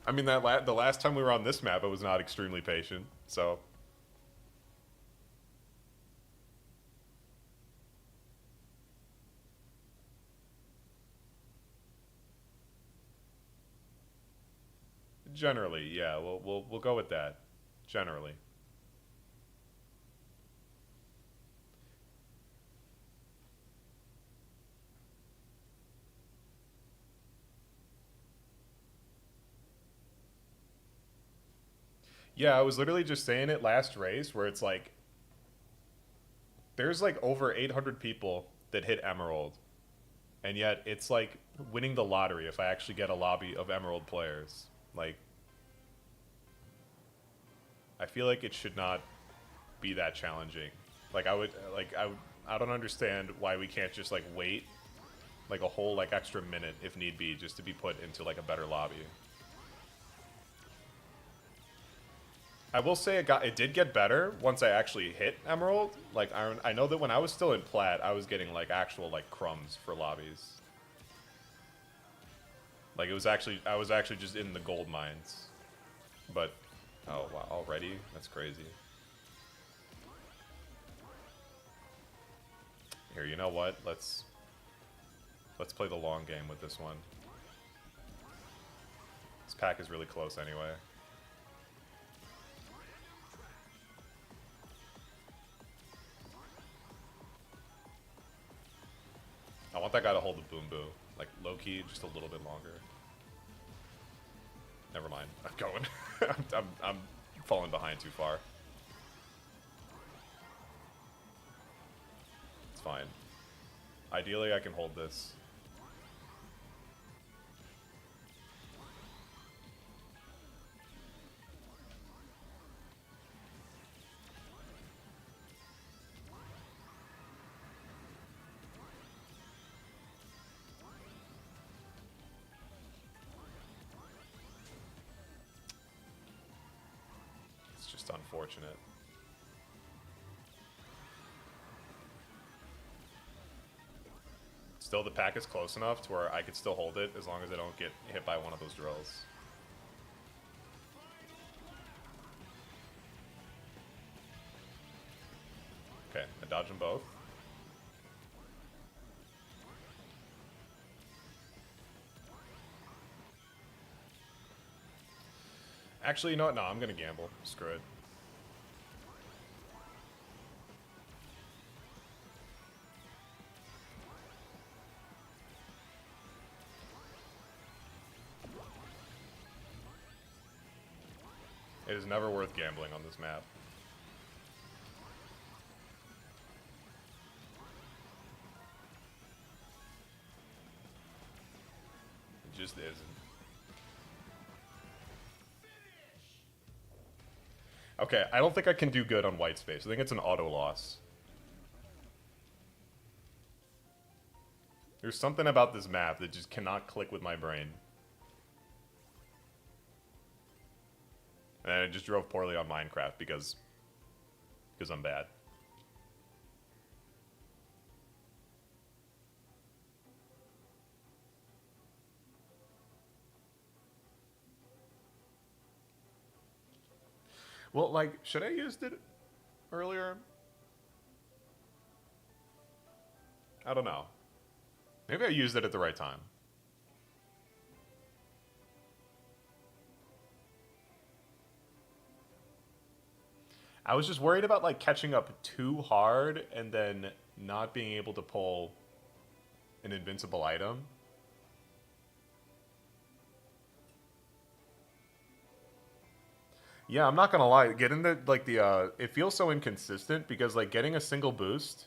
I mean, the last time we were on this map, I was not extremely patient, so... Generally, yeah, we'll go with that. Generally. Yeah, I was literally just saying it last race where it's like there's like over 800 people that hit Emerald, and yet it's like winning the lottery if I actually get a lobby of Emerald players. Like, I feel like it should not be that challenging. Like I don't understand why we can't just like wait like a whole like extra minute if need be just to be put into like a better lobby. I will say it did get better once I actually hit Emerald. Like I know that when I was still in Plat, I was getting like actual like crumbs for lobbies. Like I was actually just in the gold mines. But oh wow, already? That's crazy. Here, you know what? Let's play the long game with this one. This pack is really close anyway. I want that guy to hold the boom boo. Like, low-key, just a little bit longer. Never mind. I'm going. I'm falling behind too far. It's fine. Ideally, I can hold this. just unfortunate. Still, the pack is close enough to where I could still hold it as long as I don't get hit by one of those drills. Okay, I dodge them both. Actually, you know what? No, I'm gonna gamble. Screw it. It is never worth gambling on this map. It just isn't. Okay, I don't think I can do good on white space. I think it's an auto loss. There's something about this map that just cannot click with my brain. And I just drove poorly on Minecraft because I'm bad. Well, like, should I have used it earlier? I don't know. Maybe I used it at the right time. I was just worried about, like, catching up too hard and then not being able to pull an invincible item. Yeah, I'm not gonna lie. Getting the, like, it feels so inconsistent because, like, getting a single boost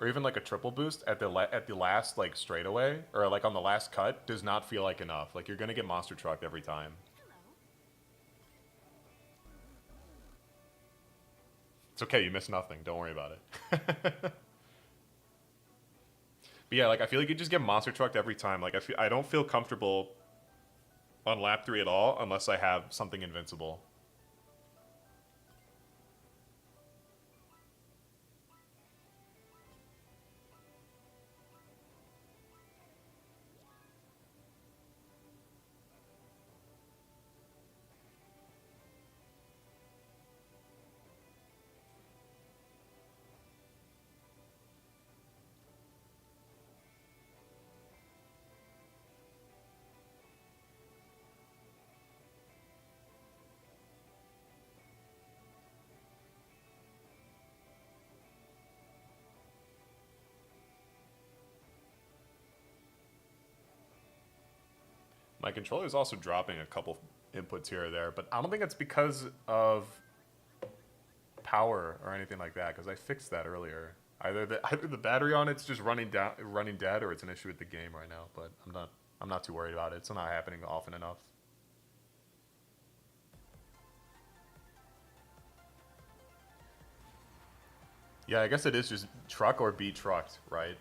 or even, like, a triple boost at the last, like, straightaway or, like, on the last cut does not feel like enough. Like, you're gonna get monster trucked every time. It's okay, you miss nothing. Don't worry about it. But yeah, like, I feel like you just get monster trucked every time. Like, I don't feel comfortable on lap 3 at all unless I have something invincible. My controller is also dropping a couple inputs here or there, but I don't think it's because of power or anything like that, because I fixed that earlier. Either the battery on it's just running dead, or it's an issue with the game right now. But I'm not too worried about it. It's not happening often enough. Yeah, I guess it is just truck or be trucked, right?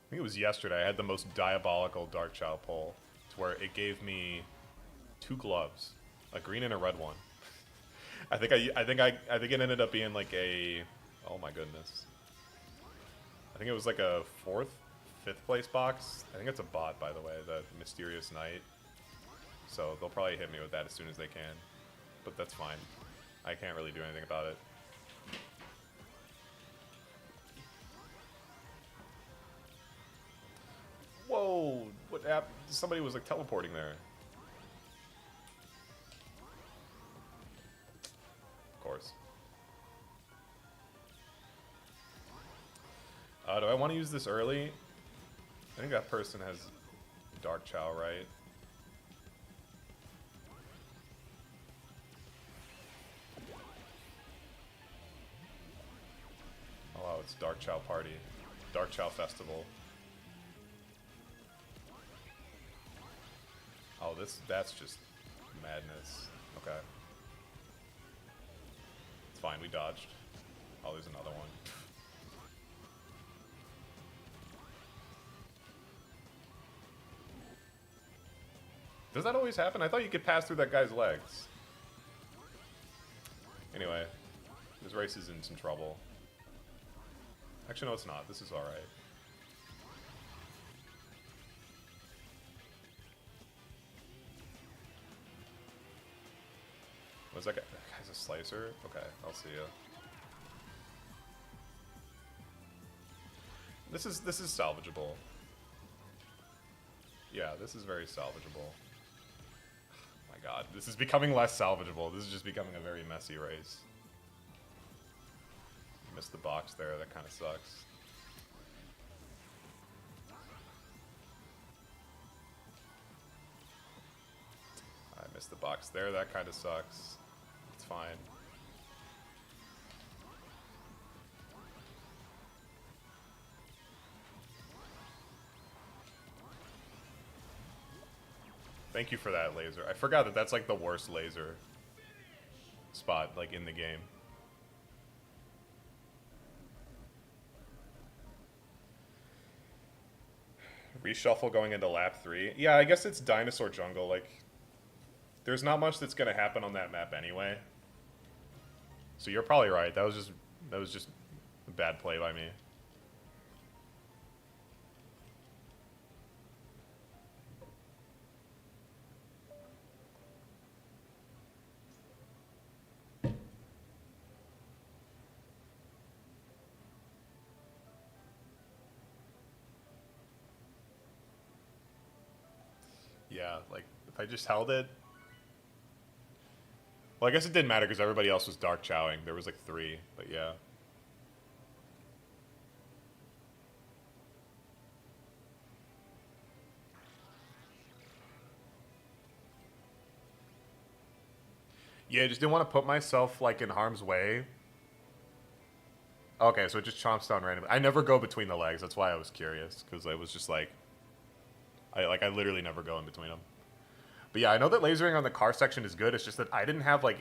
I think it was yesterday. I had the most diabolical Dark Chao pull, to where it gave me 2 gloves, a green and a red one. I think it ended up being like a, oh my goodness. I think it was like a 4th, 5th place box. I think it's a bot, by the way, the Mysterious Knight. So they'll probably hit me with that as soon as they can, but that's fine. I can't really do anything about it. Whoa! What happened? Somebody was like teleporting there. Of course. Do I want to use this early? I think that person has Dark Chao, right? Oh wow, it's Dark Chao Party. Dark Chao Festival. Oh, that's just madness. Okay. It's fine, we dodged. Oh, there's another one. Does that always happen? I thought you could pass through that guy's legs. Anyway, this race is in some trouble. Actually, no, it's not. This is alright. Was that guy? That guy's a slicer? Okay, I'll see you. This is salvageable. Yeah, this is very salvageable. Oh my god, this is becoming less salvageable. This is just becoming a very messy race. Missed the box there, that kind of sucks. I missed the box there, that kind of sucks. It's fine. Thank you for that laser. I forgot that that's like the worst laser spot like in the game. Reshuffle going into lap 3. Yeah, I guess it's Dinosaur Jungle. Like, there's not much that's gonna happen on that map anyway. So you're probably right. That was just a bad play by me. Yeah, like, if I just held it... Well, I guess it didn't matter because everybody else was Dark Chowing. There was like 3, but yeah. Yeah, I just didn't want to put myself, like, in harm's way. Okay, so it just chomps down randomly. I never go between the legs. That's why I was curious, because I was just like... I literally never go in between them. But yeah, I know that lasering on the car section is good. It's just that I didn't have, like...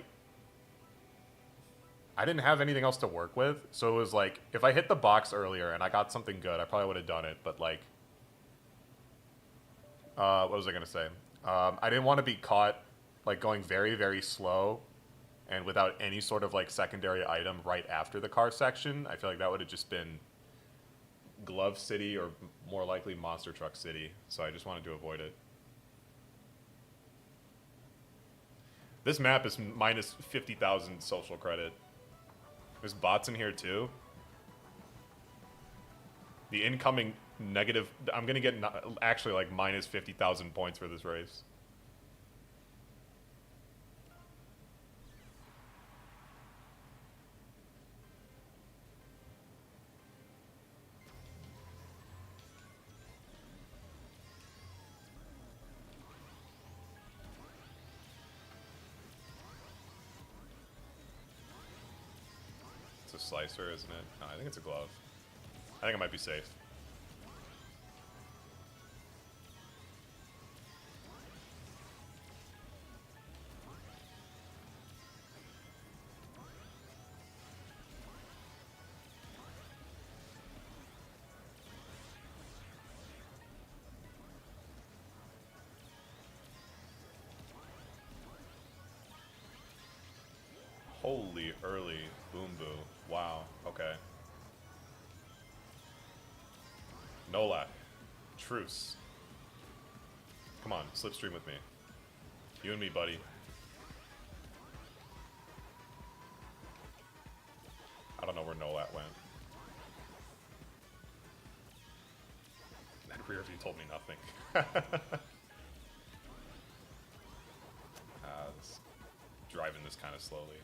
I didn't have anything else to work with. So it was like, if I hit the box earlier and I got something good, I probably would have done it. But, like... what was I going to say? I didn't want to be caught, like, going very, very slow and without any sort of, like, secondary item right after the car section. I feel like that would have just been Glove City or more likely Monster Truck City. So I just wanted to avoid it. This map is minus 50,000 social credit. There's bots in here too. The incoming negative... I'm going to get actually like minus 50,000 points for this race. It's a slicer, isn't it? No, I think it's a glove. I think it might be safe. Holy early boom boo. Wow, okay. No lag. Truce. Come on, slipstream with me. You and me, buddy. I don't know where Nolat went. That rear view told me nothing. Driving this kind of slowly.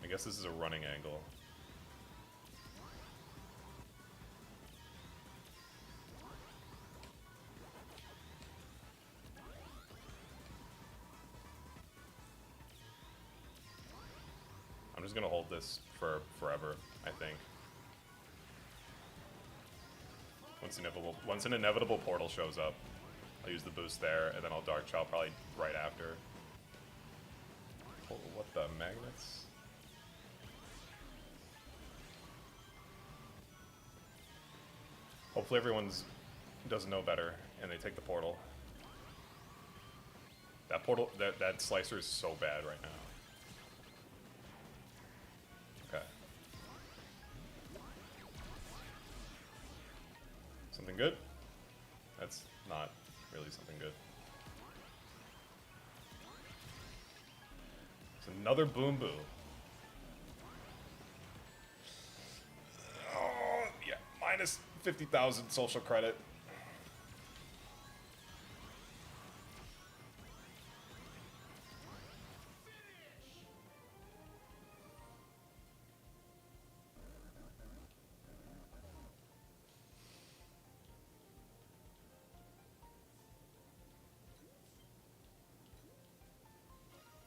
I guess this is a running angle. I'm I'm just gonna hold this for forever, I think. Once an inevitable portal shows up, I'll use the boost there, and then I'll Dark Chao probably right after. Oh, what the magnets? Hopefully everyone's doesn't know better, and they take the portal. That portal, that slicer is so bad right now. Okay. Something good? That's not really something good. It's another Boom Boo. Oh, yeah, minus 50,000 social credit.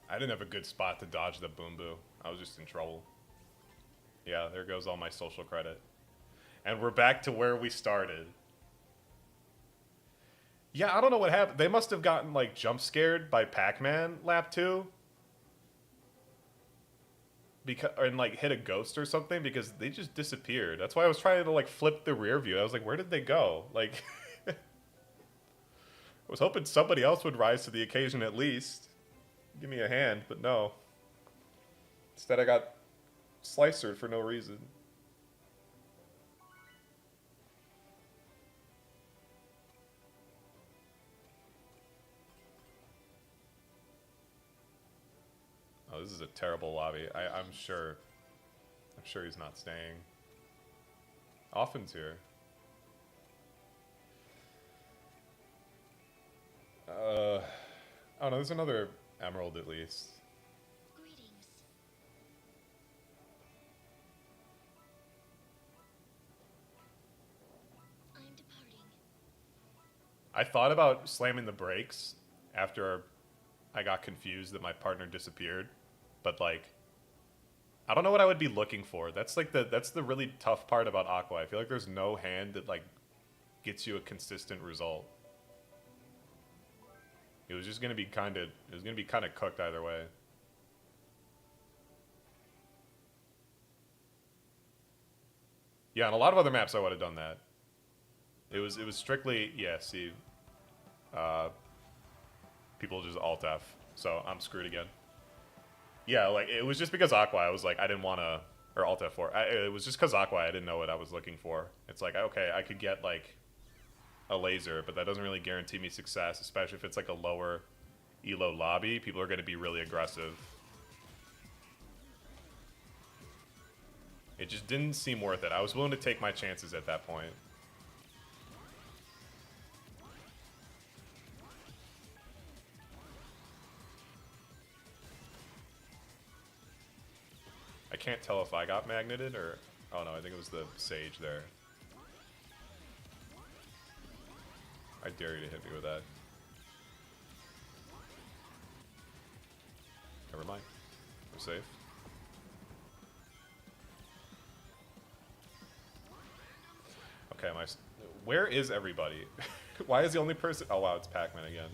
I didn't have a good spot to dodge the Boom Boo. I was just in trouble. Yeah, there goes all my social credit. And we're back to where we started. Yeah, I don't know what happened. They must have gotten, like, jump scared by Pac-Man lap 2. And, like, hit a ghost or something, because they just disappeared. That's why I was trying to, like, flip the rear view. I was like, where did they go? Like, I was hoping somebody else would rise to the occasion at least. Give me a hand, but no. Instead, I got slicered for no reason. Oh, this is a terrible lobby. I'm sure he's not staying. Often's here. Oh no, there's another emerald at least. Greetings. I'm departing. I thought about slamming the brakes after I got confused that my partner disappeared, but like, I don't know what I would be looking for. That's like that's the really tough part about Aqua. I feel like there's no hand that like gets you a consistent result. It was just gonna be kind of cooked either way. Yeah, on a lot of other maps I would have done that. It was strictly, yeah, see, people just alt F, so I'm screwed again. Yeah, like it was just because Aqua, I was like, I didn't want to, or alt F4. It was just because Aqua, I didn't know what I was looking for. It's like, okay, I could get like a laser, but that doesn't really guarantee me success, especially if it's like a lower elo lobby. People are going to be really aggressive. It just didn't seem worth it. I was willing to take my chances at that point. I can't tell if I got magneted or... Oh no, I think it was the Sage there. I dare you to hit me with that. Never mind. We're safe. Okay, where is everybody? Why is the only person... Oh wow, it's Pac-Man again.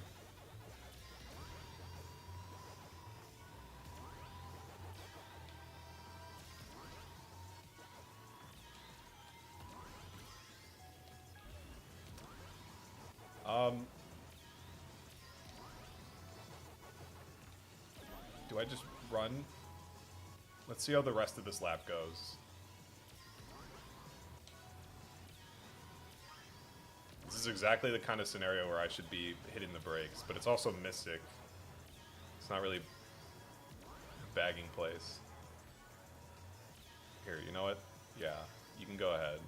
Do I just run? Let's see how the rest of this lap goes. This is exactly the kind of scenario where I should be hitting the brakes, but it's also Mystic. It's not really bagging place. Here, you know what? Yeah, you can go ahead.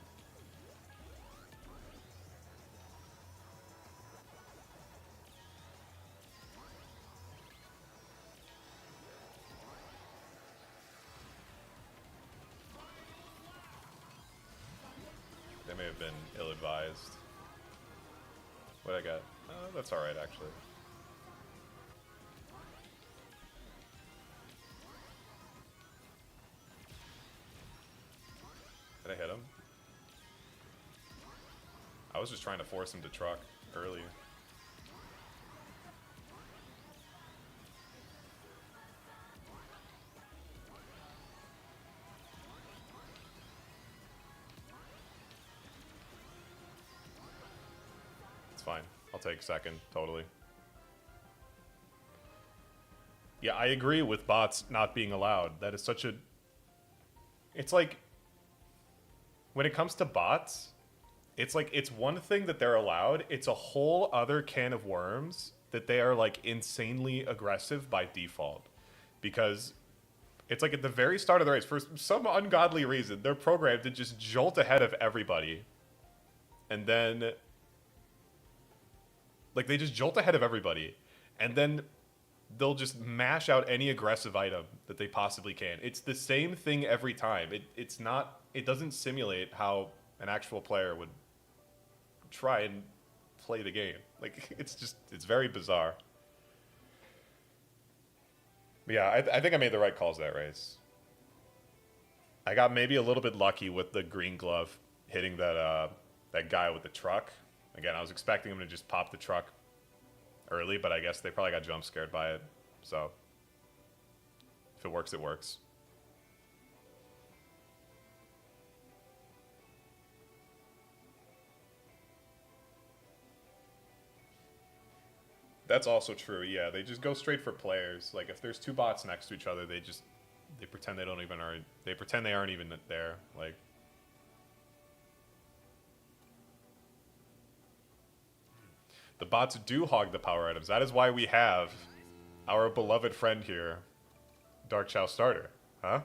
They may have been ill-advised. What I got? That's alright, actually. was just trying to force him to truck early. It's fine. I'll take second, totally. Yeah, I agree with bots not being allowed. That is such a... It's like... When it comes to bots, it's like, it's one thing that they're allowed, it's a whole other can of worms that they are like insanely aggressive by default. Because it's like at the very start of the race, for some ungodly reason, they're programmed to just jolt ahead of everybody. And then... Like, they just jolt ahead of everybody. And then they'll just mash out any aggressive item that they possibly can. It's the same thing every time. It's not... It doesn't simulate how an actual player would try and play the game. Like, it's just... It's very bizarre. But yeah, I think I made the right calls that race. I got maybe a little bit lucky with the green glove hitting that that guy with the truck. Again, I was expecting him to just pop the truck early, but I guess they probably got jump scared by it. So, if it works, it works. That's also true, yeah. They just go straight for players. Like, if there's two bots next to each other, they pretend they don't even they pretend they aren't even there. Like, the bots do hog the power items. That is why we have our beloved friend here, Dark Chao starter. Huh?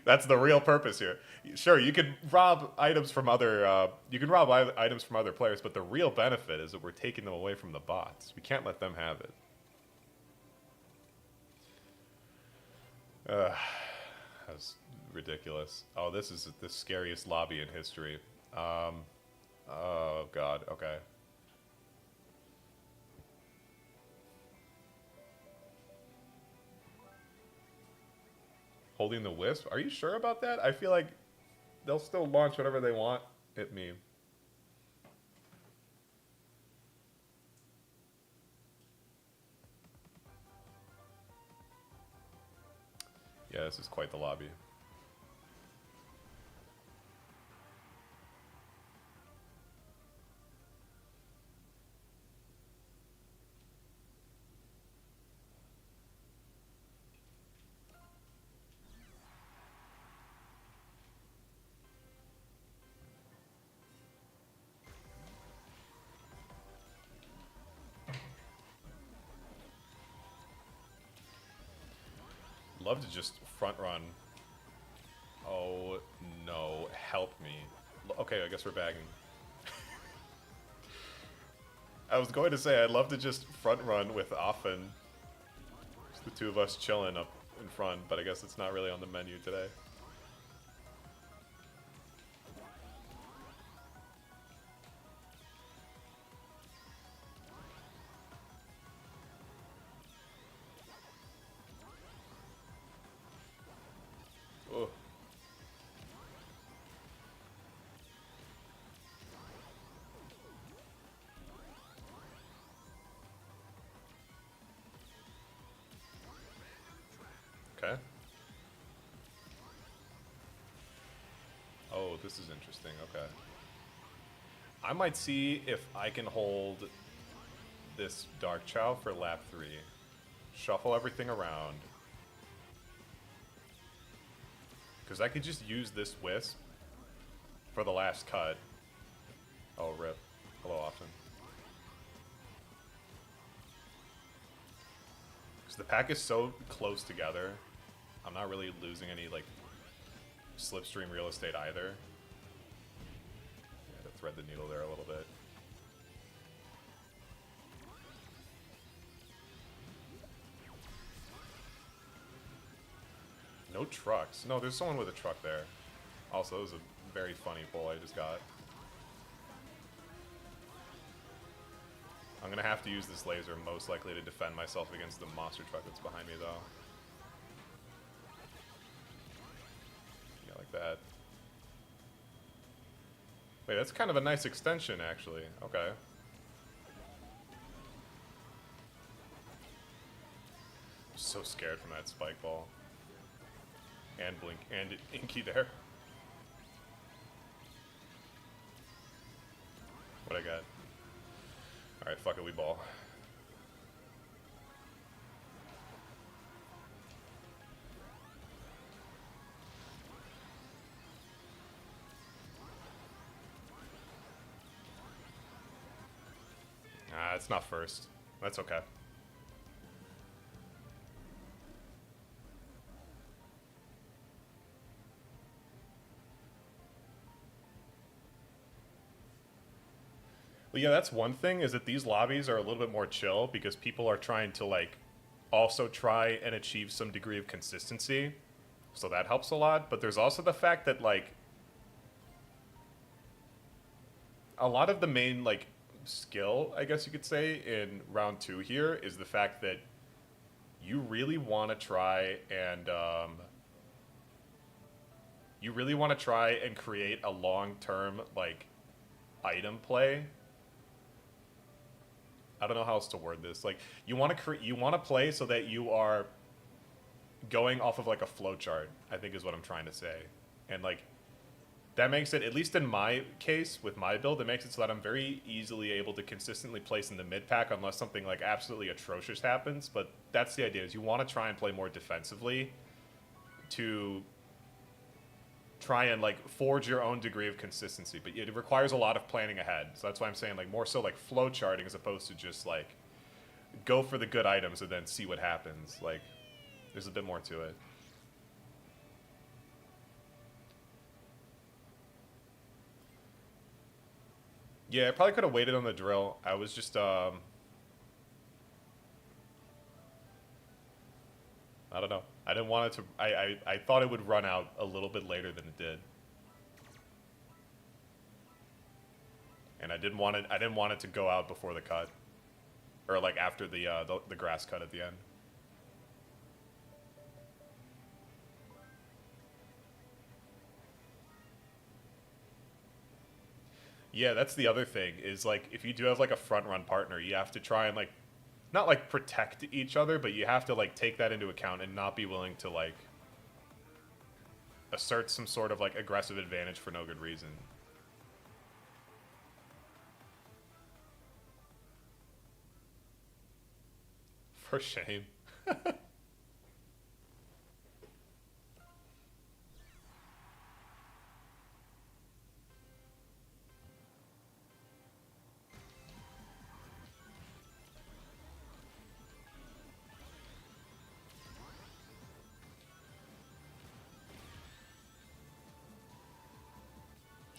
That's the real purpose here. Sure, you can rob items from other items from other players, but the real benefit is that we're taking them away from the bots. We can't let them have it. That's ridiculous. Oh, this is the scariest lobby in history. Oh god. Okay. Holding the wisp? Are you sure about that? I feel like they'll still launch whatever they want at me. Yeah, this is quite the lobby. Love to just front run. Oh no, help me. Okay, I guess we're bagging. I was going to say I'd love to just front run with Offen. Just the two of us chilling up in front, but I guess it's not really on the menu today. Okay. Oh, this is interesting. Okay. I might see if I can hold this Dark Chao for lap 3. Shuffle everything around. Because I could just use this wisp for the last cut. Oh, rip. Hello, Offen. Because the pack is so close together. I'm not really losing any, like, slipstream real estate either. Yeah, to thread the needle there a little bit. No trucks. No, there's someone with a truck there. Also, it was a very funny pull I just got. I'm gonna have to use this laser most likely to defend myself against the monster truck that's behind me, though. Yeah, like that. Wait, that's kind of a nice extension, actually. Okay. So scared from that spike ball. And Blink and Inky there. What I got? Alright, fuck it, we ball. Ah, it's not first. That's okay. Well, yeah, that's one thing, is that these lobbies are a little bit more chill because people are trying to, like, also try and achieve some degree of consistency. So that helps a lot. But there's also the fact that, like, a lot of the main, like, skill, I guess you could say, in round 2 here is the fact that you really want to try and, create a long-term, like, item play. I don't know how else to word this. Like, you want to play so that you are going off of like a flowchart, I think is what I'm trying to say. And like, that makes it, at least in my case with my build, it makes it so that I'm very easily able to consistently place in the mid pack unless something like absolutely atrocious happens. But that's the idea, is you want to try and play more defensively to try and like forge your own degree of consistency, but it requires a lot of planning ahead. So that's why I'm saying like more so like flow charting as opposed to just like go for the good items and then see what happens. Like there's a bit more to it. Yeah, I probably could have waited on the drill. I was just I don't know. I didn't want it to. I thought it would run out a little bit later than it did, and I didn't want it. I didn't want it to go out before the cut, or like after the grass cut at the end. Yeah, that's the other thing. Is like if you do have like a front run partner, you have to try and like not like protect each other, but you have to like take that into account and not be willing to like assert some sort of like aggressive advantage for no good reason. For shame.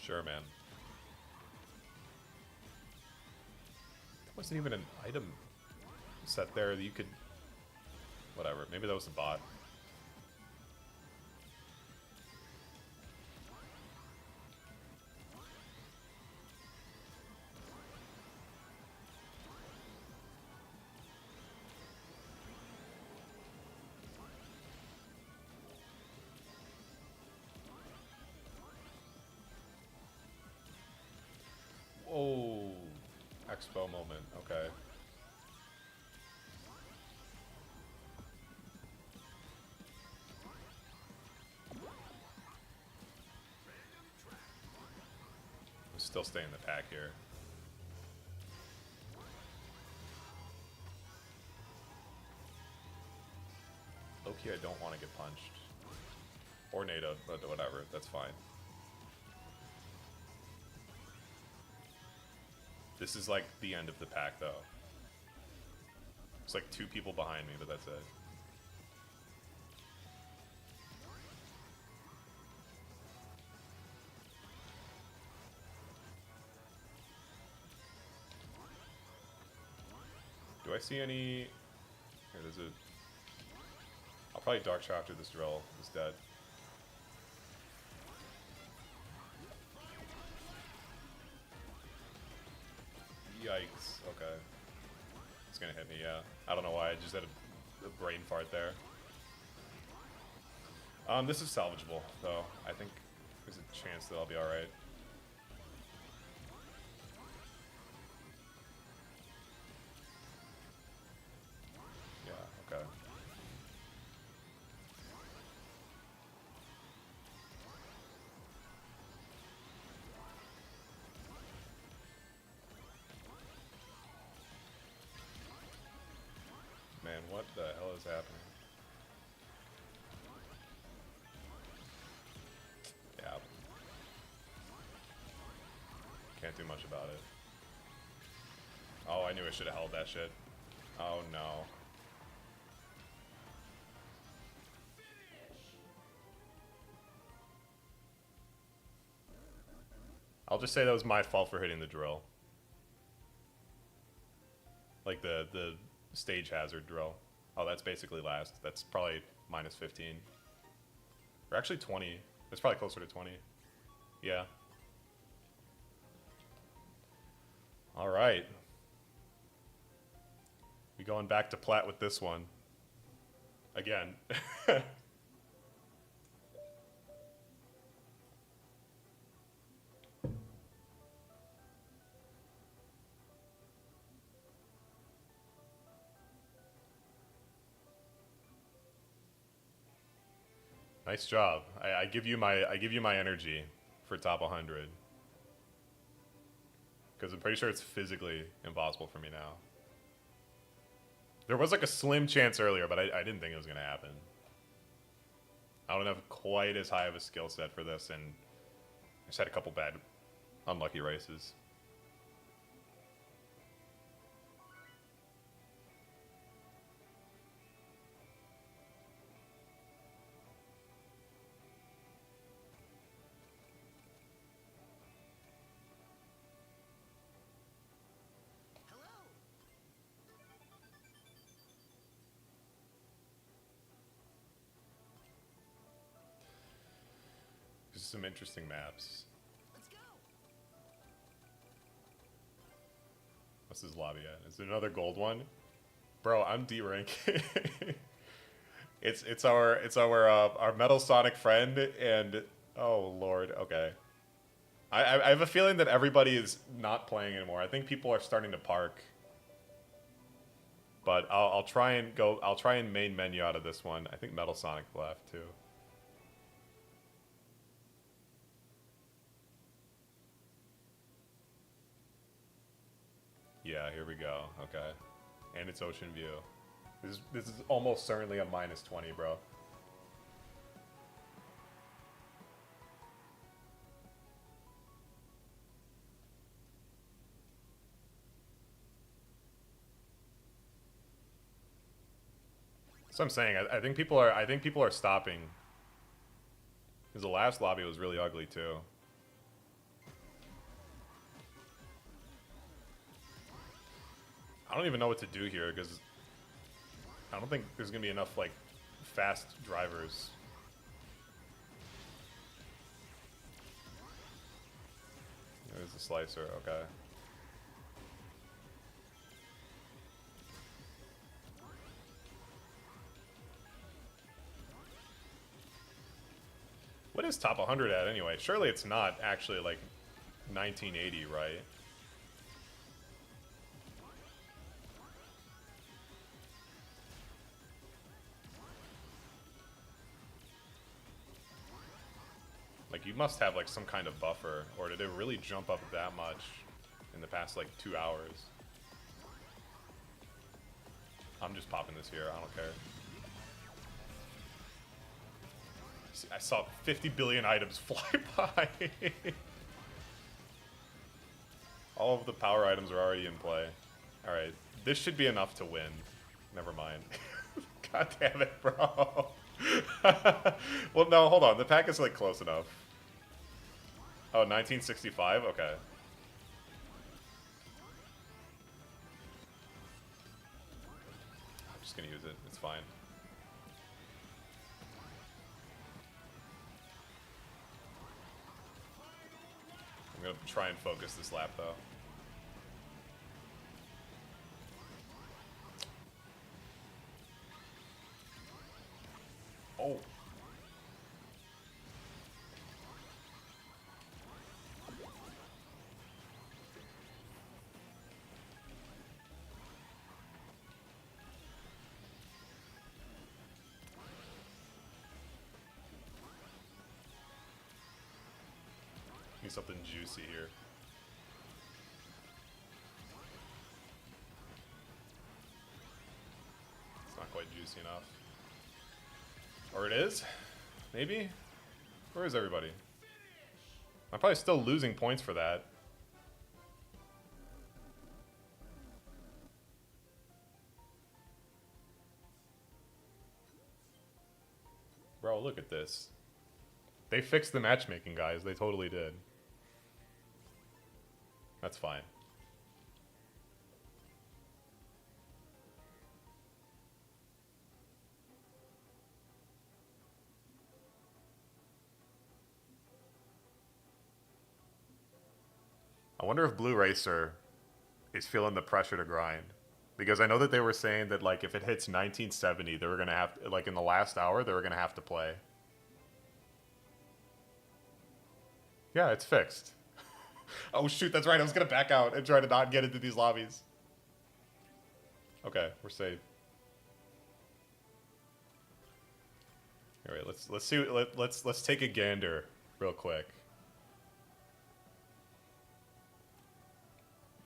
Sure, man. There wasn't even an item set there that you could... Whatever, maybe that was a bot. Oh, expo moment, okay. Still stay in the pack here. Low-key, I don't want to get punched. Or NATO, but whatever, that's fine. This is like the end of the pack, though. It's like 2 people behind me, but that's it. Do I see any... Here, there's a... I'll probably Dark Chao after this drill is dead. Yikes, okay. It's gonna hit me, yeah. I don't know why, I just had a brain fart there. This is salvageable, though. I think there's a chance that I'll be alright. the hell is happening? Yeah. Can't do much about it. Oh, I knew I should have held that shit. Oh no. I'll just say that was my fault for hitting the drill. Like the stage hazard drill. Oh, that's basically last. That's probably minus 15. Or actually 20. It's probably closer to 20. Yeah. Alright. We going back to plat with this one. Again. Nice job. I give you my energy for top 100. Because I'm pretty sure it's physically impossible for me now. There was like a slim chance earlier, but I didn't think it was going to happen. I don't have quite as high of a skill set for this, and I just had a couple bad, unlucky races. Some interesting maps. Let's go. What's this lobby at? Is there another gold one? Bro, I'm D-ranking. it's our Metal Sonic friend, and oh lord, okay. I have a feeling that everybody is not playing anymore. I think people are starting to park. But I'll try and main menu out of this one. I think Metal Sonic left too. Yeah, here we go. Okay. And it's Ocean View. This is almost certainly a minus 20, bro. That's what I'm saying. I think people are stopping. Because the last lobby was really ugly too. I don't even know what to do here because I don't think there's gonna be enough like fast drivers. There's the slicer, okay. What is top 100 at anyway? Surely it's not actually like 1980, right? Like, you must have, like, some kind of buffer. Or did it really jump up that much in the past, like, 2 hours? I'm just popping this here. I don't care. See, I saw 50 billion items fly by. All of the power items are already in play. Alright. This should be enough to win. Never mind. God damn it, bro. Well, no, hold on. The pack is, like, close enough. Oh, 1965? Okay. I'm just gonna use it. It's fine. I'm gonna try and focus this lap, though. Oh. Need something juicy here. It's not quite juicy. fancy enough. Or it is? Maybe? Where is everybody? I'm probably still losing points for that. Bro, look at this. They fixed the matchmaking, guys. They totally did. That's fine. I wonder if Blue Racer is feeling the pressure to grind. Because I know that they were saying that, like, if it hits 1970, they were going to have, like, in the last hour, they were going to have to play. Yeah, it's fixed. Oh, shoot, that's right. I was going to back out and try to not get into these lobbies. Okay, we're safe. All right, let's see. Let's take a gander real quick.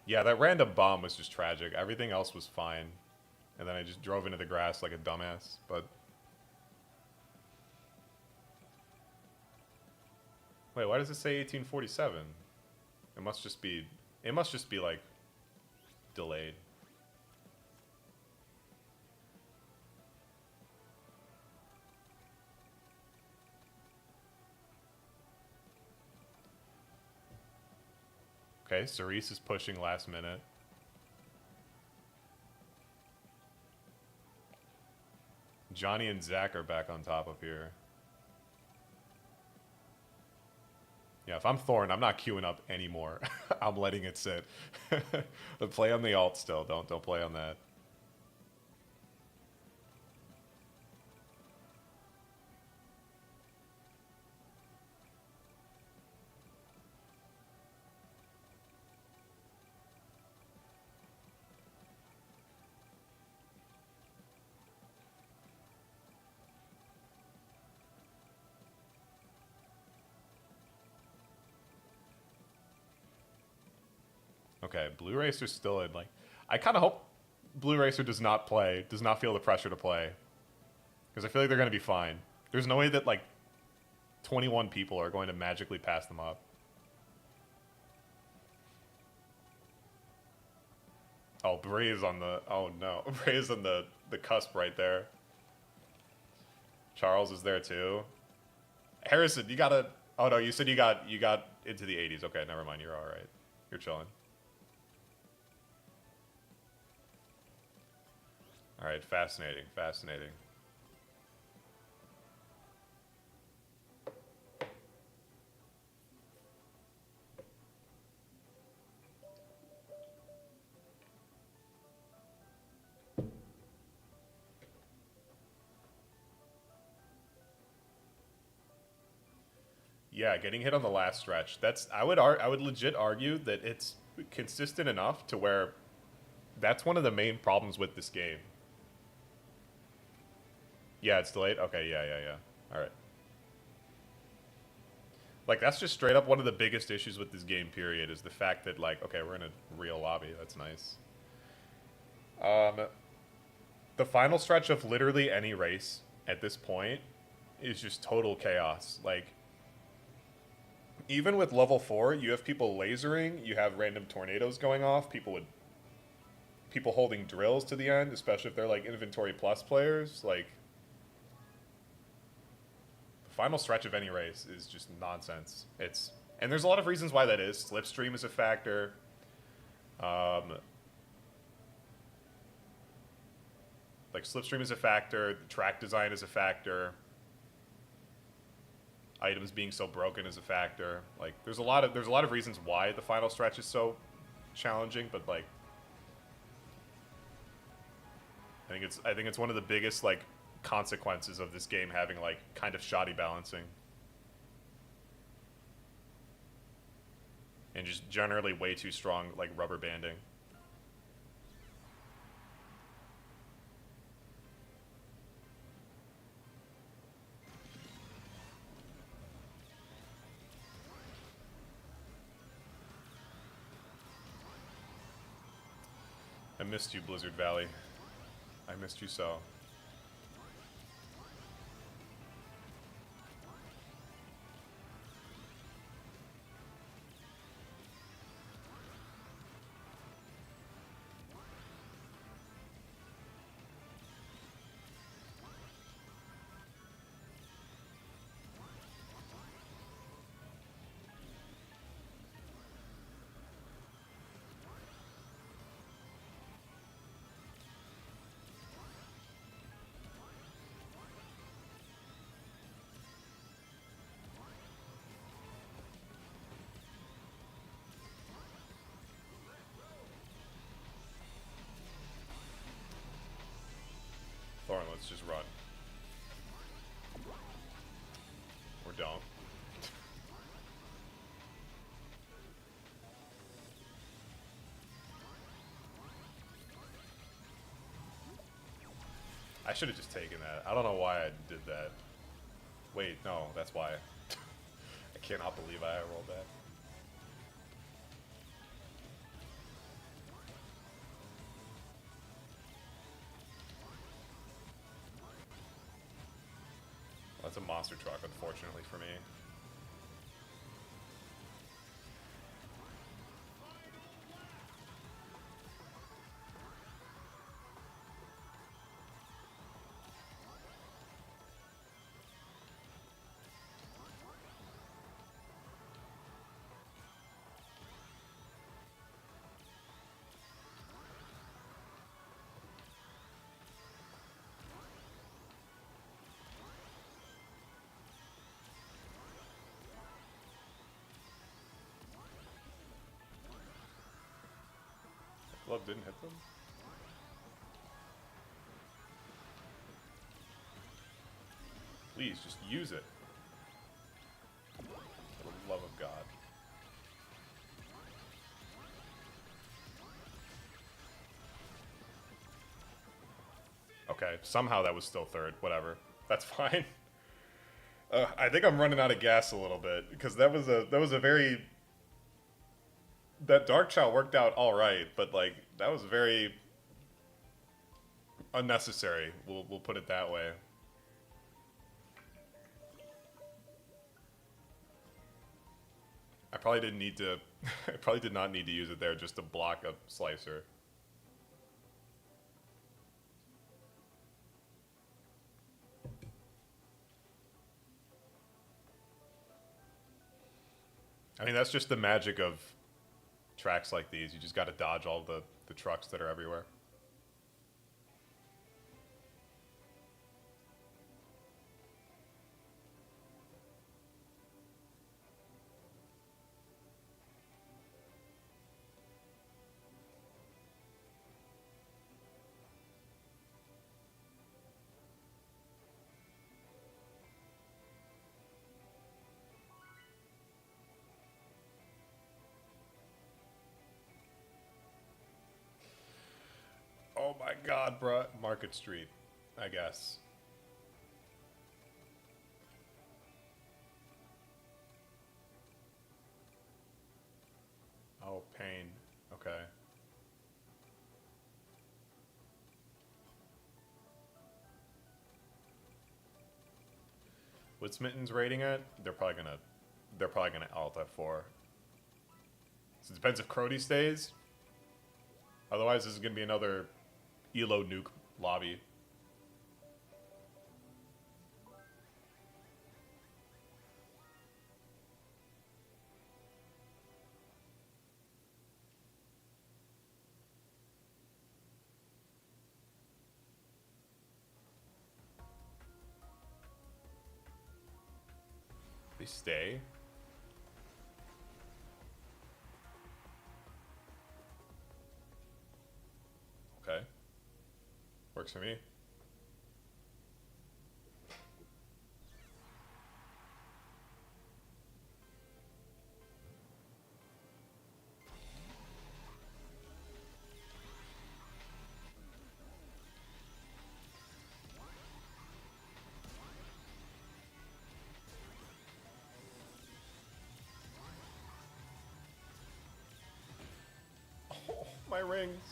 Yeah, that random bomb was just tragic. Everything else was fine. And then I just drove into the grass like a dumbass, but... Wait, why does it say 1847? It must just be, like, delayed. Okay, Cerise is pushing last minute. Johnny and Zach are back on top up here. Yeah, if I'm Thorn, I'm not queuing up anymore. I'm letting it sit. But play on the alt still. Don't play on that. Okay, Blue Racer's still in. Like, I kind of hope Blue Racer does not feel the pressure to play. Because I feel like they're going to be fine. There's no way that, like, 21 people are going to magically pass them up. Oh, Bray is on the... Oh, no. Bray is on the cusp right there. Charles is there, too. Harrison, you gotta... Oh, no, you said you got into the 80s. Okay, never mind. You're all right. You're chilling. All right, fascinating, fascinating. Yeah, getting hit on the last stretch. That's I would legit argue that it's consistent enough to where that's one of the main problems with this game. Yeah, it's delayed? Okay, yeah. Alright. Like, that's just straight up one of the biggest issues with this game, period, is the fact that, like, okay, we're in a real lobby. That's nice. The final stretch of literally any race at this point is just total chaos. Like, even with level 4, you have people lasering, you have random tornadoes going off, people holding drills to the end, especially if they're, like, inventory plus players, like... Final stretch of any race is just nonsense. And there's a lot of reasons why that is. Slipstream is a factor. Like, slipstream is a factor. The track design is a factor. Items being so broken is a factor. Like, there's a lot of reasons why the final stretch is so challenging. But, like, I think it's one of the biggest, like, consequences of this game having, like, kind of shoddy balancing. And just generally way too strong, like, rubber banding. I missed you, Blizzard Valley. I missed you so. Let's just run. Or don't. I should have just taken that. I don't know why I did that. Wait, no, that's why. I cannot believe I rolled that. That's a monster truck, unfortunately for me. Glove didn't hit them? Please, just use it. For the love of God. Okay, somehow that was still third. Whatever. That's fine. I think I'm running out of gas a little bit, because that was a very... That Dark Chao worked out alright, but like, that was very unnecessary. We'll put it that way. I probably didn't need to I probably did not need to use it there just to block a slicer. I mean, that's just the magic of tracks like these. You just got to dodge all the trucks that are everywhere. Oh my god, bruh. Market Street, I guess. Oh, pain. Okay. What's Mitten's rating at? They're probably gonna alt F4. So it depends if Crody stays. Otherwise, this is gonna be another Elo nuke lobby. They stay. Okay. Works for me. Oh, my rings.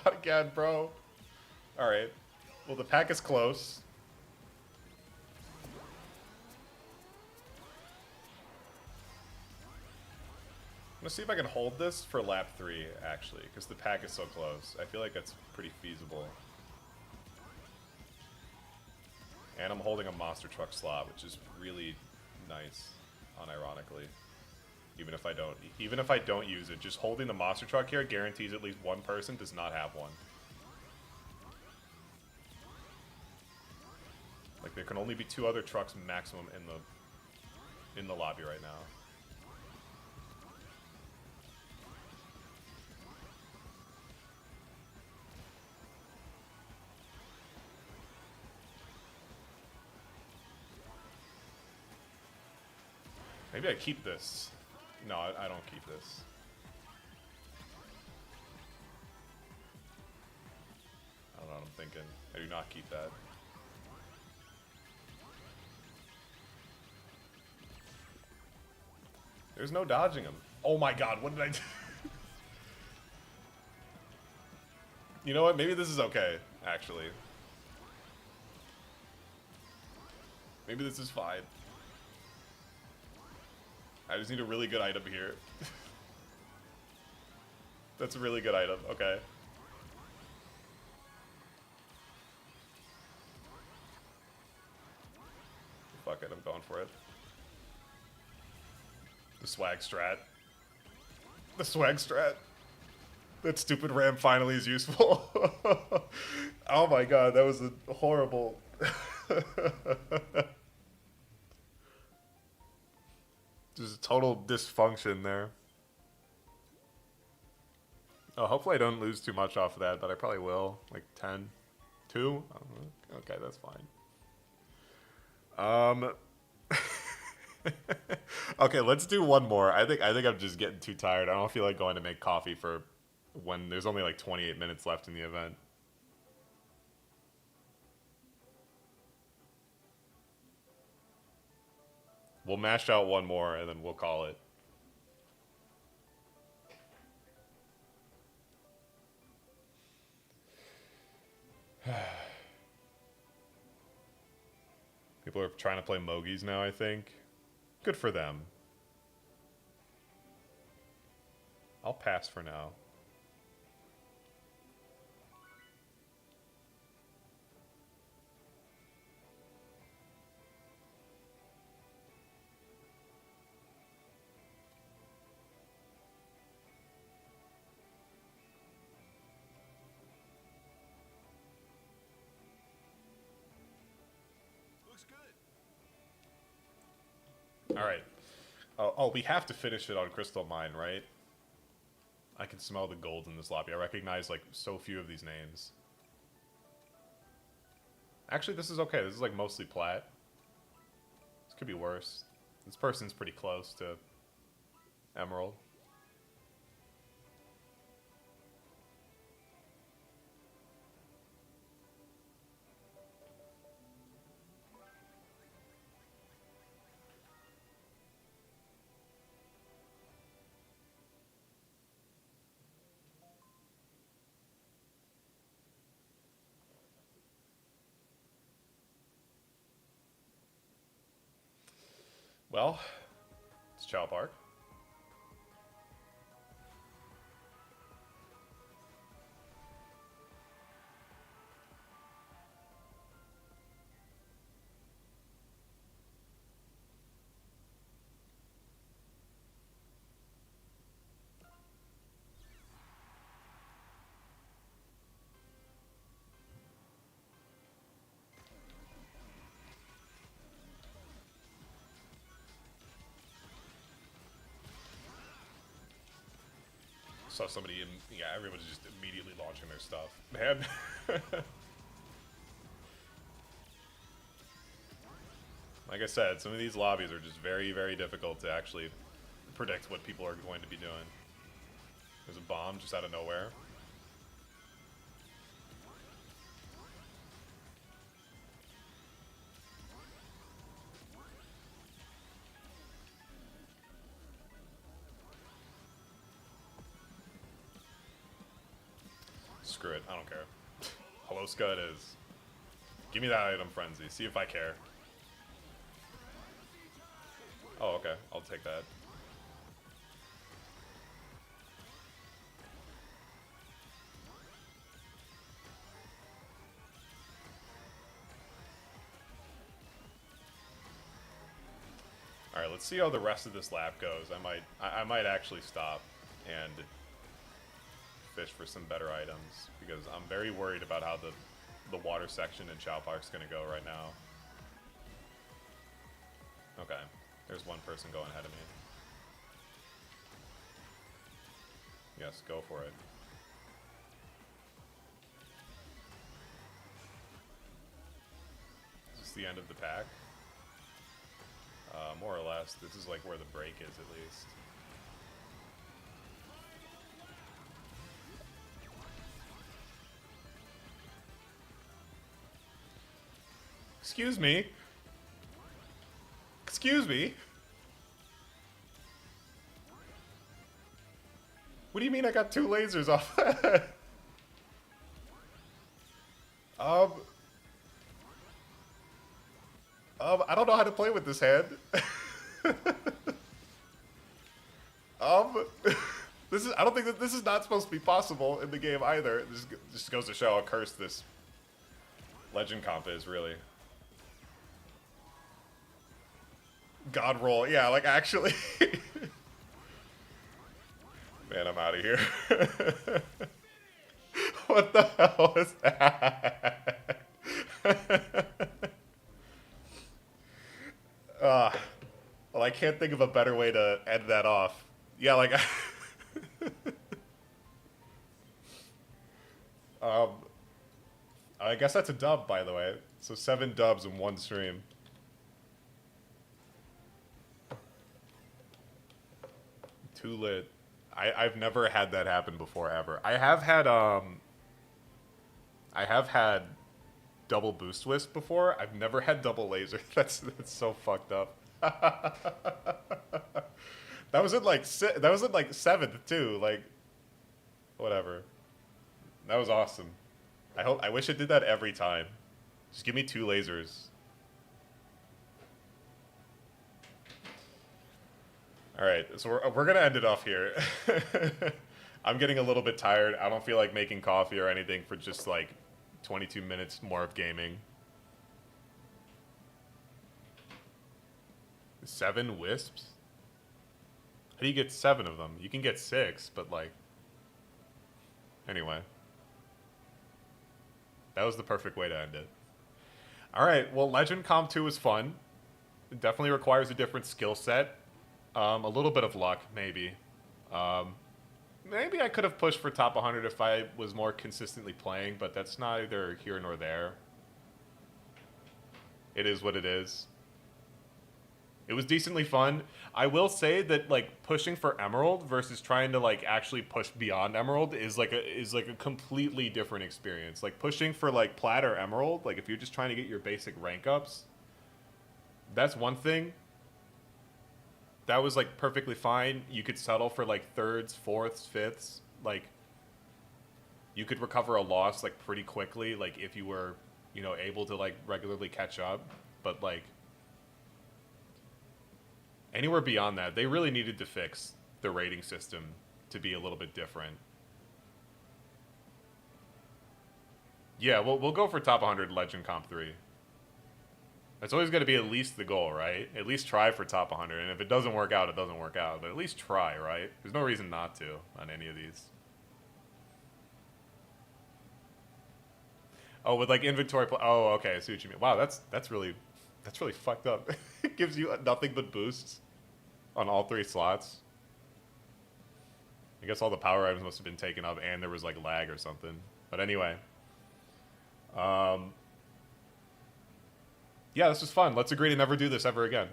Not again, bro. Alright. Well, the pack is close. I'm gonna see if I can hold this for lap 3, actually, because the pack is so close. I feel like that's pretty feasible. And I'm holding a monster truck slot, which is really, nice, unironically. Even if I don't use it, just holding the monster truck here guarantees at least one person does not have one. Like there can only be 2 other trucks maximum in the lobby right now. Maybe I keep this. No, I don't keep this. I don't know what I'm thinking. I do not keep that. There's no dodging him. Oh my god, what did I do? You know what? Maybe this is okay, actually. Maybe this is fine. I just need a really good item here. That's a really good item. Okay. Fuck it, I'm going for it. The swag strat. The swag strat. That stupid ram finally is useful. Oh my god, that was a horrible... Just total dysfunction there. Oh, hopefully I don't lose too much off of that, but I probably will. Like 10? 2? Okay, that's fine. Okay, let's do one more. I think I'm just getting too tired. I don't feel like going to make coffee for when there's only like 28 minutes left in the event. We'll mash out one more and then we'll call it. People are trying to play Mogies now, I think. Good for them. I'll pass for now. Alright. Oh, we have to finish it on Crystal Mine, right? I can smell the gold in this lobby. I recognize, like, so few of these names. Actually, this is okay. This is, like, mostly plat. This could be worse. This person's pretty close to Emerald. Well, it's Chao Park. Saw somebody in, yeah, everybody's just immediately launching their stuff. Man. Like I said, some of these lobbies are just very, very difficult to actually predict what people are going to be doing. There's a bomb just out of nowhere. Screw it, I don't care. Hello Scud is. Give me that item, Frenzy. See if I care. Oh, okay. I'll take that. let's see how the rest of this lap goes. I might actually stop and fish for some better items because I'm very worried about how the water section in Chao Park's gonna go right now. Okay, there's one person going ahead of me. Yes, go for it. Is this the end of the pack? More or less. This is like where the break is, at least. Excuse me. Excuse me. What do you mean I got 2 lasers off? I don't know how to play with this hand. This is, I don't think that this is not supposed to be possible in the game either. This just goes to show how cursed this legend comp is, really. God roll, yeah, like actually. Man, I'm out of here. What the hell is that? Well, I can't think of a better way to end that off. Yeah, like... I guess that's a dub, by the way. So 7 dubs in 1 stream. Too lit. I've never had that happen before, ever. I have had double boost wisp before. I've never had double laser. That's so fucked up. That was in like 7th too. Like, whatever. That was awesome. I wish it did that every time. Just give me 2 lasers. All right, so we're gonna end it off here. I'm getting a little bit tired. I don't feel like making coffee or anything for just like 22 minutes more of gaming. 7 wisps? How do you get 7 of them? You can get 6, but like... Anyway. That was the perfect way to end it. Alright, well, Legend Comp 2 was fun. It definitely requires a different skill set. A little bit of luck, maybe. Maybe I could have pushed for top 100 if I was more consistently playing, but that's neither here nor there. It is what it is. It was decently fun. I will say that like pushing for Emerald versus trying to like actually push beyond Emerald is like a completely different experience. Like pushing for like Plat or Emerald, like if you're just trying to get your basic rank ups, that's one thing. That was like perfectly fine. You could settle for like 3rds, 4ths, 5ths. Like you could recover a loss like pretty quickly, like if you were, you know, able to like regularly catch up. But like anywhere beyond that, they really needed to fix the rating system to be a little bit different. Yeah, we'll go for top 100 Legend Comp 3. That's always going to be at least the goal, right? At least try for top 100, and if it doesn't work out, it doesn't work out. But at least try, right? There's no reason not to on any of these. Oh, with like inventory. Oh, okay. I see what you mean. Wow, that's really fucked up. It gives you nothing but boosts on all 3 slots. I guess all the power items must have been taken up, and there was like lag or something. But anyway. Yeah, this was fun. Let's agree to never do this ever again.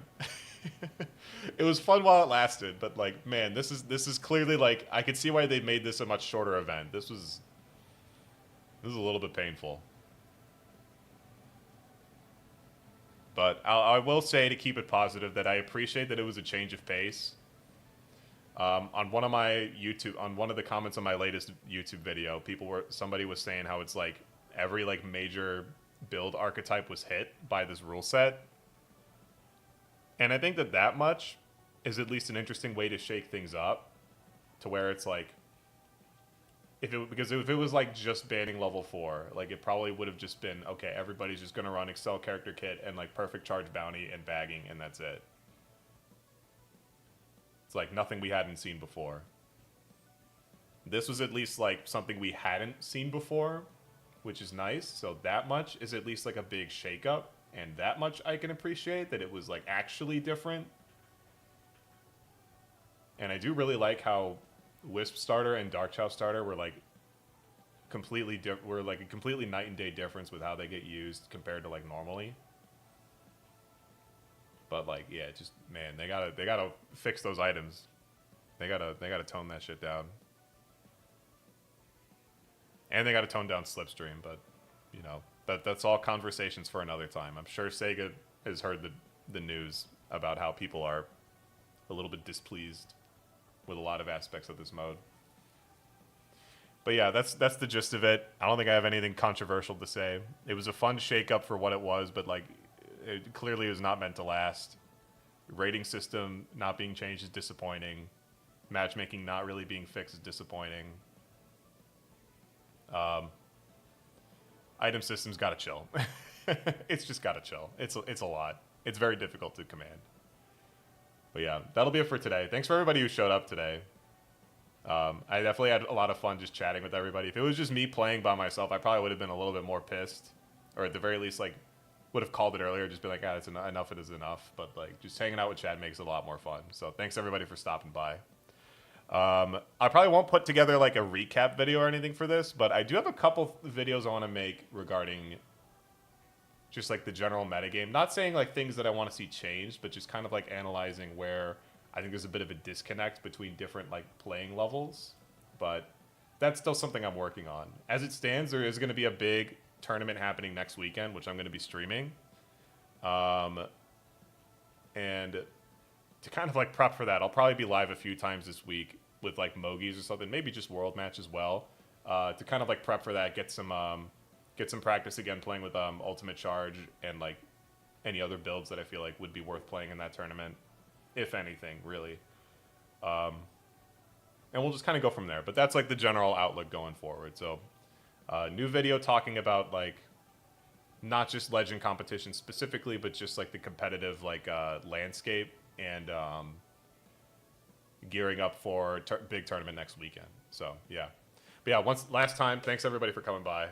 It was fun while it lasted, but like, man, this is clearly like I could see why they made this a much shorter event. This was a little bit painful. But I will say, to keep it positive, that I appreciate that it was a change of pace. On one of the comments on my latest YouTube video, somebody was saying how it's like every like major build archetype was hit by this rule set. And I think that much is at least an interesting way to shake things up, to where it's like, because if it was like just banning level 4, like it probably would have just been, okay, everybody's just gonna run Excel character kit and like perfect charge bounty and bagging, and that's it. It's like nothing we hadn't seen before. This was at least like something we hadn't seen before, which is nice. So that much is at least like a big shakeup, and that much I can appreciate, that it was like actually different. And I do really like how Wisp starter and Dark Chao starter were like were like a completely night and day difference with how they get used compared to like normally. But like, yeah, just man, they gotta fix those items. They gotta tone that shit down. And they gotta tone down Slipstream, but you know, that's all conversations for another time. I'm sure Sega has heard the news about how people are a little bit displeased with a lot of aspects of this mode. But yeah, that's the gist of it. I don't think I have anything controversial to say. It was a fun shake-up for what it was, but like, it clearly was not meant to last. Rating system not being changed is disappointing. Matchmaking not really being fixed is disappointing. Item systems gotta chill. It's just gotta chill. It's a lot. It's very difficult to command. But yeah, that'll be it for today. Thanks for everybody who showed up today. I definitely had a lot of fun just chatting with everybody. If it was just me playing by myself, I probably would have been a little bit more pissed, or at the very least, like, would have called it earlier, just be like, ah, it's enough, it is enough. But like, just hanging out with Chad makes it a lot more fun. So thanks everybody for stopping by. I probably won't put together like a recap video or anything for this, but I do have a couple videos I want to make regarding just like the general metagame. Not saying like things that I want to see changed, but just kind of like analyzing where I think there's a bit of a disconnect between different like playing levels. But that's still something I'm working on. As it stands, there is going to be a big tournament happening next weekend, which I'm going to be streaming. And to kind of like prep for that, I'll probably be live a few times this week with like Mogies or something, maybe just World Match as well, to kind of like prep for that, get some practice again playing with Ultimate Charge and like any other builds that I feel like would be worth playing in that tournament, if anything, really. And we'll just kind of go from there. But that's like the general outlook going forward. So new video talking about like not just Legend competition specifically, but just like the competitive like landscape and gearing up for big tournament next weekend. So yeah, but yeah, last time, thanks everybody for coming by.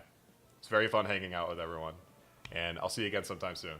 It's very fun hanging out with everyone, and I'll see you again sometime soon.